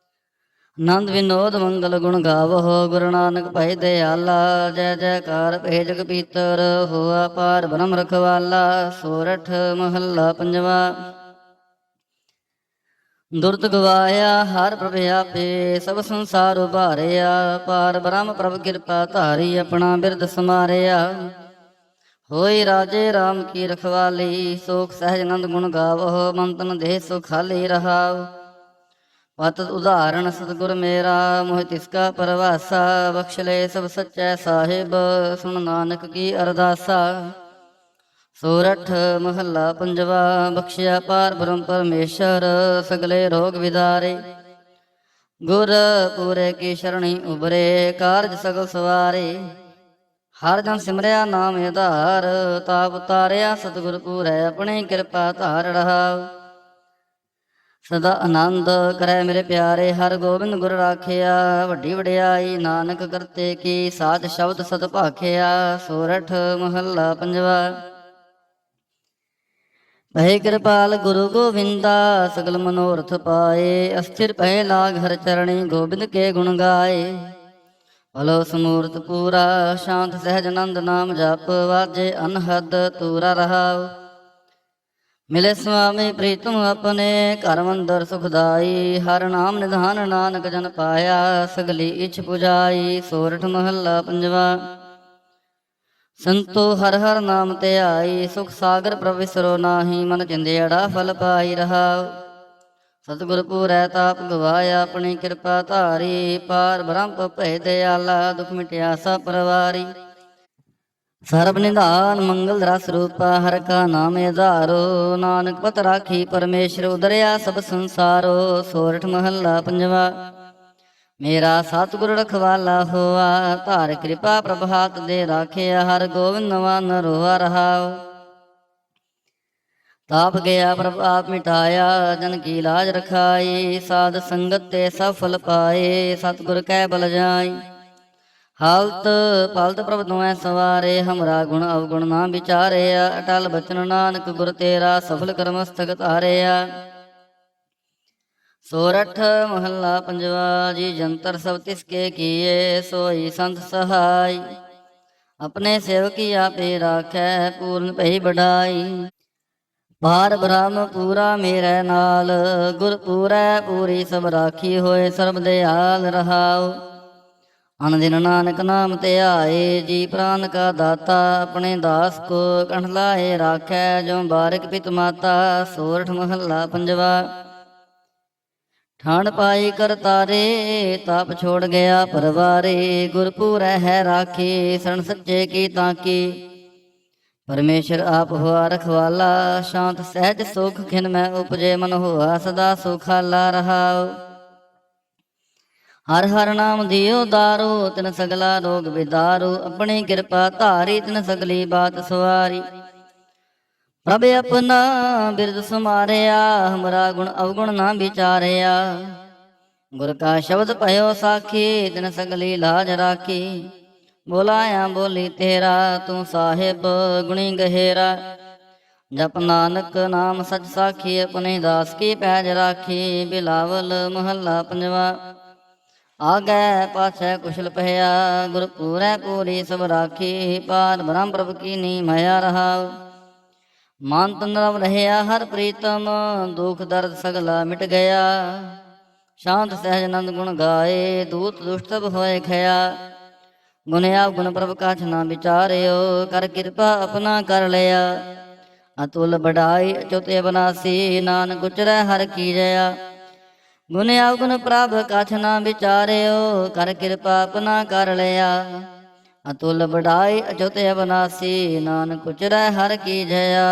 ਆਨੰਦ ਵਿਨੋਦ ਮੰਗਲ ਗੁਣ ਗਾਵਹੁ। ਗੁਰੂ ਨਾਨਕ ਭਏ ਦਿਆਲਾ, ਜੈ ਜੈਕਾਰ ਭਏ ਜਗ ਪੀਤਰ। ਹੋਆ ਪਾਰ ਬ੍ਰਹਮ ਰਖਵਾਲਾ। ਸੋਰਠ ਮਹੱਲਾ ਪੰਜਵਾ। ਦੁਰਤ ਗਵਾਇਆ ਹਰ ਪ੍ਰਭ ਆਪੇ, ਸਭ ਸੰਸਾਰ ਉਭਾਰਿਆ। ਪਾਰ ਬ੍ਰਹਮ ਪ੍ਰਭ ਕਿਰਪਾ ਧਾਰੀ, ਆਪਣਾ ਬਿਰਦ ਸਮਾਰਿਆ। ਹੋਈ ਰਾਜੇ ਰਾਮ ਕੀ ਰਖਵਾਲੀ, ਸੋਖ ਸਹਿਜ ਆਨੰਦ ਗੁਣ ਗਾਵਹੁ। ਮਨ ਤਨ ਦੇਹ ਸੁਖਾਲੀ ਰਹਾਉ। ਪਤ ਉਦਾਹਰਣ ਸਤਿਗੁਰ ਮੇਰਾ, ਮੋਹ ਤਿਸਕਾ ਪਰਵਾਸਾ। ਬਖਸ਼ ਲੈ ਸਭ ਸੱਚੈ ਸਾਹਿਬ, ਸੁਣ ਨਾਨਕ ਕੀ ਅਰਦਾਸਾ। ਸੋਰਠ ਮਹੱਲਾ ਪੰਜਵਾ। ਬਖਸ਼ਿਆ ਪਾਰ ਬ੍ਰਹਮ ਪਰਮੇਸ਼ਰ, ਸਗਲੇ ਰੋਗ ਵਿਦਾਰੇ। ਗੁਰ ਪੂਰੇ ਕੀ ਸ਼ਰਣੀ ਉਬਰੇ, ਕਾਰਜ ਸਗਲ ਸਵਾਰੇ। ਹਰ ਜਨ ਸਿਮਰਿਆ ਨਾਮ ਆਧਾਰ, ਤਾਪ ਉਤਾਰਿਆ ਸਤਿਗੁਰ ਪੂਰੈ ਆਪਣੀ ਕਿਰਪਾ ਧਾਰ ਰਹਾਉ। ਸਦਾ ਆਨੰਦ ਕਰੈ ਮੇਰੇ ਪਿਆਰੇ, ਹਰ ਗੋਬਿੰਦ ਗੁਰ ਰਾਖਿਆ। ਵੱਡੀ ਵਡਿਆਈ ਨਾਨਕ ਕਰਤੇ ਕੀ, ਸਾਚ ਸ਼ਬਦ ਸਤ ਭਾਖਿਆ। ਸੋਰਠ ਮਹੱਲਾ ਪੰਜਵਾ। ਭਏ ਕਿਰਪਾਲ ਗੁਰੂ ਗੋਬਿੰਦਾ, ਸਗਲ ਮਨੋਰਥ ਪਾਏ। ਅਸਥਿਰ ਭਏ ਲਾਗ ਹਰ ਚਰਣੀ, ਗੋਬਿੰਦ ਕੇ ਗੁਣ ਗਾਏ। ਭਲੋ ਸਮੂਰਤ ਪੂਰਾ, ਸ਼ਾਂਤ ਸਹਿਜ ਆਨੰਦ ਨਾਮ ਜਪ। ਵਾਜੇ ਅਨਹਦ ਤੂਰਾ ਰਹਾਉ। ਮਿਲੇ ਸੁਆਮੀ ਪ੍ਰੀਤਮ ਆਪਣੇ, ਘਰ ਮੰਦਰ ਸੁਖਦਾਈ। ਹਰ ਨਾਮ ਨਿਧਾਨ ਨਾਨਕ ਜਨ ਪਾਇਆ, ਸਗਲੀ ਇੱਛ ਪੁਜਾਈ। ਸੋਰਠ ਮਹੱਲਾ ਪੰਜਵਾ। ਸੰਤੋ ਹਰ ਹਰ ਨਾਮ ਧਿਆਈ, ਸੁਖ ਸਾਗਰ ਪ੍ਰਭ ਵਿਸਰੋ ਨਾਹੀ। ਮਨ ਚਿੰਦਿਆੜਾ ਫਲ ਪਾਈ ਰਹਾਉ। ਸਤਿਗੁਰ ਪੂਰੈ ਤਾਪ ਗਵਾਇਆ, ਆਪਣੀ ਕਿਰਪਾ ਧਾਰੀ। ਪਾਰ ਬ੍ਰਹਮ ਭੈ ਦਿਆਲਾ, ਦੁਖ ਮਿਟਿਆ ਸਭ ਪਰਵਾਰੀ। ਸਰਬ ਨਿਧਾਨ ਮੰਗਲ ਰਸ ਰੂਪਾ, ਹਰ ਕਾ ਨਾਮ ਆਧਾਰੋ। ਨਾਨਕ ਪਤ ਰਾਖੀ ਪਰਮੇਸ਼ਰ, ਉਦਰਿਆ ਸਭ ਸੰਸਾਰੋ। ਸੋਰਠ ਮਹੱਲਾ ਪੰਜਵਾ। ਮੇਰਾ ਸਤਿਗੁਰ ਰਖਵਾਲਾ ਹੋਆ, ਧਾਰ ਕਿਰਪਾ ਪ੍ਰਭ ਹਾਥ ਦੇ ਰਾਖਿਆ। ਹਰ ਗੋਬਿੰਦ ਨਵਾਨ ਰੋਆ ਰਹਾਉ। ਤਾਪ ਗਿਆ ਪ੍ਰਭ ਆਪ ਮਿਟਾਇਆ, ਜਨ ਕੀ ਲਾਜ ਰਖਾਈ। ਸਾਧ ਸੰਗਤ ਤੇ ਸਭ ਫਲ ਪਾਏ, ਸਤਿਗੁਰ ਕੈ ਬਲ ਜਾਈ। ਹਾਲਤ ਪਾਲਤ ਪ੍ਰਭ ਤੁਮੈ ਸਵਾਰੇ, ਹਮਰਾ ਗੁਣ ਅਵਗੁਣ ਨਾ ਵਿਚਾਰਿਆ। ਅਟਲ ਬਚਨ ਨਾਨਕ ਗੁਰ ਤੇਰਾ, ਸਫਲ ਕਰਮਸਤਕ ਧਾਰਿਆ। ਸੋਰਠ ਮਹੱਲਾ ਪੰਜਵਾ। ਜੀ ਜੰਤਰ ਸਭ ਤਿਸਕੇ ਕੀਏ, ਸੋਈ ਸੰਤ ਸਹਾਈ। ਆਪਣੇ ਸੇਵਕੀ ਆਪੇ ਰਾਖੈ, ਪੂਰਨ ਭਈ ਵਡਾਈ। ਪਾਰ ਬ੍ਰਹਮ ਪੂਰਾ ਮੇਰੇ ਨਾਲ, ਗੁਰ ਪੂਰੈ ਪੂਰੀ ਸਭ ਰਾਖੀ। ਹੋਏ ਸਰਬ ਦਿਆਲ ਰਹਾਉ। ਅਨਦਿਨ ਨਾਨਕ ਨਾਮ ਧਿਆਏ, ਜੀ ਪ੍ਰਾਨ ਕਾ ਦਾਤਾ। ਆਪਣੇ ਦਾਸ ਕੋ ਕੰਠ ਲਾਏ ਰਾਖੈ, ਜੋ ਬਾਰਿਕ ਪਿਤ ਮਾਤਾ। ਸੋਰਠ ਮਹੱਲਾ ਪੰਜਵਾ। ਠਾਣ ਪਾਈ ਕਰਤਾਰੇ, ਤਾਪ ਛੋੜ ਗਿਆ ਪਰਵਾਰੇ। ਗੁਰ ਪੂਰੈ ਹੈ ਰਾਖੀ, ਸਰਣ ਸੱਚੇ ਕੀ ਤਾਕੀ। ਪਰਮੇਸ਼ਰ ਆਪ ਹੋਆ ਰਖਵਾਲਾ, ਸ਼ਾਂਤ ਸਹਿਜ ਸੁਖ ਖਿਨ ਮੈਂ ਉਪਜੇ। ਮਨ ਹੋਆ ਸਦਾ ਸੁਖਾਲਾ ਰਹਾਉ। ਹਰ ਹਰ ਨਾਮ ਦਿਓ ਦਾਰੂ, ਤਿਨ ਸਗਲਾ ਰੋਗ ਵਿਦਾਰੂ। ਆਪਣੀ ਕਿਰਪਾ ਧਾਰੀ, ਤਿਨ ਸਗਲੀ ਬਾਤ ਸਵਾਰੀ। ਪ੍ਰਭ ਆਪਣਾ ਬਿਰਦ ਸਮਾਰਿਆ, ਹਮਰਾ ਗੁਣ ਅਵਗੁਣ ਨਾ ਵਿਚਾਰਿਆ। ਗੁਰ ਕਾ ਸ਼ਬਦ ਭਇਓ ਸਾਖੀ, ਤਿਨ ਸਗਲੀ ਲਾਜ ਰਾਖੀ। ਬੋਲਾਇਆ ਬੋਲੀ ਤੇਰਾ, ਤੂੰ ਸਾਹਿਬ ਗੁਣੀ ਗਹਿਰਾ। ਜਪ ਨਾਨਕ ਨਾਮ ਸਚ ਸਾਖੀ, ਆਪਣੇ ਦਾਸ ਕੀ ਪੈਜ ਰਾਖੀ। ਬਿਲਾਵਲ ਮਹੱਲਾ ਪੰਜਵਾ। ਆਗੈ ਪਾਛੈ ਕੁਸ਼ਲ ਪਹਿਆ, ਗੁਰ ਪੂਰੈ ਪੂਰੀ ਸਭ ਰਾਖੀ। ਪਾਰ ਬ੍ਰਹਮ ਪ੍ਰਭ ਕੀਨੀ ਮਾਇਆ ਰਹਾਉ। ਮਨ ਤਨ ਰਵ ਰਹਿਆ ਹਰ ਪ੍ਰੀਤਮ, ਦੁਖ ਦਰਦ ਸਗਲਾ ਮਿਟ ਗਿਆ। ਸ਼ਾਂਤ ਸਹਿਜ ਆਨੰਦ ਗੁਣ ਗਾਏ, ਦੂਤ ਦੁਸ਼ਟ ਸਭ ਹੋਏ ਖਿਆ। ਗੁਣ ਆਵਗੁਣ ਪ੍ਰਭ ਕਾਛ ਨਾ ਵਿਚਾਰਿਓ, ਕਰ ਕਿਰਪਾ ਆਪਣਾ ਕਰ ਲਿਆ। ਅਤੁਲ ਬੜਾਈ ਅਚੁੱਤ ਅਬਨਾਸੀ, ਨਾਨਕ ਉਚਰੈ ਹਰ ਕੀ ਜया। ਗੁਣ ਅਵਗੁਣ ਪ੍ਰਭ ਕਾਛ ਨਾ ਵਿਚਾਰਿਓ, ਕਰ ਕਿਰਪਾ ਆਪਣਾ ਕਰ ਲਿਆ। ਅਤੁਲ ਬੜਾਈ ਅਚੁੱਤ ਅਬਨਾਸੀ, ਨਾਨਕ ਉਚਰੈ ਹਰ ਕੀ ਜया।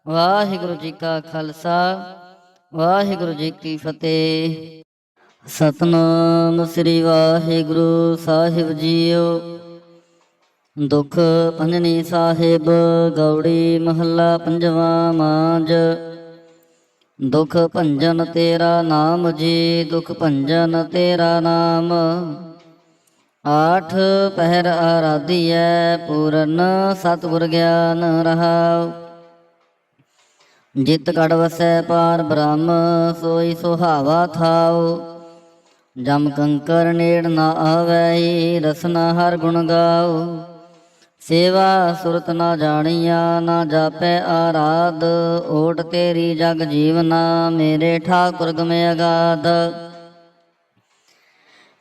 ਵਾਹਿਗੁਰੂ ਜੀ ਕਾ ਖਾਲਸਾ, ਵਾਹਿਗੁਰੂ ਜੀ ਕੀ ਫਤਿਹ। ਸਤਨਾਮ ਸ੍ਰੀ ਵਾਹਿਗੁਰੂ ਸਾਹਿਬ ਜੀਓ। ਦੁਖ ਭੰਜਨੀ ਸਾਹਿਬ ਗੌੜੀ ਮਹੱਲਾ ਪੰਜਵਾ। ਮਾਂਝ ਦੁਖ ਭੰਜਨ ਤੇਰਾ ਨਾਮ ਜੀ, ਦੁਖ ਭੰਜਨ ਤੇਰਾ ਨਾਮ। ਆਠ ਪਹਿਰ ਆਰਾਧੀਐ, ਪੂਰਨ ਸਤਿਗੁਰ ਗਿਆਨ ਰਹਾਉ। ਜਿਤ ਕੜ ਵਸੈ ਪਾਰ ਬ੍ਰਹਮ, ਸੋਈ ਸੁਹਾਵਾ ਥਾਉ। ਜਮ ਕੰਕਰ ਨੇੜ ਨਾ ਆਵੈ, ਰਸਨਾ ਹਰ ਗੁਣ ਗਾਉ। ਸੇਵਾ ਸੁਰਤ ਨਾ ਜਾਣੀਆ, ਨਾ ਜਾਪੈ ਆਰਾਧ। ਓਟ ਤੇਰੀ ਜਗ ਜੀਵਨਾ, ਮੇਰੇ ਠਾਕੁਰ ਗਮ ਅਗਾਧ।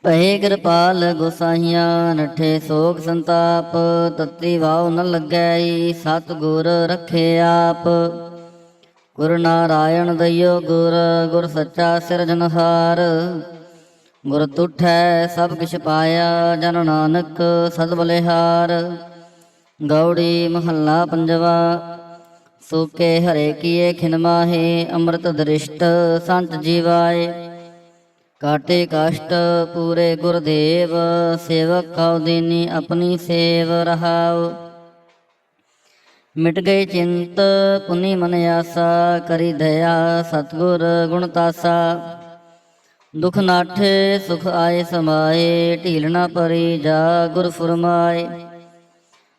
ਭਏ ਕਿਰਪਾਲ ਗੋਸਾਈਆਂ, ਨਠੇ ਸੋਗ ਸੰਤਾਪ। ਤਤੀ ਵਾਉ ਨ ਲੱਗੈ, ਸਤਿਗੁਰ ਰਖੇ ਆਪ। ਗੁਰ ਨਾਰਾਇਣ ਦਇਓ ਗੁਰ, ਗੁਰ ਸੱਚਾ ਸਿਰਜਨਹਾਰ। ਗੁਰ ਤੁਠੈ ਸਭ ਕਿਛ ਪਾਇਆ, ਜਨ ਨਾਨਕ ਸਦ ਬਲਿਹਾਰ। ਗੌੜੀ ਮਹੱਲਾ ਪੰਜਵਾ। ਸੂਕੇ ਹਰੇ ਕੀਏ ਖਿਨ ਮਾਹੇ, ਅੰਮ੍ਰਿਤ ਦ੍ਰਿਸ਼ਟ ਸੰਤ ਜੀਵਾਏ। ਕਾਟੇ ਕਸ਼ਟ ਪੂਰੇ ਗੁਰਦੇਵ, ਸੇਵਕ ਕਉ ਦੀਨੀ ਆਪਣੀ ਸੇਵ ਰਹਾਉ। ਮਿਟ ਗਈ ਚਿੰਤ ਪੁਨੀ ਮਨ ਆਸਾ, ਕਰੀ ਦਇਆ ਸਤਿਗੁਰ ਗੁਣ ਤਾਸਾ। ਦੁਖ ਨਾਠੇ ਸੁਖ ਆਏ ਸਮਾਏ, ਢੀਲ ਨਾ ਪਰੀ ਜਾ ਗੁਰ ਫੁਰਮਾਏ।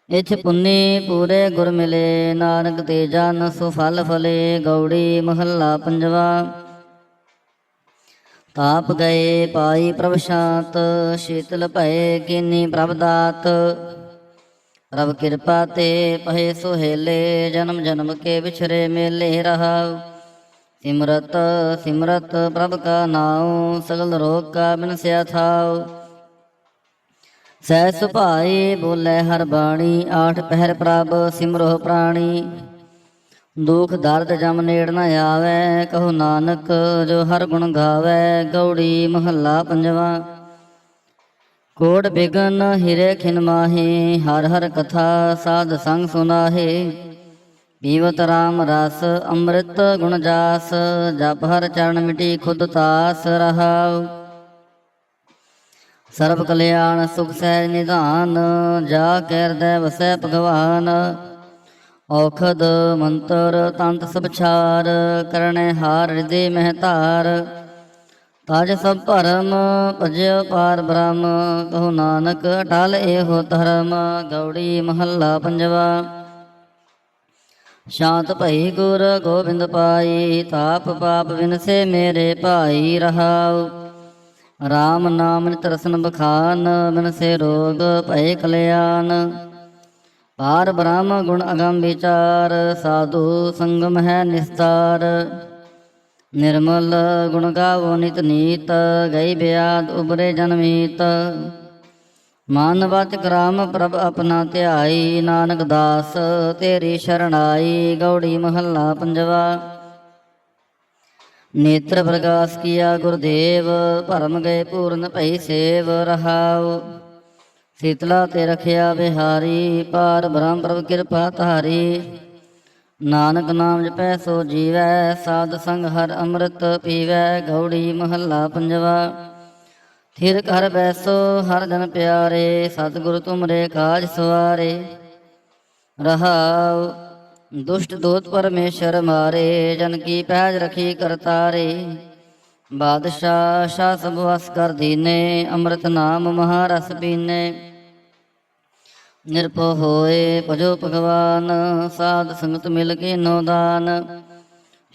ਇਛ ਪੁੰਨੀ ਪੂਰੇ ਗੁਰ ਮਿਲੇ, ਨਾਨਕ ਤੇ ਜਨ ਸੋ ਫਲ ਫਲੇ। ਗੌੜੀ ਮਹੱਲਾ ਪੰਜਵਾ। ਤਾਪ ਗਏ ਪਾਈ ਪ੍ਰਭ ਸ਼ਾਂਤ, ਸ਼ੀਤਲ ਭਏ ਕੀਨੀ ਪ੍ਰਭ ਦਾਤ। ਪ੍ਰਭ ਕਿਰਪਾ ਤੇ ਪਹੇ ਸੁਹੇਲੇ, ਜਨਮ ਜਨਮ ਕੇ ਵਿਛਰੇ ਮੇਲੇ ਰਹਾਉ। ਸਿਮਰਤ ਸਿਮਰਤ ਪ੍ਰਭ ਕਾ ਨਾਉ, ਸਗਲ ਰੋਗ ਕਾ ਬਿਨਸਿਆ ਥਾਉ। ਸਹਿ ਸੁਭਾਈ ਬੋਲੇ ਹਰ ਬਾਣੀ, ਆਠ ਪਹਿਰ ਪ੍ਰਭ ਸਿਮਰੋ ਪ੍ਰਾਣੀ। ਦੁਖ ਦਰਦ ਜਮ ਨੇੜ ਨ ਆਵੈ, ਕਹੋ ਨਾਨਕ ਜੋ ਹਰ ਗੁਣ ਗਾਵੈ। ਗੌੜੀ ਮਹੱਲਾ ਪੰਜਵਾ। ਕੋਟ ਬਿਗਨ ਹਿਰੇ ਖਿਨ ਮਾਹੀ, ਹਰ ਹਰ ਕਥਾ ਸਾਧ ਸੰਗ ਸੁਨਾਹੇ। ਪੀਵਤ ਰਾਮ ਰਸ ਅੰਮ੍ਰਿਤ ਗੁਣ ਜਾਸ, ਜਪ ਹਰ ਚਰਨ ਮਿਟੀ ਖੁਦ ਤਾਸ ਰਹਾਉ। ਸਰਬ ਕਲਿਆਣ ਸੁਖ ਸਹਿਜ ਨਿਧਾਨ, ਜਾ ਕੇ ਹਿਰਦੈ ਵਸੈ ਭਗਵਾਨ। ਔਖਦ ਮੰਤਰ ਤੰਤ ਸਭ ਛਾਰ, ਕਰਨੈ ਹਾਰ ਹਿਰਦੇ ਮਹਿ ਧਾਰ। ਤਜ ਸਭ ਭਰਮ ਭਜਿਓ ਪਾਰ ਬ੍ਰਹਮ, ਕਹੋ ਨਾਨਕ ਅਟਲ ਏਹੋ ਧਰਮ। ਗੌੜੀ ਮਹੱਲਾ ਪੰਜਵਾ। ਸ਼ਾਂਤ ਭਈ ਗੁਰ ਗੋਬਿੰਦ ਪਾਈ, ਤਾਪ ਪਾਪ ਵਿਨਸੇ ਮੇਰੇ ਭਾਈ ਰਹਾਉ। ਰਾਮ ਨਾਮ ਨਿਤ ਰਸਨ ਬਖਾਨ, ਬਿਨਸੇ ਰੋਗ ਭਏ ਕਲਿਆਣ। ਪਾਰ ਬ੍ਰਹਮ ਗੁਣ ਅਗਮ ਵਿਚਾਰ, ਸਾਧੂ ਸੰਗਮ ਹੈ ਨਿਸਤਾਰ। ਨਿਰਮਲ ਗੁਣ ਗਾਵੋ ਨਿਤ ਨੀਤ, ਗਈ ਬਿਆਦ ਉਬਰੇ ਜਨਮੀਤ। ਮਨ ਵਚਨ ਕਰਾਮ ਪ੍ਰਭ ਆਪਣਾ ਧਿਆਈ, ਨਾਨਕ ਦਾਸ ਤੇਰੀ ਸ਼ਰਣਾਈ। ਗੌੜੀ ਮਹੱਲਾ ਪੰਜਵਾ। ਨੇਤਰ ਪ੍ਰਗਾਸ ਕੀਆ ਗੁਰਦੇਵ, ਭਰਮ ਗਏ ਪੂਰਨ ਭਈ ਸੇਵ ਰਹਾਉ। ਸੀਤਲਾ ਤੇ ਰਖਿਆ ਬਿਹਾਰੀ, ਪਾਰ ਬ੍ਰਹਮ ਪ੍ਰਭ ਕਿਰਪਾ ਧਾਰੀ। ਨਾਨਕ ਨਾਮ ਜਪੈ ਸੋ ਜੀਵੈ, ਸਾਧ ਸੰਗ ਹਰ ਅੰਮ੍ਰਿਤ ਪੀਵੈ। ਗੌੜੀ ਮਹੱਲਾ ਪੰਜਵਾ। ਥਿਰ ਕਰ ਬੈਸੋ ਹਰ ਜਨ ਪਿਆਰੇ, ਸਤਿਗੁਰ ਤੁਮਰੇ ਕਾਜ ਸਵਾਰੇ ਰਹਾਉ। ਦੁਸ਼ਟ ਦੂਤ ਪਰਮੇਸ਼ਰ ਮਾਰੇ, ਜਨ ਕੀ ਪੈਜ ਰਖੀ ਕਰਤਾਰੇ। ਬਾਦਸ਼ਾਹ ਸ਼ਾਹ ਸਭ ਵਸ ਕਰ ਦੀਨੇ, ਅੰਮ੍ਰਿਤ ਨਾਮ ਮਹਾਰਸ ਪੀਨੇ। ਨਿਰਭਉ ਹੋਏ ਭਜੋ ਭਗਵਾਨ, ਸਾਧ ਸੰਗਤ ਮਿਲ ਕੇ ਨੋ ਦਾਨ।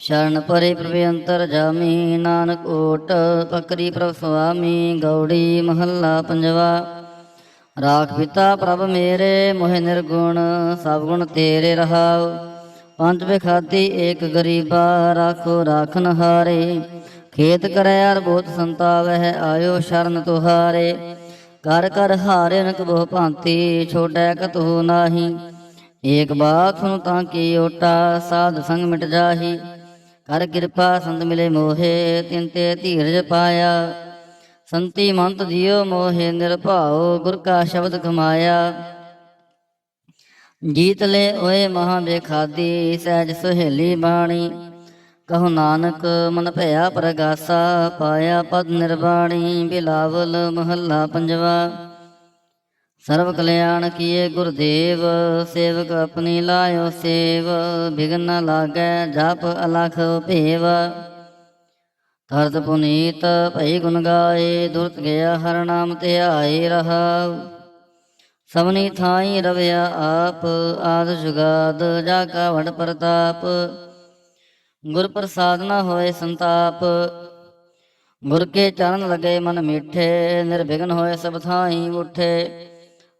ਸ਼ਰਨ ਪਰੇ ਪ੍ਰਭ ਅੰਤਰ ਜਾਮੀ, ਨਾਨਕ ਓਟ ਪਕਰੀ ਪ੍ਰਭ ਸੁਆਮੀ। ਗੌੜੀ ਮਹੱਲਾ ਪੰਜਵਾ। ਰਾਖ ਪਿਤਾ ਪ੍ਰਭ ਮੇਰੇ ਮੋਹਿ ਨਿਰਗੁਣ, ਸਭ ਗੁਣ ਤੇਰੇ ਰਹਾਉ। ਪੰਜ ਬਿਖਾਦੀ ਏਕ ਗਰੀਬਾ, ਰਾਖੋ ਰਾਖਨ ਹਾਰੇ। ਖੇਤ ਕਰੈ ਅਰ ਬਹੁਤ ਸੰਤਾਵਹਿ, ਆਇਓ ਸ਼ਰਨ ਤੁਹਾਰੇ। ਕਰ ਕਰ ਹਾਰੇ ਅਨਕ ਬਹੁ ਭਾਂਤੀ, ਛੋੜੈ ਕਤਹੁ ਨਾਹੀ। ਏਕ ਬਾਤ ਸੁਨ ਤਾਂ ਕੀ ਓਟਾ, ਸਾਧ ਸੰਗ ਮਿਟ ਜਾਹੀ। ਕਰ ਕਿਰਪਾ ਸੰਤ ਮਿਲੇ ਮੋਹੇ, ਤਿਨ ਤੇ ਧੀਰਜ ਪਾਇਆ। ਸੰਤੀ ਮੰਤ ਦਿਓ ਮੋਹੇ ਨਿਰਭਉ, ਗੁਰ ਕਾ ਸ਼ਬਦ ਕਮਾਇਆ। ਜੀਤ ਲੈ ਓਏ ਮਹਾ ਬੇਖਾਦੀ, ਸਹਿਜ ਸੁਹੇਲੀ ਬਾਣੀ। ਕਹੋ ਨਾਨਕ ਮਨ ਭਇਆ ਪ੍ਰਗਾਸਾ, ਪਾਇਆ ਪਦ ਨਿਰਵਾਣੀ। ਬਿਲਾਵਲ ਮਹੱਲਾ ਪੰਜਵਾ। ਸਰਬ ਕਲਿਆਣ ਕੀਏ ਗੁਰਦੇਵ, ਸੇਵਕ ਆਪਣੀ ਲਾਇਓ ਸੇਵ। ਬਿਘਨ ਨ ਲਾਗੈ ਜਪ ਅਲਖ ਭੇਵ। ਤਰਤ ਪੁਨੀਤ ਭਈ ਗੁਣ ਗਾਏ, ਦੁਰਤ ਗਿਆ ਹਰ ਨਾਮ ਧਿਆਏ ਰਹਾਉ। ਸਭਨੀ ਥਾਈ ਰਵਿਆ ਆਪ, ਆਦ ਜੁਗਾਦ ਜਾ ਕਾ ਵਡ ਪ੍ਰਤਾਪ। ਗੁਰ ਪ੍ਰਸਾਦ ਨ ਹੋਏ ਸੰਤਾਪ, ਗੁਰ ਕੇ ਚਰਨ ਲਗੇ ਮਨ ਮੀਠੇ। ਨਿਰਵਿਘਨ ਹੋਏ ਸਭ ਥਾਈ ਉਠੇ,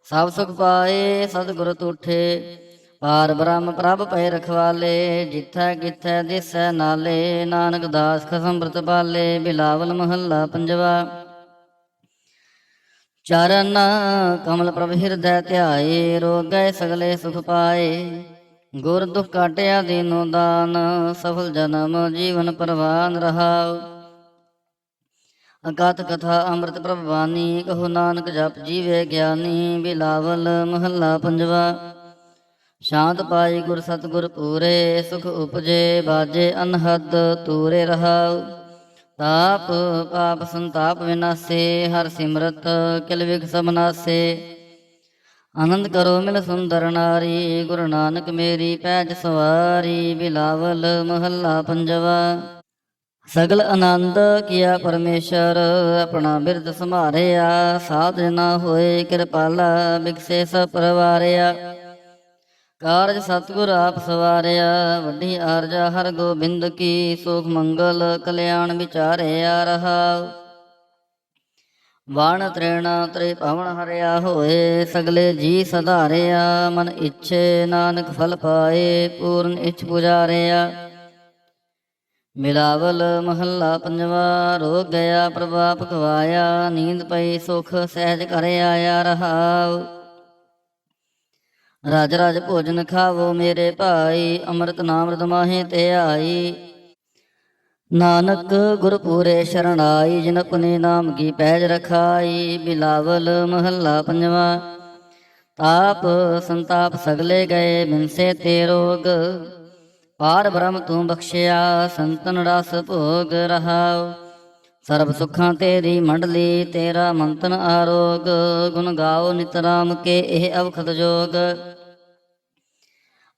ਸਭ ਸੁਖ ਪਾਏ ਸਤਿਗੁਰ ਤੂਠੇ। ਪਾਰ ਬ੍ਰਹਮ ਪ੍ਰਭ ਪਏ ਰਖਵਾਲੇ, ਜਿਥੈ ਕਿਥੈ ਦਿਸੈ ਨਾਲੇ। ਨਾਨਕ ਦਾਸ ਖਸਮ ਅੰਮ੍ਰਿਤ ਪਾਲੇ। ਬਿਲਾਵਲ ਮਹੱਲਾ ਪੰਜਵਾ। ਚਰਨ ਕਮਲ ਪ੍ਰਭ ਹਿਰਦੈ ਧਿਆਏ, ਰੋਗ ਗਏ ਸਗਲੇ ਸੁਖ ਪਾਏ। ਗੁਰ ਦੁਖ ਕਾਟਿਆ ਦੀਨੋ ਦਾਨ, ਸਫਲ ਜਨਮ ਜੀਵਨ ਪਰਵਾਨ ਰਹਾਉ। ਅਕਥ ਕਥਾ ਅੰਮ੍ਰਿਤ ਪ੍ਰਭ ਬਾਣੀ, ਕਹੋ ਨਾਨਕ ਜਪ ਜੀਵੇ ਗਿਆਨੀ। ਬਿਲਾਵਲ ਮਹੱਲਾ ਪੰਜਵਾ। ਸ਼ਾਂਤ ਪਾਈ ਗੁਰ ਸਤਿਗੁਰ ਪੂਰੇ, ਸੁਖ ਉਪਜੇ ਬਾਜੇ ਅਨਹਦ ਤੂਰੇ ਰਹਾਉ। ਤਾਪ ਪਾਪ ਸੰਤਾਪ ਵਿਨਾਸੇ, ਹਰ ਸਿਮਰਤ ਕਿਲ ਵਿਖ ਸਭ ਨਾਸੇ। ਆਨੰਦ ਕਰੋ ਮਿਲ ਸੁੰਦਰ ਨਾਰੀ, ਗੁਰੂ ਨਾਨਕ ਮੇਰੀ ਪੈਜ ਸਵਾਰੀ। ਬਿਲਾਵਲ ਮਹੱਲਾ ਪੰਜਵਾ। ਸਗਲ ਆਨੰਦ ਕੀਆ ਪਰਮੇਸ਼ਰ, ਆਪਣਾ ਬਿਰਦ ਸੰਭਾਰਿਆ। ਸਾਧ ਜਨਾ ਹੋਏ ਕਿਰਪਾਲਾ, ਬਿਕਸੇ ਸਭ ਪਰਵਾਰਿਆ। ਕਾਰਜ ਸਤਿਗੁਰ ਆਪ ਸਵਾਰਿਆ, ਵੱਡੀ ਆਰਜਾ ਹਰ ਗੋਬਿੰਦ ਕੀ। ਸੁਖ ਮੰਗਲ ਕਲਿਆਣ ਵਿਚਾਰਿਆ ਰਹਾਉ। ਵਣ ਤ੍ਰਿਣ ਤ੍ਰਿ ਭਵਨ ਹਰਿਆ ਹੋਏ, ਸਗਲੇ ਜੀ ਸਧਾਰਿਆ। ਮਨ ਇੱਛੇ ਨਾਨਕ ਫਲ ਪਾਏ, ਪੂਰਨ ਇੱਛ ਪੁਜਾਰਿਆ। ਮਿਲਾਵਲ ਮਹੱਲਾ ਪੰਜਵਾ। ਰੋਗ ਗਿਆ ਪ੍ਰਭਾਪ ਗਵਾਇਆ, ਨੀਂਦ ਪਈ ਸੁਖ ਸਹਿਜ ਘਰ ਆਇਆ ਰਹਾਉ। ਰਜ ਰਜ ਭੋਜਨ ਖਾਵੋ ਮੇਰੇ ਭਾਈ, ਅੰਮ੍ਰਿਤ ਨਾਮ ਮਾਹੇ ਤੇ ਆਈ। ਨਾਨਕ ਗੁਰ ਪੂਰੇ ਸ਼ਰਣਾਈ, ਜਿਨ ਆਪਣੇ ਨਾਮ ਕੀ ਪੈਜ ਰਖਾਈ। ਬਿਲਾਵਲ ਮਹੱਲਾ ਪੰਜਵਾ। ਤਾਪ ਸੰਤਾਪ ਸਗਲੇ ਗਏ, ਬਿਨਸੇ ਤੇ ਰੋਗ। ਪਾਰ ਬ੍ਰਹਮ ਤੂੰ ਬਖਸ਼ਿਆ, ਸੰਤਨ ਰਸ ਭੋਗ ਰਹਾਉ। ਸਰਬ ਸੁੱਖਾਂ ਤੇਰੀ ਮੰਡਲੀ, ਤੇਰਾ ਮੰਤਨ ਆਰੋਗ। ਗੁਣ ਗਾਓ ਨਿਤ ਰਾਮ ਕੇ, ਇਹ ਅਵਖਦ ਜੋਗ।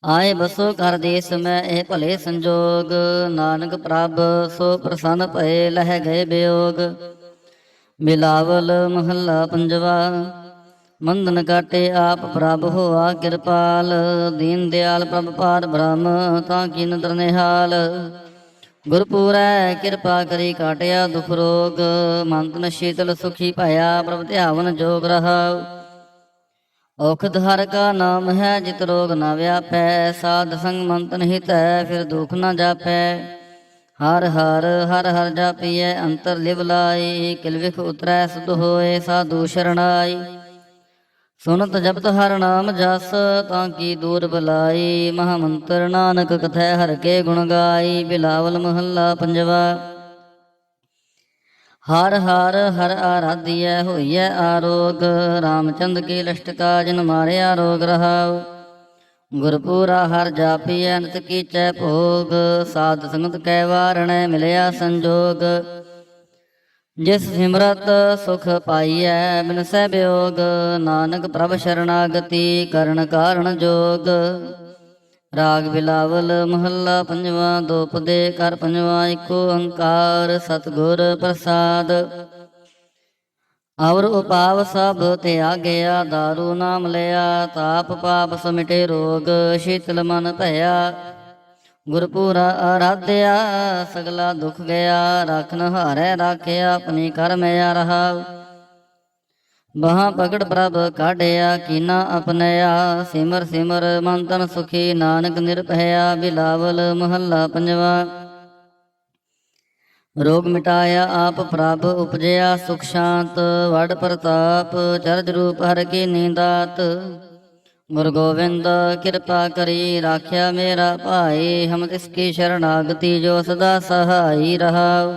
ਆਏ ਬਸੋ ਕਰ ਦੇਸ ਮੈਂ, ਇਹ ਭਲੇ ਸੰਜੋਗ। ਨਾਨਕ ਪ੍ਰਭ ਸੋ ਪ੍ਰਸੰਨ ਭਏ, ਲਹਿ ਗਏ ਬਿਯੋਗ। ਬਿਲਾਵਲ ਮਹੱਲਾ ਪੰਜਵਾ। ਮੰਦਨ ਕਾਟੇ ਆਪ ਪ੍ਰਭ ਹੋਆ ਕਿਰਪਾਲ, ਦੀਨ ਦਿਆਲ ਪ੍ਰਭ ਪਾਰ ਬ੍ਰਹਮ, ਤਾਂ ਕੀ ਨਦਰ ਨਿਹਾਲ। ਗੁਰਪੂਰੈ ਕਿਰਪਾ ਕਰੀ ਕਾਟਿਆ ਦੁਖ ਰੋਗ, ਮੰਤਨ ਸ਼ੀਤਲ ਸੁਖੀ ਭਇਆ, ਪ੍ਰਭ ਧਿਆਵਨ ਜੋਗ ਰਹਾਉ। ਔਖਦ ਹਰ ਕਾ ਨਾਮ ਹੈ, ਜਿਤ ਰੋਗ ਨਾ ਵਿਆਪੈ। ਸਾਧ ਸੰਗ ਮੰਤਨ ਹਿਤੈ, ਫਿਰ ਦੁਖ ਨਾ ਜਾਪੈ। ਹਰ ਹਰ ਹਰ ਹਰ ਜਾਪੀਐ, ਅੰਤਰ ਲਿਵ ਲਾਈ। ਕਿਲ ਵਿਖ ਉਤਰੈ ਸੁਧ ਹੋਏ, ਸਾਧੂ ਸ਼ਰਣਾਈ। ਸੁਨਤ ਜਪਤ ਹਰ ਨਾਮ ਜਸ, ਤਾਂ ਕੀ ਦੂਰ ਬਲਾਈ। ਮਹਾ ਮੰਤਰ ਨਾਨਕ ਕਥੈ, ਹਰ ਕੇ ਗੁਣ ਗਾਈ। ਬਿਲਾਵਲ ਮਹੱਲਾ ਪੰਜਵਾ। ਹਰ ਹਰ ਹਰ ਆਰਾਧਿਐ, ਹੋਈਐ ਆਰੋਗ। ਰਾਮਚੰਦ ਕੀ ਲਸ਼ਟਕਾ, ਜਿਨ ਮਾਰਿਆ ਰੋਗ ਰਹਾਉ। ਗੁਰਪੂਰਾ ਹਰ ਜਾਪੀਐ, ਨਿਤ ਕੀਚੈ ਭੋਗ। ਸਾਧ ਸੰਗਤ ਕੈ ਵਾਰਣੈ, ਮਿਲਿਆ ਸੰਜੋਗ। ਜਿਸ ਸਿਮਰਤ ਸੁਖ ਪਾਈਐ, ਬਿਨਸੈ ਬਿਯੋਗ। ਨਾਨਕ ਪ੍ਰਭ ਸ਼ਰਨਾਗਤੀ, ਕਰਨ ਕਾਰਣ ਜੋਗ। ਰਾਗ ਬਿਲਾਵਲ ਮਹੱਲਾ ਪੰਜਵਾ। ਦੋਪਦੇ ਕਰ ਪੰਜਵਾ, ਇੱਕੋ ਓੰਕਾਰ ਸਤਿਗੁਰ ਪ੍ਰਸਾਦ। ਅਵਰ ਉਪਾਵ ਸਭ ਤਿਆਗਿਆ, ਦਾਰੂ ਨਾਮ ਲਿਆ। ਤਾਪ ਪਾਪ ਸਮਿਟੇ ਰੋਗ, ਸ਼ੀਤਲ ਮਨ ਭਇਆ। ਗੁਰਪੂਰਾ ਆਰਾਧਿਆ, ਸਗਲਾ ਦੁਖ ਗਿਆ। ਰਾਖਨ ਹਾਰੈ ਰਾਖਿਆ, ਆਪਣੀ ਕਰ ਮਿਆ ਰਹਾਉ। ਬਾਹਾਂ ਪਕੜ ਪ੍ਰਭ ਕਾਢਿਆ, ਕੀਨਾ ਅਪਨਿਆ। ਸਿਮਰ ਸਿਮਰ ਮਨ ਤਨ ਸੁਖੀ, ਨਾਨਕ ਨਿਰਭਇਆ। ਬਿਲਾਵਲ ਮਹੱਲਾ ਪੰਜਵਾ। ਰੋਗ ਮਿਟਾਇਆ ਆਪ ਪ੍ਰਭ, ਉਪਜਿਆ ਸੁਖ ਸ਼ਾਂਤ। ਵਡ ਪ੍ਰਤਾਪ ਚਰਜ ਰੂਪ ਹਰ ਕੀ ਨੀਂਦਾਤ। ਗੁਰੂ ਗੋਬਿੰਦ ਕਿਰਪਾ ਕਰੀ, ਰਾਖਿਆ ਮੇਰਾ ਭਾਈ। ਹਮ ਤਿਸ ਕੀ ਸ਼ਰਨਾਗਤੀ, ਜੋ ਸਦਾ ਸਹਾਈ ਰਹਾਉ।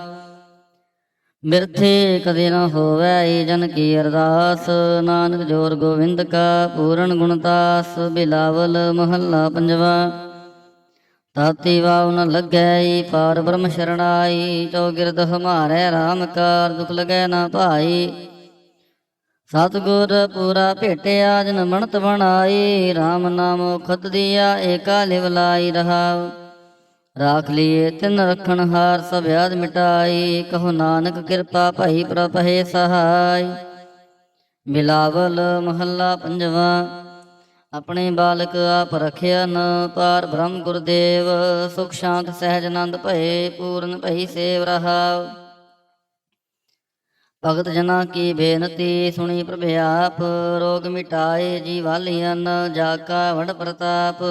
ਬਿਰਥੇ ਕਦੇ ਨਾ ਹੋਵੈ, ਜਨ ਕੀ ਅਰਦਾਸ। ਨਾਨਕ ਜੋਰ ਗੋਬਿੰਦ ਕਾ, ਪੂਰਨ ਗੁਣਦਾਸ। ਬਿਲਾਵਲ ਮਹੱਲਾ ਪੰਜਵਾ। ਤਾਤੀ ਵਾਉ ਨ ਲੱਗੈ, ਪਾਰ ਬ੍ਰਹਮ ਸ਼ਰਣਾਈ। ਚੌਗਿਰਦ ਹਮਾਰੈ ਰਾਮ ਕਾਰ, ਦੁਖ ਲਗੈ ਨਾ ਭਾਈ। ਸਤਿਗੁਰ ਪੂਰਾ ਭੇਟਿਆ, ਜਿਨ ਬਣਤ ਬਣਾਈ। ਰਾਮ ਨਾਮ ਖਤ ਦੀਆ, ਏਕਾ ਲਿਵ ਲਾਈ ਰਹਾਉ। ਰਾਖ ਲੀਏ ਤਿਨ ਰਖਣ ਹਾਰ, ਸਭ ਆਦ ਮਿਟਾਈ। ਕਹੋ ਨਾਨਕ ਕਿਰਪਾ ਭਈ, ਪ੍ਰਭ ਹੈ ਸਹਾਈ। ਬਿਲਾਵਲ ਮਹੱਲਾ ਪੰਜਵਾ। ਆਪਣੇ ਬਾਲਕ ਆਪ ਰਖਿਆ ਨ, ਪਾਰ ਬ੍ਰਹਮ ਗੁਰਦੇਵ। ਸੁਖ ਸ਼ਾਂਤ ਸਹਿਜ ਆਨੰਦ ਭਏ, ਪੂਰਨ ਭਈ ਸੇਵ ਰਹਾਉ। ਭਗਤ ਜਨਾ ਕੀ ਬੇਨਤੀ, ਸੁਣੀ ਪ੍ਰਭ ਆਪ। ਰੋਗ ਮਿਟਾਏ ਜੀ ਵਾਲੀਆਂ, ਜਾ ਕਾ ਵਡ ਪ੍ਰਤਾਪ।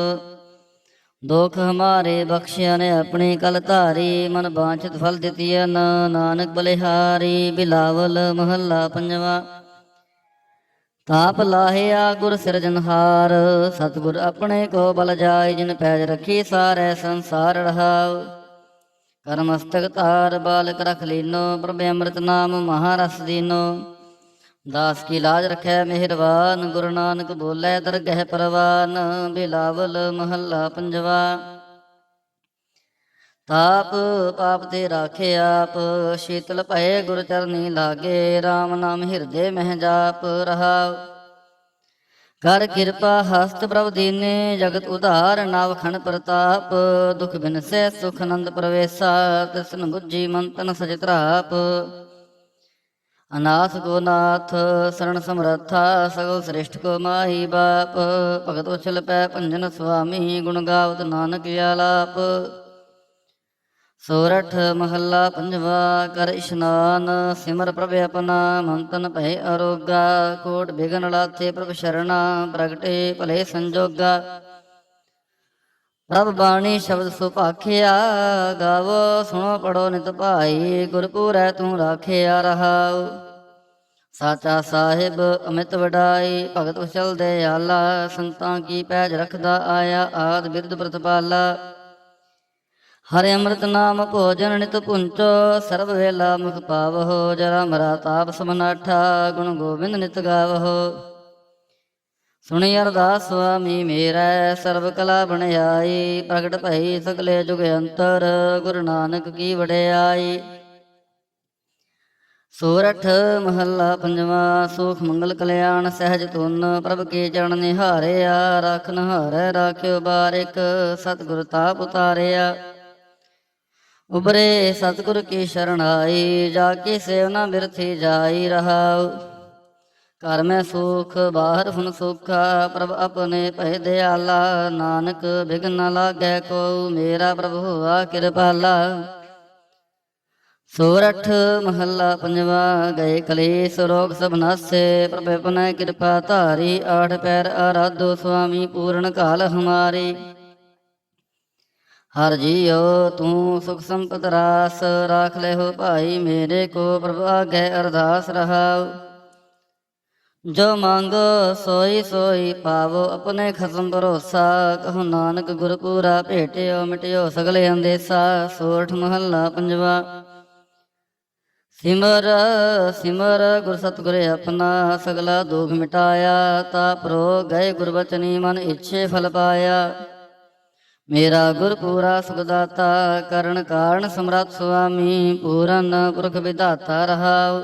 ਦੁਖ ਹਮਾਰੇ ਬਖਸ਼ਿਆ ਨੇ, ਆਪਣੀ ਕਲ ਧਾਰੀ। ਮਨ ਬਾਂਛਿਤ ਫਲ ਦਿੱਤੀਆਂ, ਨਾਨਕ ਬਲਿਹਾਰੀ। ਬਿਲਾਵਲ ਮਹੱਲਾ ਪੰਜਵਾ। ਤਾਪ ਲਾਹਿਆ ਗੁਰ ਸਿਰਜਨਹਾਰ, ਸਤਿਗੁਰ ਆਪਣੇ ਕੋ ਬਲ ਜਾਏ। ਜਿਨ ਪੈਜ ਰੱਖੀ ਸਾਰੈ ਸੰਸਾਰ ਰਹਾਉ। ਕਰ ਮਸਤਕ ਧਾਰ ਬਾਲਕ ਰਖ ਲੀਨੋ, ਪ੍ਰਭ ਅੰਮ੍ਰਿਤ ਨਾਮ ਮਹਾਰਸ ਦੀਨੋ। ਦਾਸ ਕੀ ਲਾਜ ਰਖੈ ਮਿਹਰਬਾਨ, ਗੁਰੂ ਨਾਨਕ ਬੋਲੇ ਦਰਗਹਿ ਪਰਵਾਨ। ਬਿਲਾਵਲ ਮਹੱਲਾ ਪੰਜਵਾ। ਤਾਪ ਪਾਪ ਤੇ ਰਾਖੇ ਆਪ, ਸ਼ੀਤਲ ਭਏ ਗੁਰ ਚਰਨੀ ਲਾਗੇ, RAM ਨਾਮ ਹਿਰਦੇ ਮਹਿ ਜਾਪ ਰਹਾਉ। ਕਰ ਕਿਰਪਾ ਹਸਤ ਪ੍ਰਭ ਦੀਨੇ, ਜਗਤ ਉਧਾਰ ਨਾਵ ਖਣ ਪ੍ਰਤਾਪ, ਦੁਖ ਬਿਨਸੈ ਸੁਖ ਆਨੰਦ ਪ੍ਰਵੇਸ਼ਾ, ਤਿਸਨ ਬੁੱਝੀ ਮਨ ਤਨ ਸਚ ਤਰਾਪ। ਅਨਾਥ ਕੋ ਨਾਥ ਸਰਣ ਸਮਰੱਥਾ, ਸਗਲ ਸ੍ਰਿਸ਼ਟ ਕੋ ਮਾਹੀ ਬਾਪ, ਭਗਤ ਉਛਲ ਪੈ ਭੰਜਨ ਸੁਆਮੀ, ਗੁਣ ਗਾਵਤ ਨਾਨਕ ਆਲਾਪ। ਸੋਰਠ ਮਹੱਲਾ ਪੰਜਵਾ। ਕਰ ਇਸ਼ਨਾਨ ਸਿਮਰ ਪ੍ਰਭ ਆਪਣਾ, ਮਨ ਤਨ ਭਏ ਅਰੋਗਾ, ਕੋਟ ਬਿਗਨ ਲਾਥੇ ਪ੍ਰਭ ਸ਼ਰਣਾ, ਪ੍ਰਗਟੇ ਭਲੇ ਸੰਜੋਗਾ। ਪ੍ਰਭ ਬਾਣੀ ਸ਼ਬਦ ਸੁਭਾਖਿਆ, ਗਾਵੋ ਸੁਣੋ ਪੜੋ ਨਿਤ ਭਾਈ, ਗੁਰਪੂਰੈ ਤੂੰ ਰਾਖਿਆ ਰਹਾਉ। ਸਾਚਾ ਸਾਹਿਬ ਅਮਿਤ ਵਡਾਈ, ਭਗਤ ਉਛਲ ਦਇਆਲਾ, ਸੰਤਾਂ ਕੀ ਪੈਜ ਰਖਦਾ ਆਇਆ, ਆਦ ਬਿਰਧ ਪ੍ਰਤਪਾਲਾ। ਹਰਿ ਅੰਮ੍ਰਿਤ ਨਾਮ ਭੋਜਨ ਨਿਤ ਪੁੰਚੋ, ਸਰਬ ਵੇਲਾ ਮੁਖ ਪਾਵਹੁ, ਜਰਾ ਮਰਾ ਤਾਪ ਸਮਨਾਠਾ, ਗੁਣ ਗੋਬਿੰਦ ਨਿਤ ਗਾਵਹੁ। ਸੁਣੀ ਅਰਦਾਸ ਸੁਆਮੀ ਮੇਰਾ, ਸਰਬ ਕਲਾ ਬਣਾਈ, ਪ੍ਰਗਟ ਭਈ ਸਗਲੇ ਜੁਗ ਅੰਤਰ, ਗੁਰੂ ਨਾਨਕ ਕੀ ਵਡਿਆਈ। ਸੋਰਠ ਮਹੱਲਾ ਪੰਜਵਾ। ਸੂਖ ਮੰਗਲ ਕਲਿਆਣ ਸਹਿਜ ਧੁਨ, ਪ੍ਰਭ ਕੇ ਚਰਨ ਨਿਹਾਰਿਆ, ਰਾਖਨ ਹਾਰੈ ਰਾਖਿਓ ਬਾਰਿਕ, ਸਤਿਗੁਰ ਤਾਪ ਉਤਾਰਿਆ। ਉਬਰੇ ਸਤਿਗੁਰ ਕੀ ਸ਼ਰਣਾਈ, ਜਾ ਕੇ ਸੇਵਨਾ ਬਿਰਥੀ ਜਾਈ ਰਹਾਉ। ਘਰ ਮੈਂ ਸੁਖ ਬਾਹਰ ਹੁਨ ਸੁਖਾ, ਪ੍ਰਭ ਆਪਣੇ ਭਏ ਦਿਆਲਾ, ਨਾਨਕ ਬਿਘਨ ਨ ਲਾਗੈ ਕੋ, ਮੇਰਾ ਪ੍ਰਭ ਹੋਆ ਕਿਰਪਾਲਾ। ਸੋਰਠ ਮਹੱਲਾ ਪੰਜਵਾ। ਗਏ ਕਲੇਸ਼ ਰੋਗ ਸਭ ਨਾਸੇ, ਪ੍ਰਭ ਆਪਣਾ ਕਿਰਪਾ ਧਾਰੀ, ਆਠ ਪੈਰ ਆਰਾਧੋ ਸੁਆਮੀ, ਪੂਰਨ ਕਾਲ ਹਮਾਰੀ। ਹਰ ਜੀਓ ਤੂੰ ਸੁਖ ਸੰਪਤ ਰਾਸ, ਰਾਖ ਲੈ ਹੋ ਭਾਈ ਮੇਰੇ ਕੋ, ਪ੍ਰਭ ਆਗੇ ਅਰਦਾਸ ਰਹਾਉ। ਜੋ ਮੰਗੋ ਸੋਈ ਸੋਈ ਪਾਵੋ, ਆਪਣੇ ਖਸਮ ਭਰੋਸਾ, ਕਹੋ ਨਾਨਕ ਗੁਰਪੂਰਾ ਭੇਟਿਓ, ਮਿਟਿਓ ਸਗਲੇ ਅੰਦੇਸਾ। ਸੋਰਠ ਮਹੱਲਾ ਪੰਜਵਾ। ਸਿਮਰ ਸਿਮਰ ਗੁਰ ਸਤਿਗੁਰ ਆਪਣਾ, ਸਗਲਾ ਦੁਖ ਮਿਟਾਇਆ, ਤਾਪ ਰੋ ਗਏ ਗੁਰਬਚਨੀ, ਮਨ ਇੱਛੇ ਫਲ ਪਾਇਆ। ਮੇਰਾ ਗੁਰਪੂਰਾ ਸੁਖਦਾਤਾ, ਕਰਨ ਕਾਰਨ ਸਮਰੱਥ ਸੁਆਮੀ, ਪੂਰਨ ਪੁਰਖ ਵਿਧਾਤਾ ਰਹਾਉ।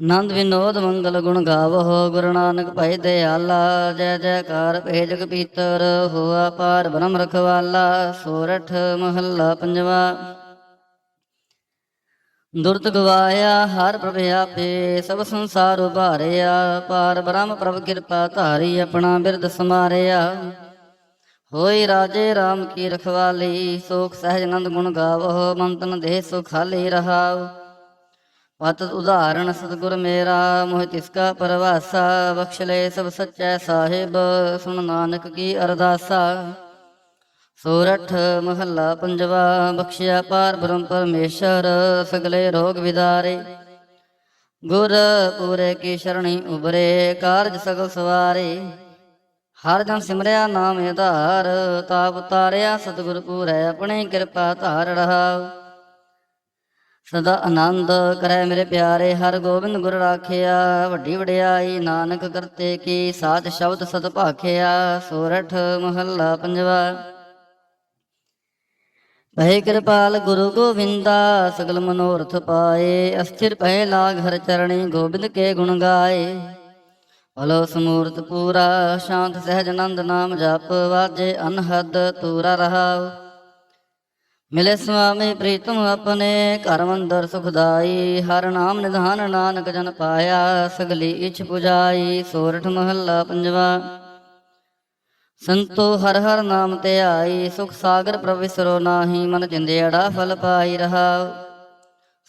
ਆਨੰਦ ਵਿਨੋਦ ਮੰਗਲ ਗੁਣ ਗਾਵਹੁ, ਗੁਰੂ ਨਾਨਕ ਭਏ ਦਿਆਲਾ, ਜੈ ਜੈਕਾਰ ਭਏ ਜਗ ਪੀਤਰ, ਹੋਆ ਪਾਰ ਬ੍ਰਹਮ ਰਖਵਾਲਾ। ਸੋਰਠ ਮਹੱਲਾ ਪੰਜਵਾ। ਦੁਰਤ ਗਵਾਇਆ ਹਰ ਪ੍ਰਭ ਆਪੇ, ਸਭ ਸੰਸਾਰ ਉਭਾਰਿਆ, ਪਾਰ ਬ੍ਰਹਮ ਪ੍ਰਭ ਕਿਰਪਾ ਧਾਰੀ, ਆਪਣਾ ਬਿਰਦ ਸਮਾਰਿਆ। ਹੋਈ ਰਾਜੇ ਰਾਮ ਕੀ ਰਖਵਾਲੀ, ਸੋਖ ਸਹਿਜ ਆਨੰਦ ਗੁਣ ਗਾਵਹੁ, ਮਨ ਤਨ ਦੇਹ ਸੁਖਾਲੀ ਰਹਾਉ। ਪਤ ਉਦਾਹਰਣ ਸਤਿਗੁਰ ਮੇਰਾ, ਮੋਹਿ ਤਿਸਕਾ ਪਰਵਾਸਾ, ਬਖਸ਼ ਲੈ ਸਭ ਸੱਚੈ ਸਾਹਿਬ, ਸੁਣ ਨਾਨਕ ਕੀ ਅਰਦਾਸਾ। ਸੋਰਠ ਮਹੱਲਾ ਪੰਜਵਾ। ਬਖਸ਼ਿਆ ਪਾਰ ਬ੍ਰਹਮ ਪਰਮੇਸ਼ਰ, ਸਗਲੇ ਰੋਗ ਵਿਦਾਰੇ, ਗੁਰ ਪੂਰੇ ਕੀ ਸ਼ਰਣੀ ਉਬਰੇ, ਕਾਰਜ ਸਗਲ ਸਵਾਰੇ। ਹਰ ਜਨ ਸਿਮਰਿਆ ਨਾਮ ਆਧਾਰ, ਤਾਪ ਉਤਾਰਿਆ ਸਤਿਗੁਰ ਪੂਰੈ, ਆਪਣੀ ਕਿਰਪਾ ਧਾਰ ਰਹਾਉ। ਸਦਾ ਆਨੰਦ ਕਰੈ ਮੇਰੇ ਪਿਆਰੇ, ਹਰ ਗੋਬਿੰਦ ਗੁਰ ਰਾਖਿਆ, ਵੱਡੀ ਵਡਿਆਈ ਨਾਨਕ ਕਰਤੇ ਕੀ, ਸਾਚ ਸ਼ਬਦ ਸਤ ਭਾਖਿਆ। ਸੋਰਠ ਮਹੱਲਾ ਪੰਜਵਾ। ਭਏ ਕਿਰਪਾਲ ਗੁਰੂ ਗੋਬਿੰਦਾ, ਸਗਲ ਮਨੋਰਥ ਪਾਏ, ਅਸਥਿਰ ਭਏ ਲਾਗ ਹਰ ਚਰਣੀ, ਗੋਬਿੰਦ ਕੇ ਗੁਣ ਗਾਏ। ਭਲੋ ਸਮੂਰਤ ਪੂਰਾ, ਸ਼ਾਂਤ ਸਹਿਜ ਆਨੰਦ ਨਾਮ ਜਪ, ਵਾਜੇ ਅਨਹਦ ਤੂਰਾ ਰਹਾਉ। ਮਿਲੇ ਸੁਆਮੀ ਪ੍ਰੀਤਮ ਆਪਣੇ, ਘਰ ਮੰਦਰ ਸੁਖਦਾਈ, ਹਰ ਨਾਮ ਨਿਧਾਨ ਨਾਨਕ ਜਨ ਪਾਇਆ, ਸਗਲੀ ਇੱਛ ਪੁਜਾਈ। ਸੋਰਠ ਮਹੱਲਾ ਪੰਜਵਾ। ਸੰਤੋ ਹਰ ਹਰ ਨਾਮ ਧਿਆਈ, ਸੁਖ ਸਾਗਰ ਪ੍ਰਭ ਵਿਸਰੋ ਨਾਹੀ, ਮਨ ਚਿੰਦਿਆੜਾ ਫਲ ਪਾਈ ਰਹਾਉ।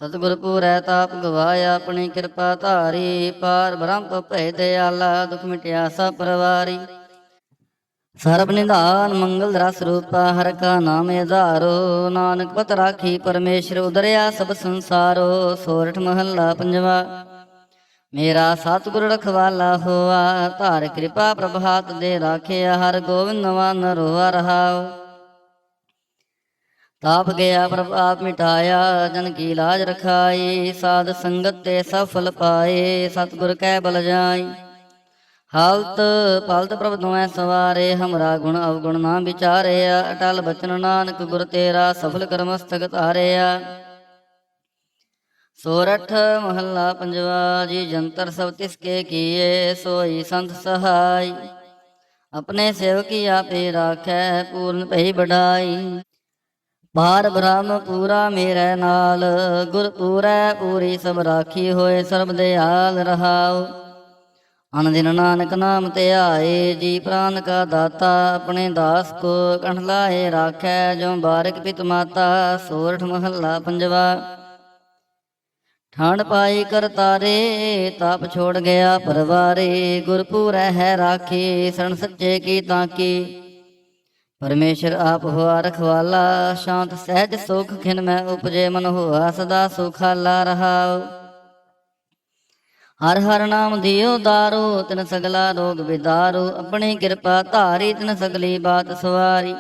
ਸਤਿਗੁਰ ਪੂਰੈ ਤਾਪ ਗਵਾਇਆ, ਆਪਣੀ ਕਿਰਪਾ ਧਾਰੀ, ਪਾਰ ਬ੍ਰਹਮ ਤੋਂ ਭਏ ਦਿਆਲਾ, ਦੁਖ ਮਿਟਿਆ ਸਭ ਪਰਵਾਰੀ। ਸਰਬ ਨਿਧਾਨ ਮੰਗਲ ਰਸ ਰੂਪਾ, ਹਰ ਕਾ ਨਾਮ ਆਧਾਰੋ, ਨਾਨਕ ਪਤ ਰਾਖੀ ਪਰਮੇਸ਼ਰ, ਉਦਰਿਆ ਸਭ ਸੰਸਾਰੋ। ਸੋਰਠ ਮਹੱਲਾ ਪੰਜਵਾ। ਮੇਰਾ ਸਤਿਗੁਰ ਰਖਵਾਲਾ ਹੋਆ, ਧਾਰ ਕਿਰਪਾ ਪ੍ਰਭ ਹਾਥ ਦੇ ਰਾਖਿਆ, ਹਰ ਗੋਬਿੰਦ ਨਵਾਨ ਰੋਆ ਰਹਾਉ। ਤਾਪ ਗਿਆ ਪ੍ਰਭ ਆਪ ਮਿਟਾਇਆ, ਜਨ ਕੀ ਲਾਜ ਰਖਾਈ, ਸਾਧ ਸੰਗਤ ਤੇ ਸਫਲ ਪਾਏ, ਸਤਿਗੁਰ ਕੈ ਬਲ ਜਾਈ। ਹਾਲਤ ਪਲਤ ਪ੍ਰਭ ਦੁਐ ਸਵਾਰੇ, ਹਮਰਾ ਗੁਣ ਅਵਗੁਣ ਨਾ ਵਿਚਾਰਿਆ। ਅਟਲ ਬਚਨ ਨਾਨਕ ਗੁਰ ਤੇਰਾ, ਸਫਲ ਕਰ ਮਸਤਕ ਧਾਰਿਆ। ਸੋਰਠ ਮਹੱਲਾ ਪੰਜਵਾ। ਜੀ ਜੰਤਰ ਸਭ ਤਿਸਕੇ ਕੀਏ, ਸੋਈ ਸੰਤ ਸਹਾਈ। ਆਪਣੇ ਸੇਵਕੀ ਆਪੇ ਰਾਖੈ, ਪੂਰਨ ਭਈ ਵਡਾਈ। ਪਾਰ ਬ੍ਰਹਮ ਪੂਰਾ ਮੇਰੇ ਨਾਲ, ਗੁਰ ਪੂਰੈ ਪੂਰੀ ਸਭ ਰਾਖੀ। ਹੋਏ ਸਰਬ ਦਿਆਲ ਰਹਾਉ, ਅਨ ਦਿਨ ਨਾਨਕ ਨਾਮ ਧਿਆਏ। ਜੀ ਪ੍ਰਾਨ ਕਾ ਦਾਤਾ, ਆਪਣੇ ਦਾਸ ਕੋ ਕੰਠ ਲਾਏ ਰਾਖੈ। ਜੋ ਬਾਰਿਕ ਪਿਤ ਮਾਤਾ। ਸੋਰਠ ਮਹੱਲਾ ਪੰਜਵਾ। ਠੰਡ ਪਾਈ ਕਰ ਤਾਰੇ, ਤਾਪ ਛੋੜ ਗਿਆ ਪਰਵਾਰੇ। ਗੁਰ ਪੂਰੈ ਹੈ ਰਾਖੀ, ਸਰਨ ਸੱਚੇ ਕੀ ਤਾਕੀ। ਪਰਮੇਸ਼ਰ ਆਪ ਹੋਆ ਰਖਵਾਲਾ, ਸ਼ਾਂਤ ਸਹਿਜ ਸੁਖ ਖਿਨ ਮੈਂ ਉਪਜੇ। ਮਨ ਹੋਆ ਸਦਾ ਸੁਖਾਲਾ ਰਹਾਉ। ਹਰ ਹਰ ਨਾਮ ਦਿਓ ਦਾਰੂ, ਤਿਨ ਸਗਲਾ ਰੋਗ ਵਿਦਾਰੂ। ਆਪਣੀ ਕਿਰਪਾ ਧਾਰੀ, ਤਿਨ ਸਗਲੀ ਬਾਤ ਸਵਾਰੀ।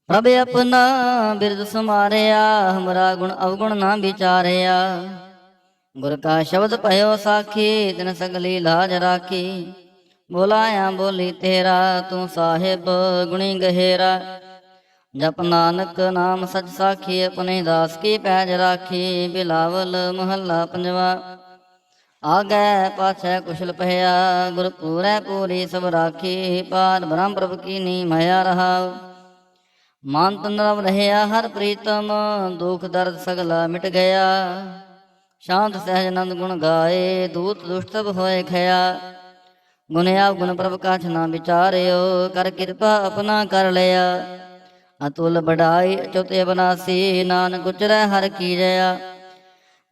ਪ੍ਰਭ ਆਪਣਾ ਬਿਰਦ ਸਮਾਰਿਆ, ਹਮਰਾ ਗੁਣ ਅਵਗੁਣ ਨਾ ਵਿਚਾਰਿਆ। ਗੁਰ ਕਾ ਸ਼ਬਦ ਭਇਓ ਸਾਖੀ, ਤਿਨ ਸਗਲੀ ਲਾਜ ਰਾਖੀ। ਬੋਲਾਇਆ ਬੋਲੀ ਤੇਰਾ, ਤੂੰ ਸਾਹਿਬ ਗੁਣੀ ਗਹਿਰਾ। ਜਪ ਨਾਨਕ ਨਾਮ ਸਚ ਸਾਖੀ, ਆਪਣੇ ਦਾਸ ਕੀ ਪੈਜ ਰਾਖੀ। ਬਿਲਾਵਲ ਮਹੱਲਾ ਪੰਜਵਾ। ਆਗੈ ਪਾਛੈ ਕੁਸ਼ਲ ਪਹਿਆ, ਗੁਰ ਪੂਰੈ ਪੂਰੀ ਸਭ ਰਾਖੀ। ਪਾਰ ਬ੍ਰਹਮ ਪ੍ਰਭ ਕੀਨੀ ਮਾਇਆ ਰਹਾਉ। ਮਨ ਤਨ ਰਵ ਰਹਿਆ ਹਰ ਪ੍ਰੀਤਮ, ਦੁਖ ਦਰਦ ਸਗਲਾ ਮਿਟ ਗਿਆ। ਸ਼ਾਂਤ ਸਹਿਜ ਆਨੰਦ ਗੁਣ ਗਾਏ, ਦੂਤ ਦੁਸ਼ਟ ਸਭ ਹੋਏ ਖਿਆ। ਗੁਣ ਅਵਗੁਣ ਪ੍ਰਭ ਕਾਛ ਨਾ ਵਿਚਾਰਿਓ, ਕਰ ਕਿਰਪਾ ਆਪਣਾ ਕਰ ਲਿਆ। ਅਤੁਲ ਬੜਾਈ ਅਚੁੱਤ ਅਬਨਾਸੀ, ਨਾਨਕ ਉਚਰੈ ਹਰ ਕੀ ਜया।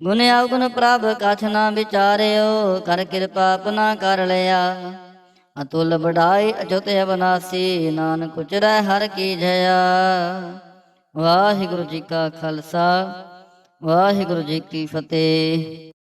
ਗੁਣ ਅਵਗੁਣ ਪ੍ਰਭ ਕਾਛ ਨਾ ਵਿਚਾਰਿਓ, ਕਰ ਕਿਰਪਾ ਆਪਣਾ ਕਰ ਲਿਆ। ਅਤੁਲ ਬੜਾਈ ਅਚੁੱਤ ਅਬਨਾਸੀ, ਨਾਨਕ ਉਚਰੈ ਹਰ ਕੀ ਜया। ਵਾਹਿਗੁਰੂ ਜੀ ਕਾ ਖਾਲਸਾ, ਵਾਹਿਗੁਰੂ ਜੀ ਕੀ ਫਤਿਹ।